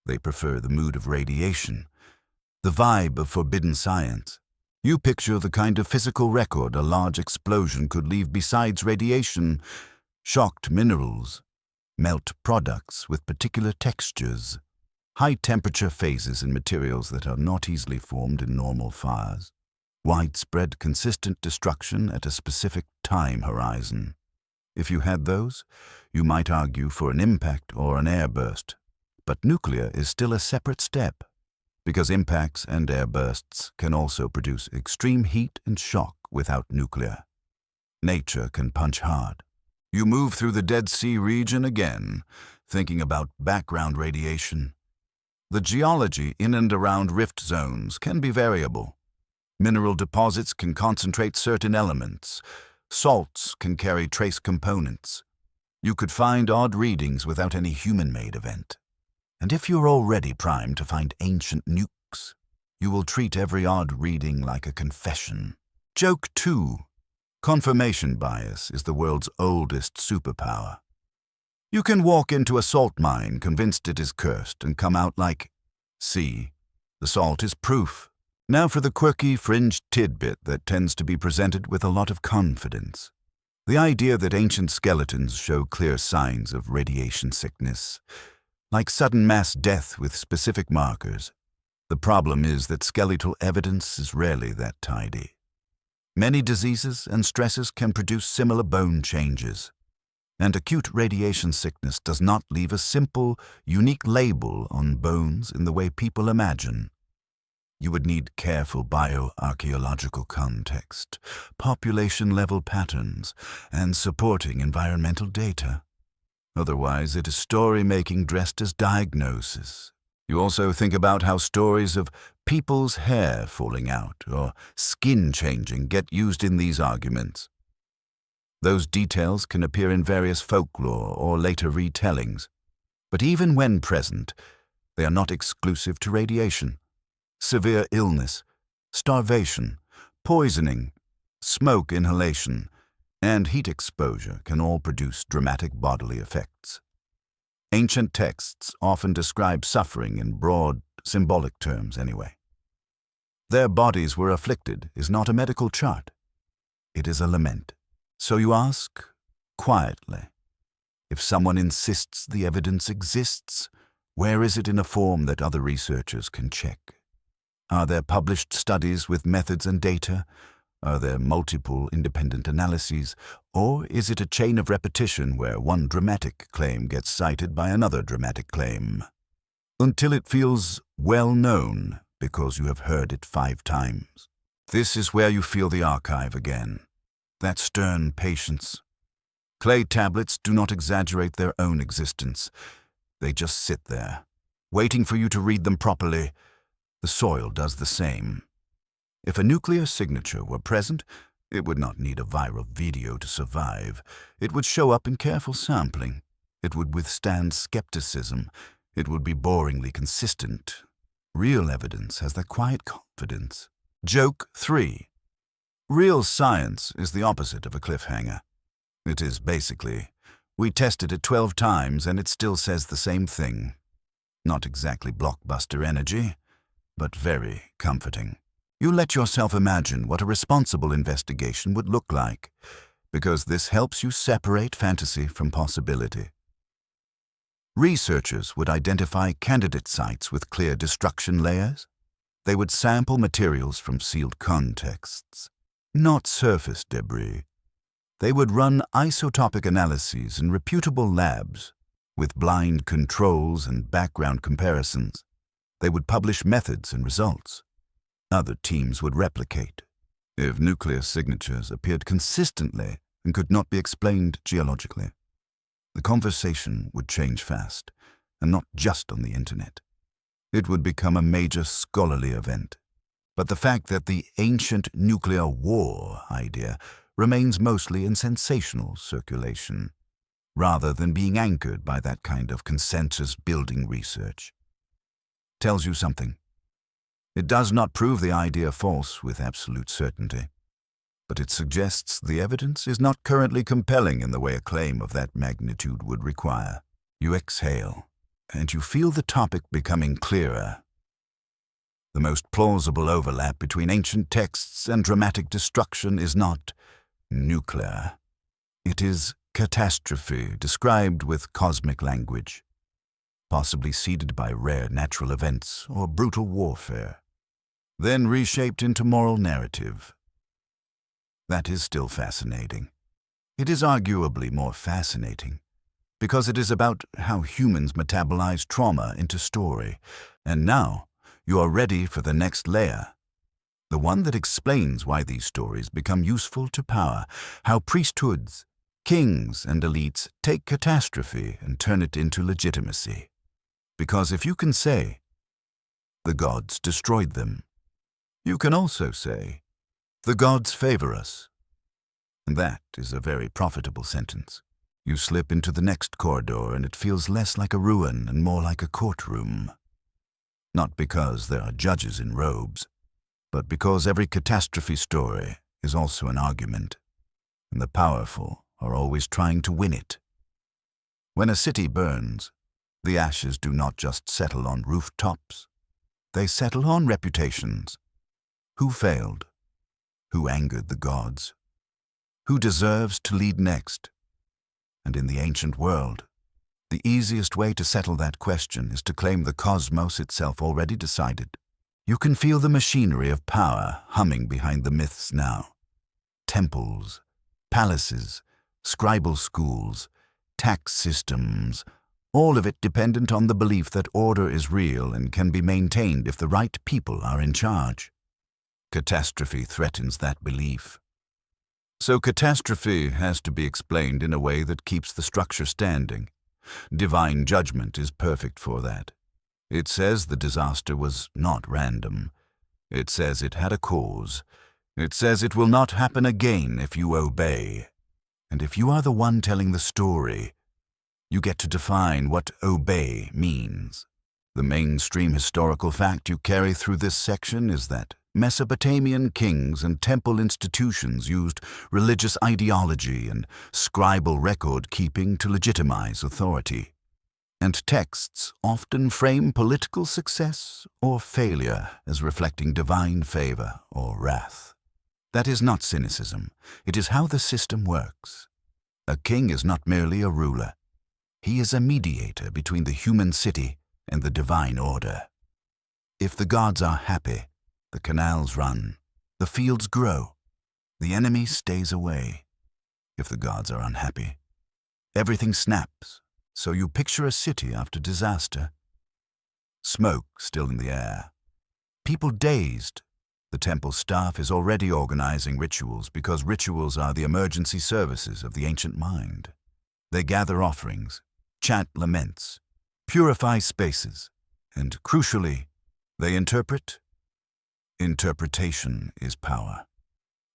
They prefer the mood of radiation, the vibe of forbidden science. You picture the kind of physical record a large explosion could leave besides radiation: shocked minerals, melt products with particular textures, high-temperature phases in materials that are not easily formed in normal fires. widespread, consistent destruction at a specific time horizon. If you had those, you might argue for an impact or an airburst. But nuclear is still a separate step, because impacts and airbursts can also produce extreme heat and shock without nuclear. Nature can punch hard. You move through the Dead Sea region again, thinking about background radiation. The geology in and around rift zones can be variable. Mineral deposits can concentrate certain elements. Salts can carry trace components. You could find odd readings without any human-made event. And if you're already primed to find ancient nukes, you will treat every odd reading like a confession. Joke 2. Confirmation bias is the world's oldest superpower. You can walk into a salt mine convinced it is cursed and come out like, see, the salt is proof. Now for the quirky fringe tidbit that tends to be presented with a lot of confidence. The idea that ancient skeletons show clear signs of radiation sickness, like sudden mass death with specific markers. The problem is that skeletal evidence is rarely that tidy. Many diseases and stresses can produce similar bone changes, and acute radiation sickness does not leave a simple, unique label on bones in the way people imagine. You would need careful bioarchaeological context, population-level patterns, and supporting environmental data. Otherwise, it is story-making dressed as diagnosis. You also think about how stories of people's hair falling out or skin changing get used in these arguments. Those details can appear in various folklore or later retellings, but even when present, they are not exclusive to radiation. Severe illness, starvation, poisoning, smoke inhalation, and heat exposure can all produce dramatic bodily effects. Ancient texts often describe suffering in broad, symbolic terms anyway. Their bodies were afflicted is not a medical chart. It is a lament. So you ask, quietly, if someone insists the evidence exists, where is it in a form that other researchers can check? Are there published studies with methods and data? Are there multiple independent analyses? Or is it a chain of repetition where one dramatic claim gets cited by another dramatic claim? Until it feels well known because you have heard it 5 times. This is where you feel the archive again. That stern patience. Clay tablets do not exaggerate their own existence. They just sit there, waiting for you to read them properly. The soil does the same. If a nuclear signature were present, it would not need a viral video to survive. It would show up in careful sampling. It would withstand skepticism. It would be boringly consistent. Real evidence has that quiet confidence. Joke 3. Real science is the opposite of a cliffhanger. It is basically, we tested it 12 times and it still says the same thing. Not exactly blockbuster energy, but very comforting. You let yourself imagine what a responsible investigation would look like, because this helps you separate fantasy from possibility. Researchers would identify candidate sites with clear destruction layers. They would sample materials from sealed contexts, not surface debris. They would run isotopic analyses in reputable labs with blind controls and background comparisons. They would publish methods and results. Other teams would replicate. If nuclear signatures appeared consistently and could not be explained geologically, the conversation would change fast, and not just on the internet. It would become a major scholarly event. But the fact that the ancient nuclear war idea remains mostly in sensational circulation, rather than being anchored by that kind of consensus-building research, tells you something. It does not prove the idea false with absolute certainty, but it suggests the evidence is not currently compelling in the way a claim of that magnitude would require. You exhale, and you feel the topic becoming clearer. The most plausible overlap between ancient texts and dramatic destruction is not nuclear. It is catastrophe described with cosmic language, possibly seeded by rare natural events or brutal warfare. then reshaped into moral narrative. That is still fascinating. It is arguably more fascinating because it is about how humans metabolize trauma into story. And now, you are ready for the next layer, the one that explains why these stories become useful to power, how priesthoods, kings, and elites take catastrophe and turn it into legitimacy. Because if you can say, the gods destroyed them, you can also say, the gods favor us. And that is a very profitable sentence. You slip into the next corridor and it feels less like a ruin and more like a courtroom. Not because there are judges in robes, but because every catastrophe story is also an argument, and the powerful are always trying to win it. When a city burns, the ashes do not just settle on rooftops. They settle on reputations. Who failed? Who angered the gods? Who deserves to lead next? And in the ancient world, the easiest way to settle that question is to claim the cosmos itself already decided. You can feel the machinery of power humming behind the myths now. Temples, palaces, scribal schools, tax systems, all of it dependent on the belief that order is real and can be maintained if the right people are in charge. Catastrophe threatens that belief. So catastrophe has to be explained in a way that keeps the structure standing. Divine judgment is perfect for that. It says the disaster was not random. It says it had a cause. It says it will not happen again if you obey. And if you are the one telling the story, you get to define what obey means. The mainstream historical fact you carry through this section is that Mesopotamian kings and temple institutions used religious ideology and scribal record-keeping to legitimize authority. And texts often frame political success or failure as reflecting divine favor or wrath. That is not cynicism. It is how the system works. A king is not merely a ruler. He is a mediator between the human city and the divine order. If the gods are happy, the canals run, the fields grow, the enemy stays away. If the gods are unhappy, everything snaps, so you picture a city after disaster. Smoke still in the air. People dazed. The temple staff is already organizing rituals because rituals are the emergency services of the ancient mind. They gather offerings, chant laments, purify spaces, and crucially, they interpret. Interpretation is power.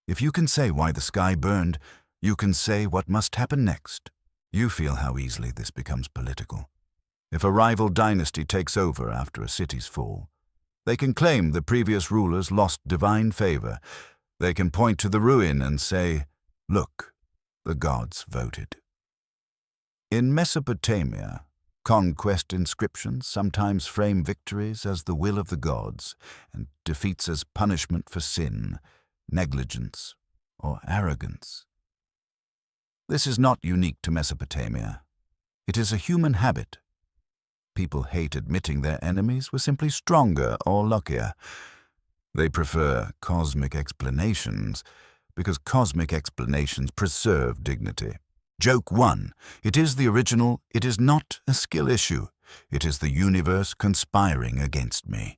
If you can say why the sky burned, you can say what must happen next. You feel how easily this becomes political. If a rival dynasty takes over after a city's fall, they can claim the previous rulers lost divine favor. They can point to the ruin and say, look, the gods voted. In Mesopotamia, conquest inscriptions sometimes frame victories as the will of the gods and defeats as punishment for sin, negligence, or arrogance. This is not unique to Mesopotamia. It is a human habit. People hate admitting their enemies were simply stronger or luckier. They prefer cosmic explanations because cosmic explanations preserve dignity. Joke 1. It is the original, it is not a skill issue. It is the universe conspiring against me.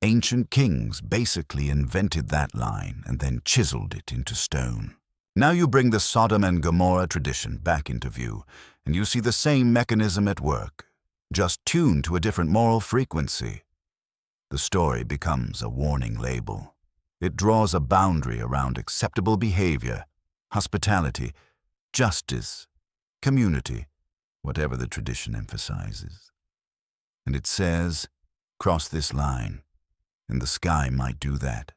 Ancient kings basically invented that line and then chiseled it into stone. Now you bring the Sodom and Gomorrah tradition back into view, and you see the same mechanism at work, just tuned to a different moral frequency. The story becomes a warning label. It draws a boundary around acceptable behavior, hospitality, justice, community, whatever the tradition emphasizes. And it says, cross this line, and the sky might do that.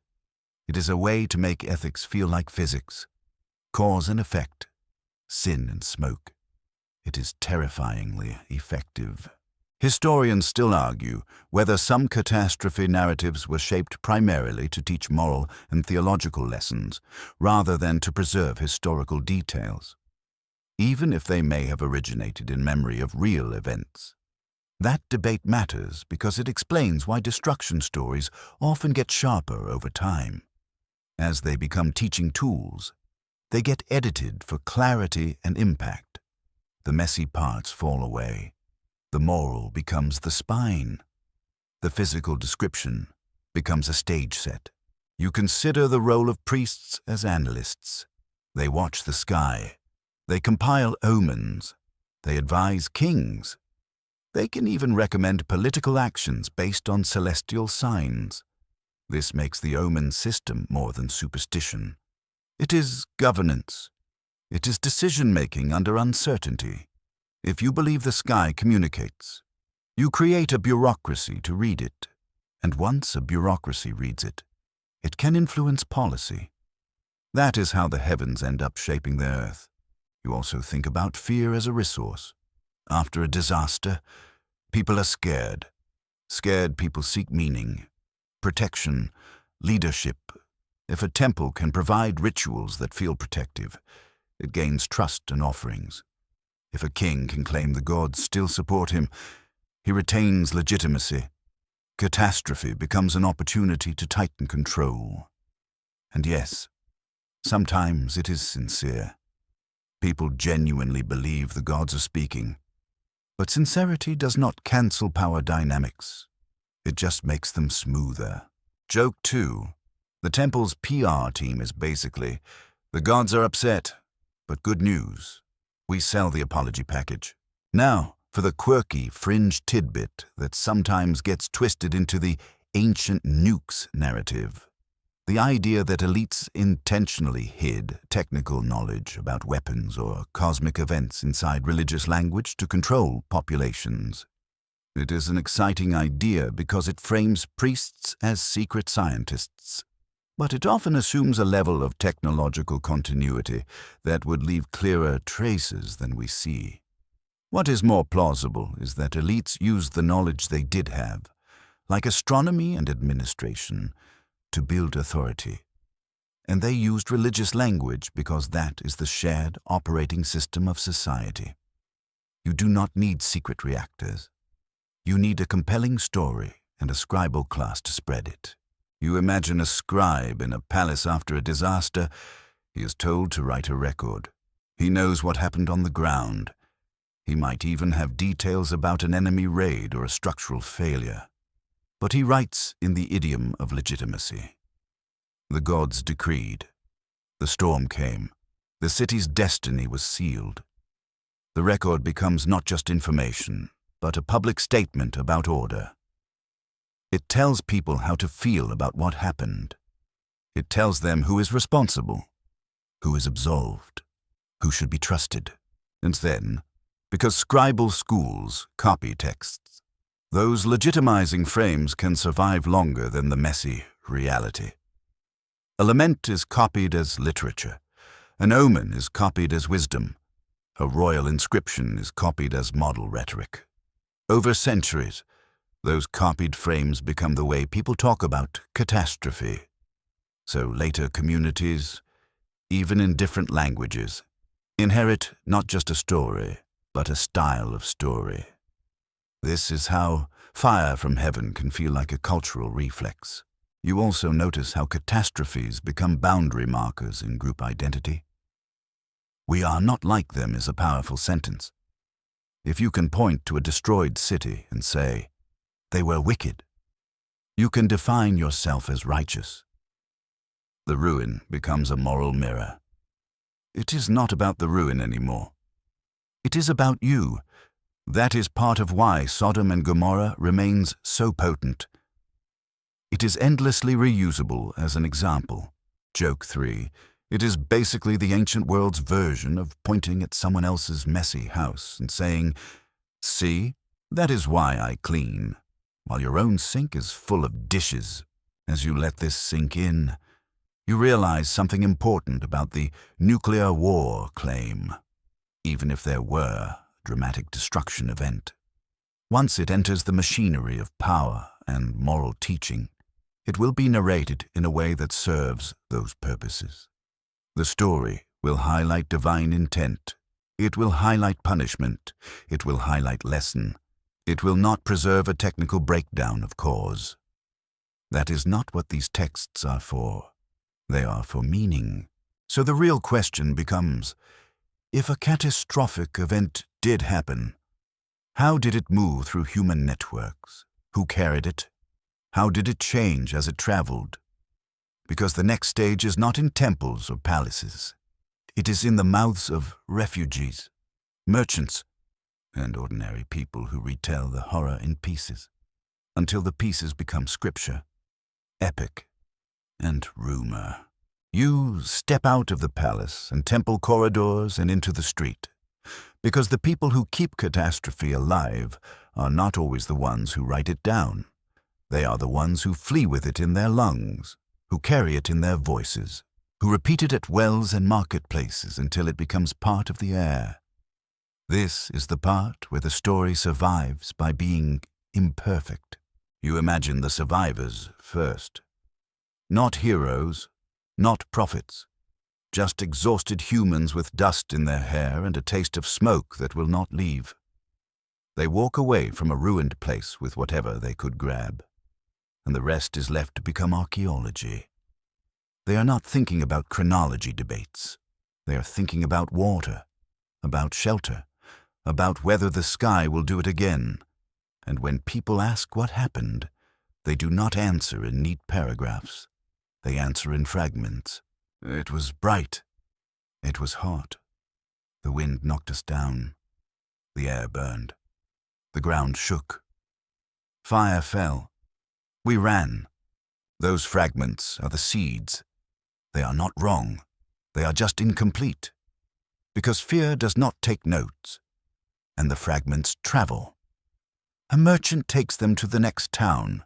It is a way to make ethics feel like physics, cause and effect, sin and smoke. It is terrifyingly effective. Historians still argue whether some catastrophe narratives were shaped primarily to teach moral and theological lessons, rather than to preserve historical details, even if they may have originated in memory of real events. That debate matters because it explains why destruction stories often get sharper over time. As they become teaching tools, they get edited for clarity and impact. The messy parts fall away. The moral becomes the spine. The physical description becomes a stage set. You consider the role of priests as analysts. They watch the sky. They compile omens. They advise kings. They can even recommend political actions based on celestial signs. This makes the omen system more than superstition. It is governance. It is decision-making under uncertainty. If you believe the sky communicates, you create a bureaucracy to read it. And once a bureaucracy reads it, it can influence policy. That is how the heavens end up shaping the earth. You also think about fear as a resource. After a disaster, people are scared. Scared people seek meaning, protection, leadership. If a temple can provide rituals that feel protective, it gains trust and offerings. If a king can claim the gods still support him, he retains legitimacy. Catastrophe becomes an opportunity to tighten control. And yes, sometimes it is sincere. People genuinely believe the gods are speaking. But sincerity does not cancel power dynamics. It just makes them smoother. Joke 2. The temple's PR team is basically, the gods are upset, but good news. We sell the apology package. Now, for the quirky fringe tidbit that sometimes gets twisted into the ancient nukes narrative. The idea that elites intentionally hid technical knowledge about weapons or cosmic events inside religious language to control populations. It is an exciting idea because it frames priests as secret scientists. But it often assumes a level of technological continuity that would leave clearer traces than we see. What is more plausible is that elites used the knowledge they did have, like astronomy and administration, to build authority. And they used religious language because that is the shared operating system of society. You do not need secret reactors. You need a compelling story and a scribal class to spread it. You imagine a scribe in a palace after a disaster. He is told to write a record. He knows what happened on the ground. He might even have details about an enemy raid or a structural failure. But he writes in the idiom of legitimacy. The gods decreed. The storm came. The city's destiny was sealed. The record becomes not just information, but a public statement about order. It tells people how to feel about what happened. It tells them who is responsible, who is absolved, who should be trusted. And then, because scribal schools copy texts, those legitimizing frames can survive longer than the messy reality. A lament is copied as literature. An omen is copied as wisdom. A royal inscription is copied as model rhetoric. Over centuries, those copied frames become the way people talk about catastrophe. So later communities, even in different languages, inherit not just a story, but a style of story. This is how fire from heaven can feel like a cultural reflex. You also notice how catastrophes become boundary markers in group identity. We are not like them is a powerful sentence. If you can point to a destroyed city and say, they were wicked, you can define yourself as righteous. The ruin becomes a moral mirror. It is not about the ruin anymore. It is about you. That is part of why Sodom and Gomorrah remains so potent. It is endlessly reusable as an example. Joke 3. It is basically the ancient world's version of pointing at someone else's messy house and saying, see, that is why I clean, while your own sink is full of dishes. As you let this sink in, you realize something important about the nuclear war claim, even if there were a dramatic destruction event. Once it enters the machinery of power and moral teaching, it will be narrated in a way that serves those purposes. The story will highlight divine intent. It will highlight punishment. It will highlight lesson. It will not preserve a technical breakdown of cause. That is not what these texts are for. They are for meaning. So the real question becomes, if a catastrophic event did happen, how did it move through human networks? Who carried it? How did it change as it traveled? Because the next stage is not in temples or palaces. It is in the mouths of refugees, merchants, and ordinary people who retell the horror in pieces, until the pieces become scripture, epic, and rumor. You step out of the palace and temple corridors and into the street, because the people who keep catastrophe alive are not always the ones who write it down. They are the ones who flee with it in their lungs, who carry it in their voices, who repeat it at wells and marketplaces until it becomes part of the air. This is the part where the story survives by being imperfect. You imagine the survivors first. Not heroes, not prophets, just exhausted humans with dust in their hair and a taste of smoke that will not leave. They walk away from a ruined place with whatever they could grab, and the rest is left to become archaeology. They are not thinking about chronology debates. They are thinking about water, about shelter, about whether the sky will do it again. And when people ask what happened, they do not answer in neat paragraphs. They answer in fragments. It was bright. It was hot. The wind knocked us down. The air burned. The ground shook. Fire fell. We ran. Those fragments are the seeds. They are not wrong. They are just incomplete. Because fear does not take notes, and the fragments travel. A merchant takes them to the next town.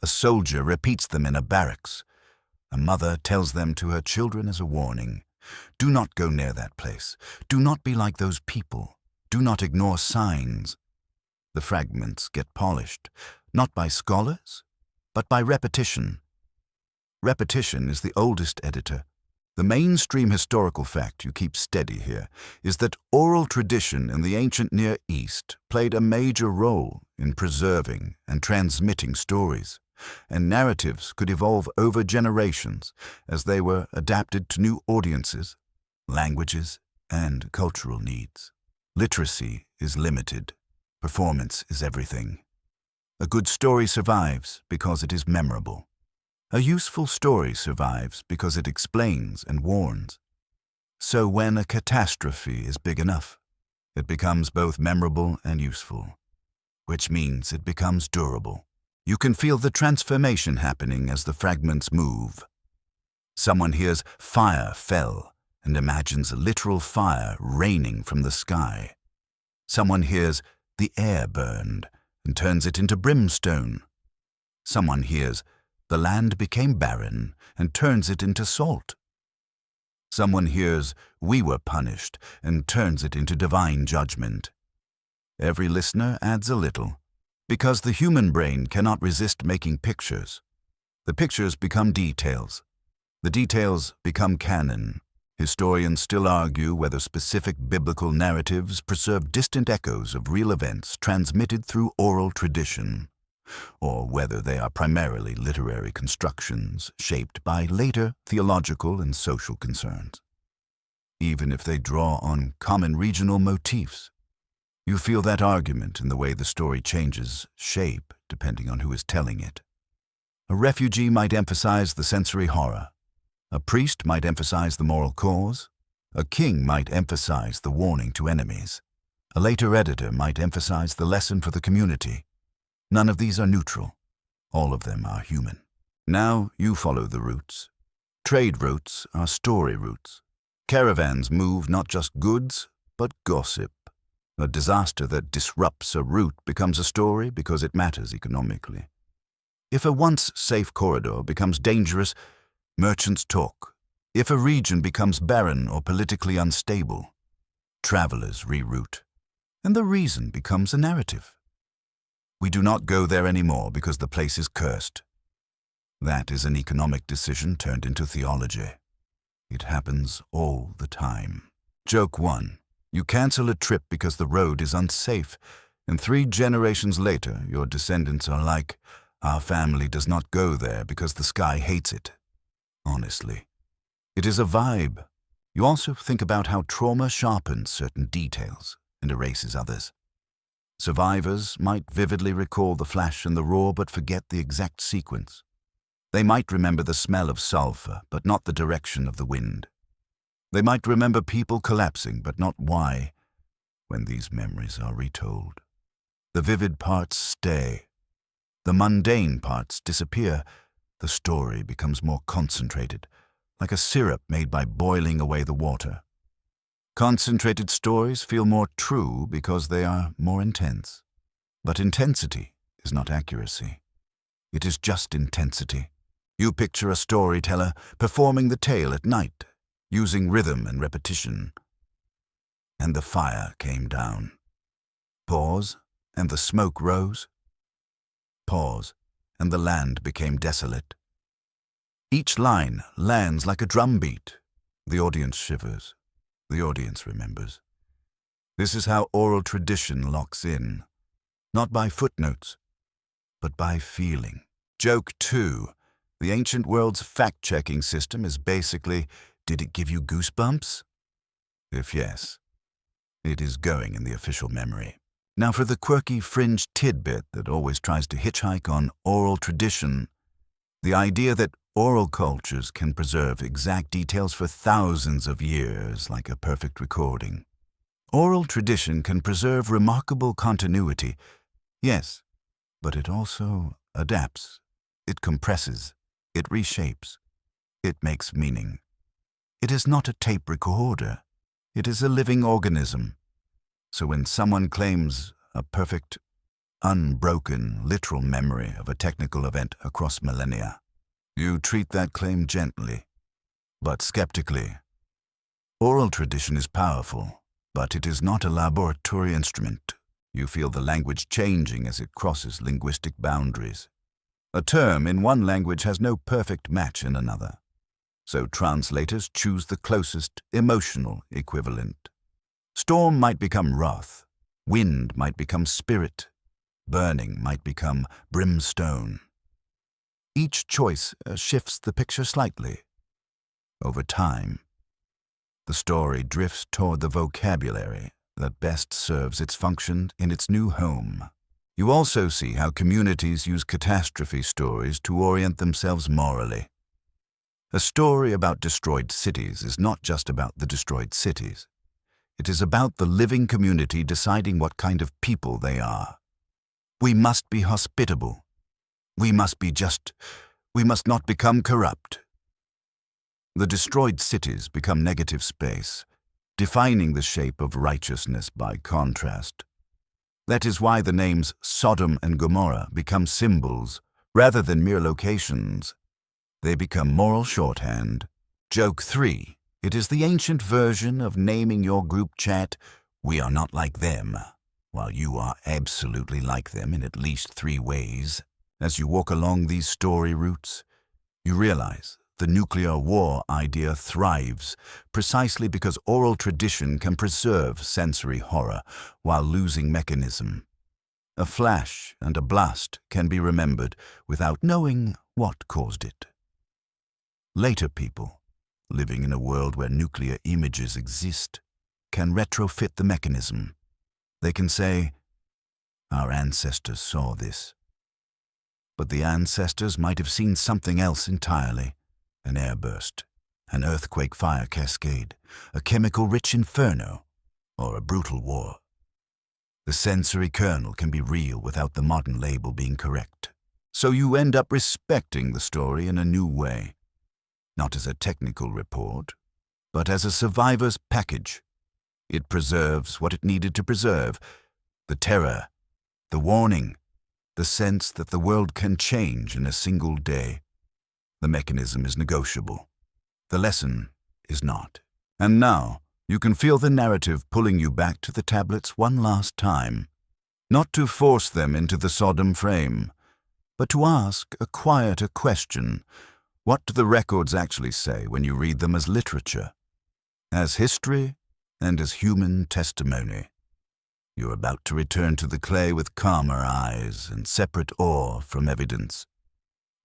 A soldier repeats them in a barracks. A mother tells them to her children as a warning. Do not go near that place. Do not be like those people. Do not ignore signs. The fragments get polished, not by scholars, but by repetition. Repetition is the oldest editor. The mainstream historical fact you keep steady here is that oral tradition in the ancient Near East played a major role in preserving and transmitting stories, and narratives could evolve over generations as they were adapted to new audiences, languages, and cultural needs. Literacy is limited. Performance is everything. A good story survives because it is memorable. A useful story survives because it explains and warns. So when a catastrophe is big enough, it becomes both memorable and useful, which means it becomes durable. You can feel the transformation happening as the fragments move. Someone hears fire fell and imagines a literal fire raining from the sky. Someone hears the air burned and turns it into brimstone. Someone hears the land became barren and turns it into salt. Someone hears we were punished and turns it into divine judgment. Every listener adds a little, because the human brain cannot resist making pictures. The pictures become details. The details become canon. Historians still argue whether specific biblical narratives preserve distant echoes of real events transmitted through oral tradition, or whether they are primarily literary constructions shaped by later theological and social concerns. Even if they draw on common regional motifs, you feel that argument in the way the story changes shape depending on who is telling it. A refugee might emphasize the sensory horror. A priest might emphasize the moral cause. A king might emphasize the warning to enemies. A later editor might emphasize the lesson for the community. None of these are neutral. All of them are human. Now you follow the routes. Trade routes are story routes. Caravans move not just goods, but gossip. A disaster that disrupts a route becomes a story because it matters economically. If a once safe corridor becomes dangerous, merchants talk. If a region becomes barren or politically unstable, travelers reroute. And the reason becomes a narrative. We do not go there anymore because the place is cursed. That is an economic decision turned into theology. It happens all the time. Joke 1. You cancel a trip because the road is unsafe, And 3 generations later, your descendants are like, "Our family does not go there because the sky hates it." Honestly, it is a vibe. You also think about how trauma sharpens certain details and erases others. Survivors might vividly recall the flash and the roar but forget the exact sequence. They might remember the smell of sulfur but not the direction of the wind. They might remember people collapsing but not why. When these memories are retold, the vivid parts stay. The mundane parts disappear. The story becomes more concentrated, like a syrup made by boiling away the water. Concentrated stories feel more true because they are more intense. But intensity is not accuracy. It is just intensity. You picture a storyteller performing the tale at night, using rhythm and repetition. And the fire came down. Pause, and the smoke rose. Pause, and the land became desolate. Each line lands like a drumbeat. The audience shivers. The audience remembers. This is how oral tradition locks in, not by footnotes, but by feeling. Joke 2. The ancient world's fact-checking system is basically, did it give you goosebumps? If yes, it is going in the official memory. Now for the quirky fringe tidbit that always tries to hitchhike on oral tradition, the idea that oral cultures can preserve exact details for thousands of years like a perfect recording. Oral tradition can preserve remarkable continuity, yes, but it also adapts. It compresses. It reshapes. It makes meaning. It is not a tape recorder. It is a living organism. So when someone claims a perfect, unbroken, literal memory of a technical event across millennia, you treat that claim gently, but skeptically. Oral tradition is powerful, but it is not a laboratory instrument. You feel the language changing as it crosses linguistic boundaries. A term in one language has no perfect match in another, so translators choose the closest emotional equivalent. Storm might become wrath, wind might become spirit, burning might become brimstone. Each choice shifts the picture slightly. Over time, the story drifts toward the vocabulary that best serves its function in its new home. You also see how communities use catastrophe stories to orient themselves morally. A story about destroyed cities is not just about the destroyed cities. It is about the living community deciding what kind of people they are. We must be hospitable. We must be just. We must not become corrupt. The destroyed cities become negative space, defining the shape of righteousness by contrast. That is why the names Sodom and Gomorrah become symbols rather than mere locations. They become moral shorthand. Joke 3. It is the ancient version of naming your group chat, "We are not like them," while you are absolutely like them in at least 3 ways. As you walk along these story routes, you realize the nuclear war idea thrives precisely because oral tradition can preserve sensory horror while losing mechanism. A flash and a blast can be remembered without knowing what caused it. Later people, living in a world where nuclear images exist, can retrofit the mechanism. They can say, "Our ancestors saw this." But the ancestors might have seen something else entirely. An airburst, an earthquake fire cascade, a chemical-rich inferno, or a brutal war. The sensory kernel can be real without the modern label being correct. So you end up respecting the story in a new way. Not as a technical report, but as a survivor's package. It preserves what it needed to preserve: the terror, the warning, the sense that the world can change in a single day. The mechanism is negotiable. The lesson is not. And now, you can feel the narrative pulling you back to the tablets one last time. Not to force them into the Sodom frame, but to ask a quieter question. What do the records actually say when you read them as literature, as history, and as human testimony? You're about to return to the clay with calmer eyes and separate ore from evidence.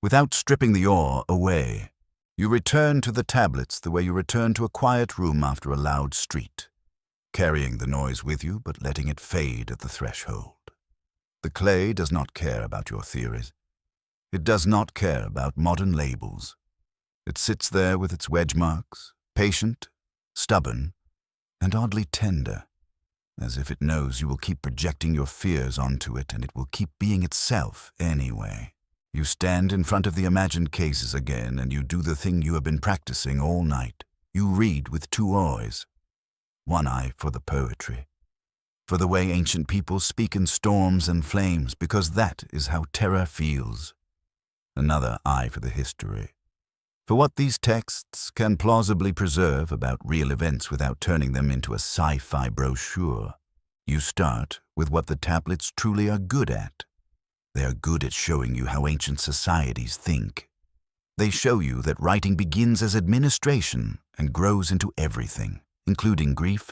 Without stripping the ore away, you return to the tablets the way you return to a quiet room after a loud street, carrying the noise with you but letting it fade at the threshold. The clay does not care about your theories. It does not care about modern labels. It sits there with its wedge marks, patient, stubborn, and oddly tender, as if it knows you will keep projecting your fears onto it and it will keep being itself anyway. You stand in front of the imagined cases again and you do the thing you have been practicing all night. You read with two eyes. One eye for the poetry, for the way ancient people speak in storms and flames, because that is how terror feels. Another eye for the history, for what these texts can plausibly preserve about real events without turning them into a sci-fi brochure. You start with what the tablets truly are good at. They are good at showing you how ancient societies think. They show you that writing begins as administration and grows into everything, including grief.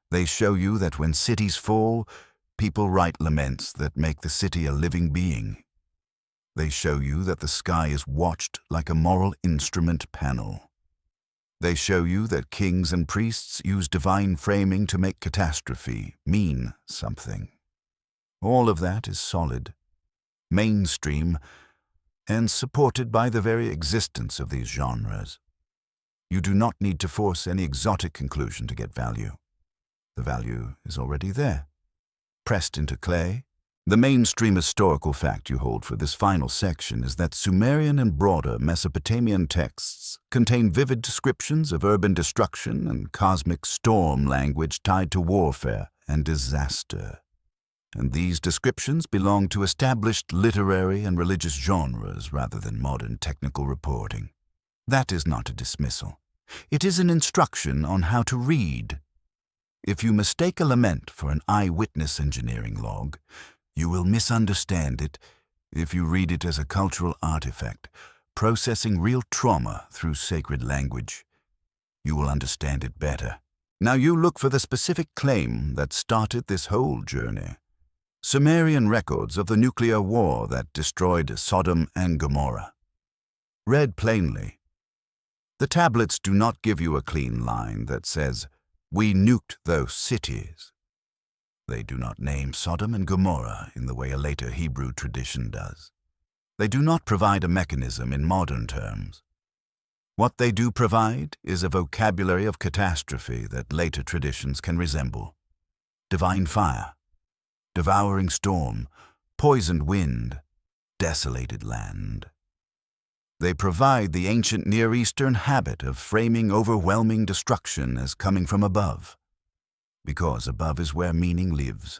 They show you that when cities fall, people write laments that make the city a living being. They show you that the sky is watched like a moral instrument panel. They show you that kings and priests use divine framing to make catastrophe mean something. All of that is solid, mainstream, and supported by the very existence of these genres. You do not need to force any exotic conclusion to get value. The value is already there, pressed into clay. The mainstream historical fact you hold for this final section is that Sumerian and broader Mesopotamian texts contain vivid descriptions of urban destruction and cosmic storm language tied to warfare and disaster. And these descriptions belong to established literary and religious genres rather than modern technical reporting. That is not a dismissal. It is an instruction on how to read. If you mistake a lament for an eyewitness engineering log, you will misunderstand it if you read it as a cultural artifact, processing real trauma through sacred language. You will understand it better. Now you look for the specific claim that started this whole journey. Sumerian records of the nuclear war that destroyed Sodom and Gomorrah. Read plainly, the tablets do not give you a clean line that says, "We nuked those cities." They do not name Sodom and Gomorrah in the way a later Hebrew tradition does. They do not provide a mechanism in modern terms. What they do provide is a vocabulary of catastrophe that later traditions can resemble. Divine fire, devouring storm, poisoned wind, desolated land. They provide the ancient Near Eastern habit of framing overwhelming destruction as coming from above, because above is where meaning lives.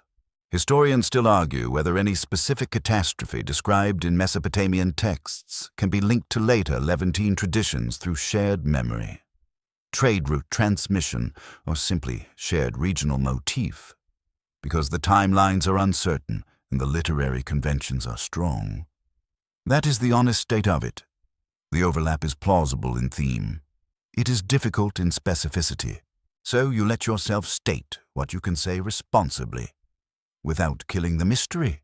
Historians still argue whether any specific catastrophe described in Mesopotamian texts can be linked to later Levantine traditions through shared memory, trade route transmission, or simply shared regional motif, because the timelines are uncertain and the literary conventions are strong. That is the honest state of it. The overlap is plausible in theme. It is difficult in specificity, so you let yourself state what you can say responsibly, without killing the mystery.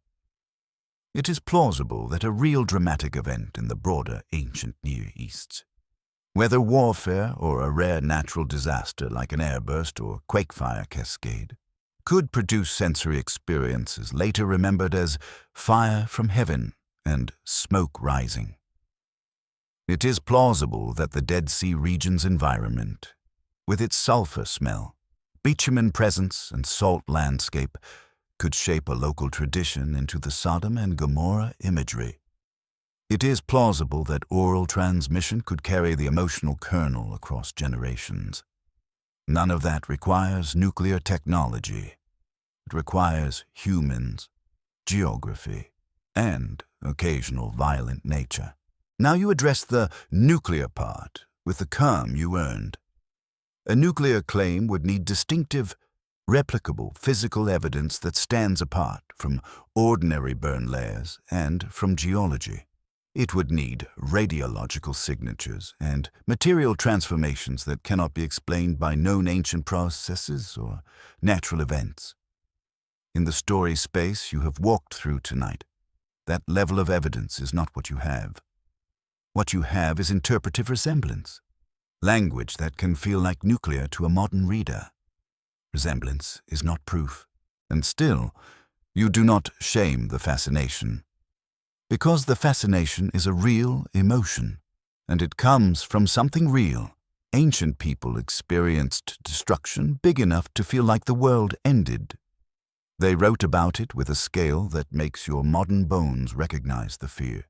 It is plausible that a real dramatic event in the broader ancient Near East, whether warfare or a rare natural disaster like an airburst or quakefire cascade, could produce sensory experiences later remembered as fire from heaven and smoke rising. It is plausible that the Dead Sea region's environment, with its sulfur smell, bitumen presence, and salt landscape, could shape a local tradition into the Sodom and Gomorrah imagery. It is plausible that oral transmission could carry the emotional kernel across generations. None of that requires nuclear technology. It requires humans, geography, and occasional violent nature. Now you address the nuclear part with the calm you earned. A nuclear claim would need distinctive, replicable physical evidence that stands apart from ordinary burn layers and from geology. It would need radiological signatures and material transformations that cannot be explained by known ancient processes or natural events. In the story space you have walked through tonight, that level of evidence is not what you have. What you have is interpretive resemblance, language that can feel like nuclear to a modern reader. Resemblance is not proof, and still, you do not shame the fascination. Because the fascination is a real emotion, and it comes from something real. Ancient people experienced destruction big enough to feel like the world ended. They wrote about it with a scale that makes your modern bones recognize the fear.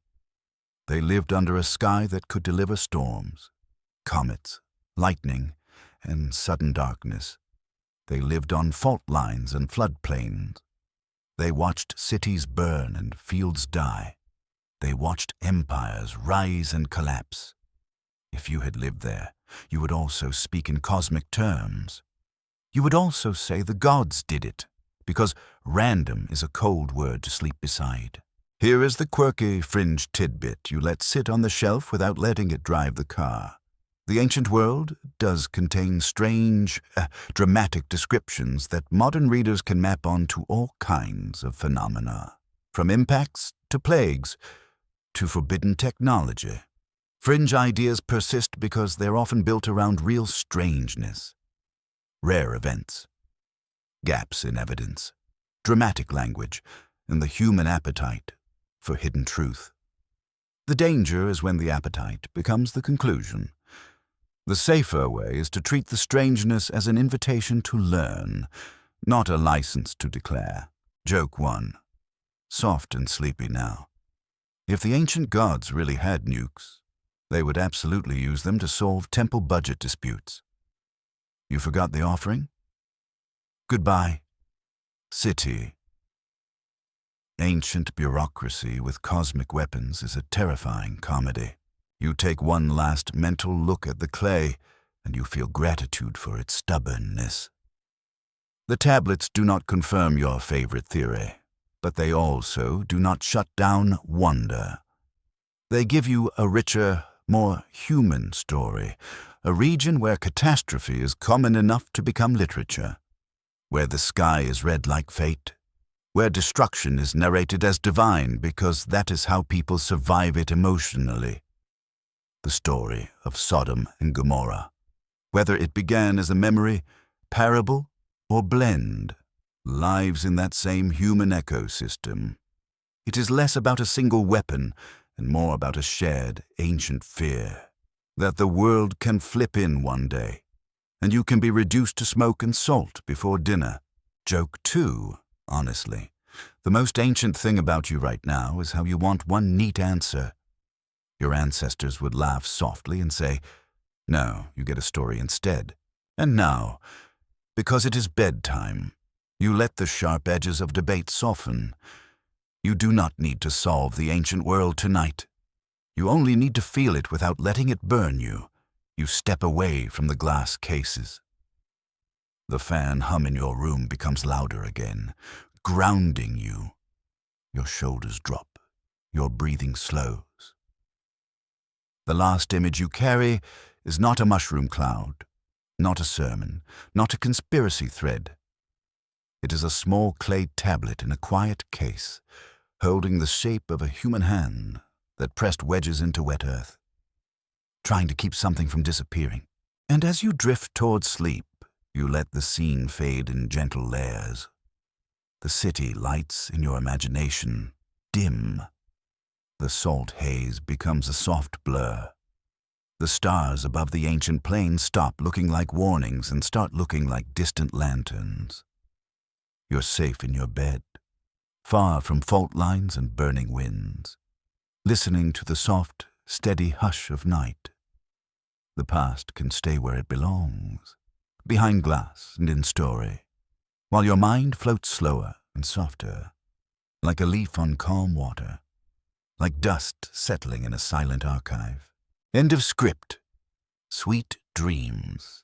They lived under a sky that could deliver storms, comets, lightning, and sudden darkness. They lived on fault lines and floodplains. They watched cities burn and fields die. They watched empires rise and collapse. If you had lived there, you would also speak in cosmic terms. You would also say the gods did it, because random is a cold word to sleep beside. Here is the quirky fringe tidbit you let sit on the shelf without letting it drive the car. The ancient world does contain strange, dramatic descriptions that modern readers can map onto all kinds of phenomena, from impacts to plagues to forbidden technology. Fringe ideas persist because they're often built around real strangeness, rare events, gaps in evidence, dramatic language, and the human appetite for hidden truth. The danger is when the appetite becomes the conclusion. The safer way is to treat the strangeness as an invitation to learn, not a license to declare. Joke 1. Soft and sleepy now. If the ancient gods really had nukes, they would absolutely use them to solve temple budget disputes. You forgot the offering? Goodbye, city. Ancient bureaucracy with cosmic weapons is a terrifying comedy. You take one last mental look at the clay, and you feel gratitude for its stubbornness. The tablets do not confirm your favorite theory, but they also do not shut down wonder. They give you a richer, more human story, a region where catastrophe is common enough to become literature, where the sky is red like fate, where destruction is narrated as divine because that is how people survive it emotionally. The story of Sodom and Gomorrah, whether it began as a memory, parable, or blend, lives in that same human ecosystem. It is less about a single weapon and more about a shared, ancient fear that the world can flip in one day, and you can be reduced to smoke and salt before dinner. Joke 2, honestly. The most ancient thing about you right now is how you want one neat answer. Your ancestors would laugh softly and say, "No, you get a story instead." And now, because it is bedtime, you let the sharp edges of debate soften. You do not need to solve the ancient world tonight. You only need to feel it without letting it burn you. You step away from the glass cases. The fan hum in your room becomes louder again, grounding you. Your shoulders drop. Your breathing slows. The last image you carry is not a mushroom cloud, not a sermon, not a conspiracy thread. It is a small clay tablet in a quiet case, holding the shape of a human hand that pressed wedges into wet earth, trying to keep something from disappearing. And as you drift towards sleep, you let the scene fade in gentle layers. The city lights in your imagination dim. The salt haze becomes a soft blur. The stars above the ancient plain stop looking like warnings and start looking like distant lanterns. You're safe in your bed, far from fault lines and burning winds, listening to the soft, steady hush of night. The past can stay where it belongs, behind glass and in story, while your mind floats slower and softer, like a leaf on calm water, like dust settling in a silent archive. End of script. Sweet dreams.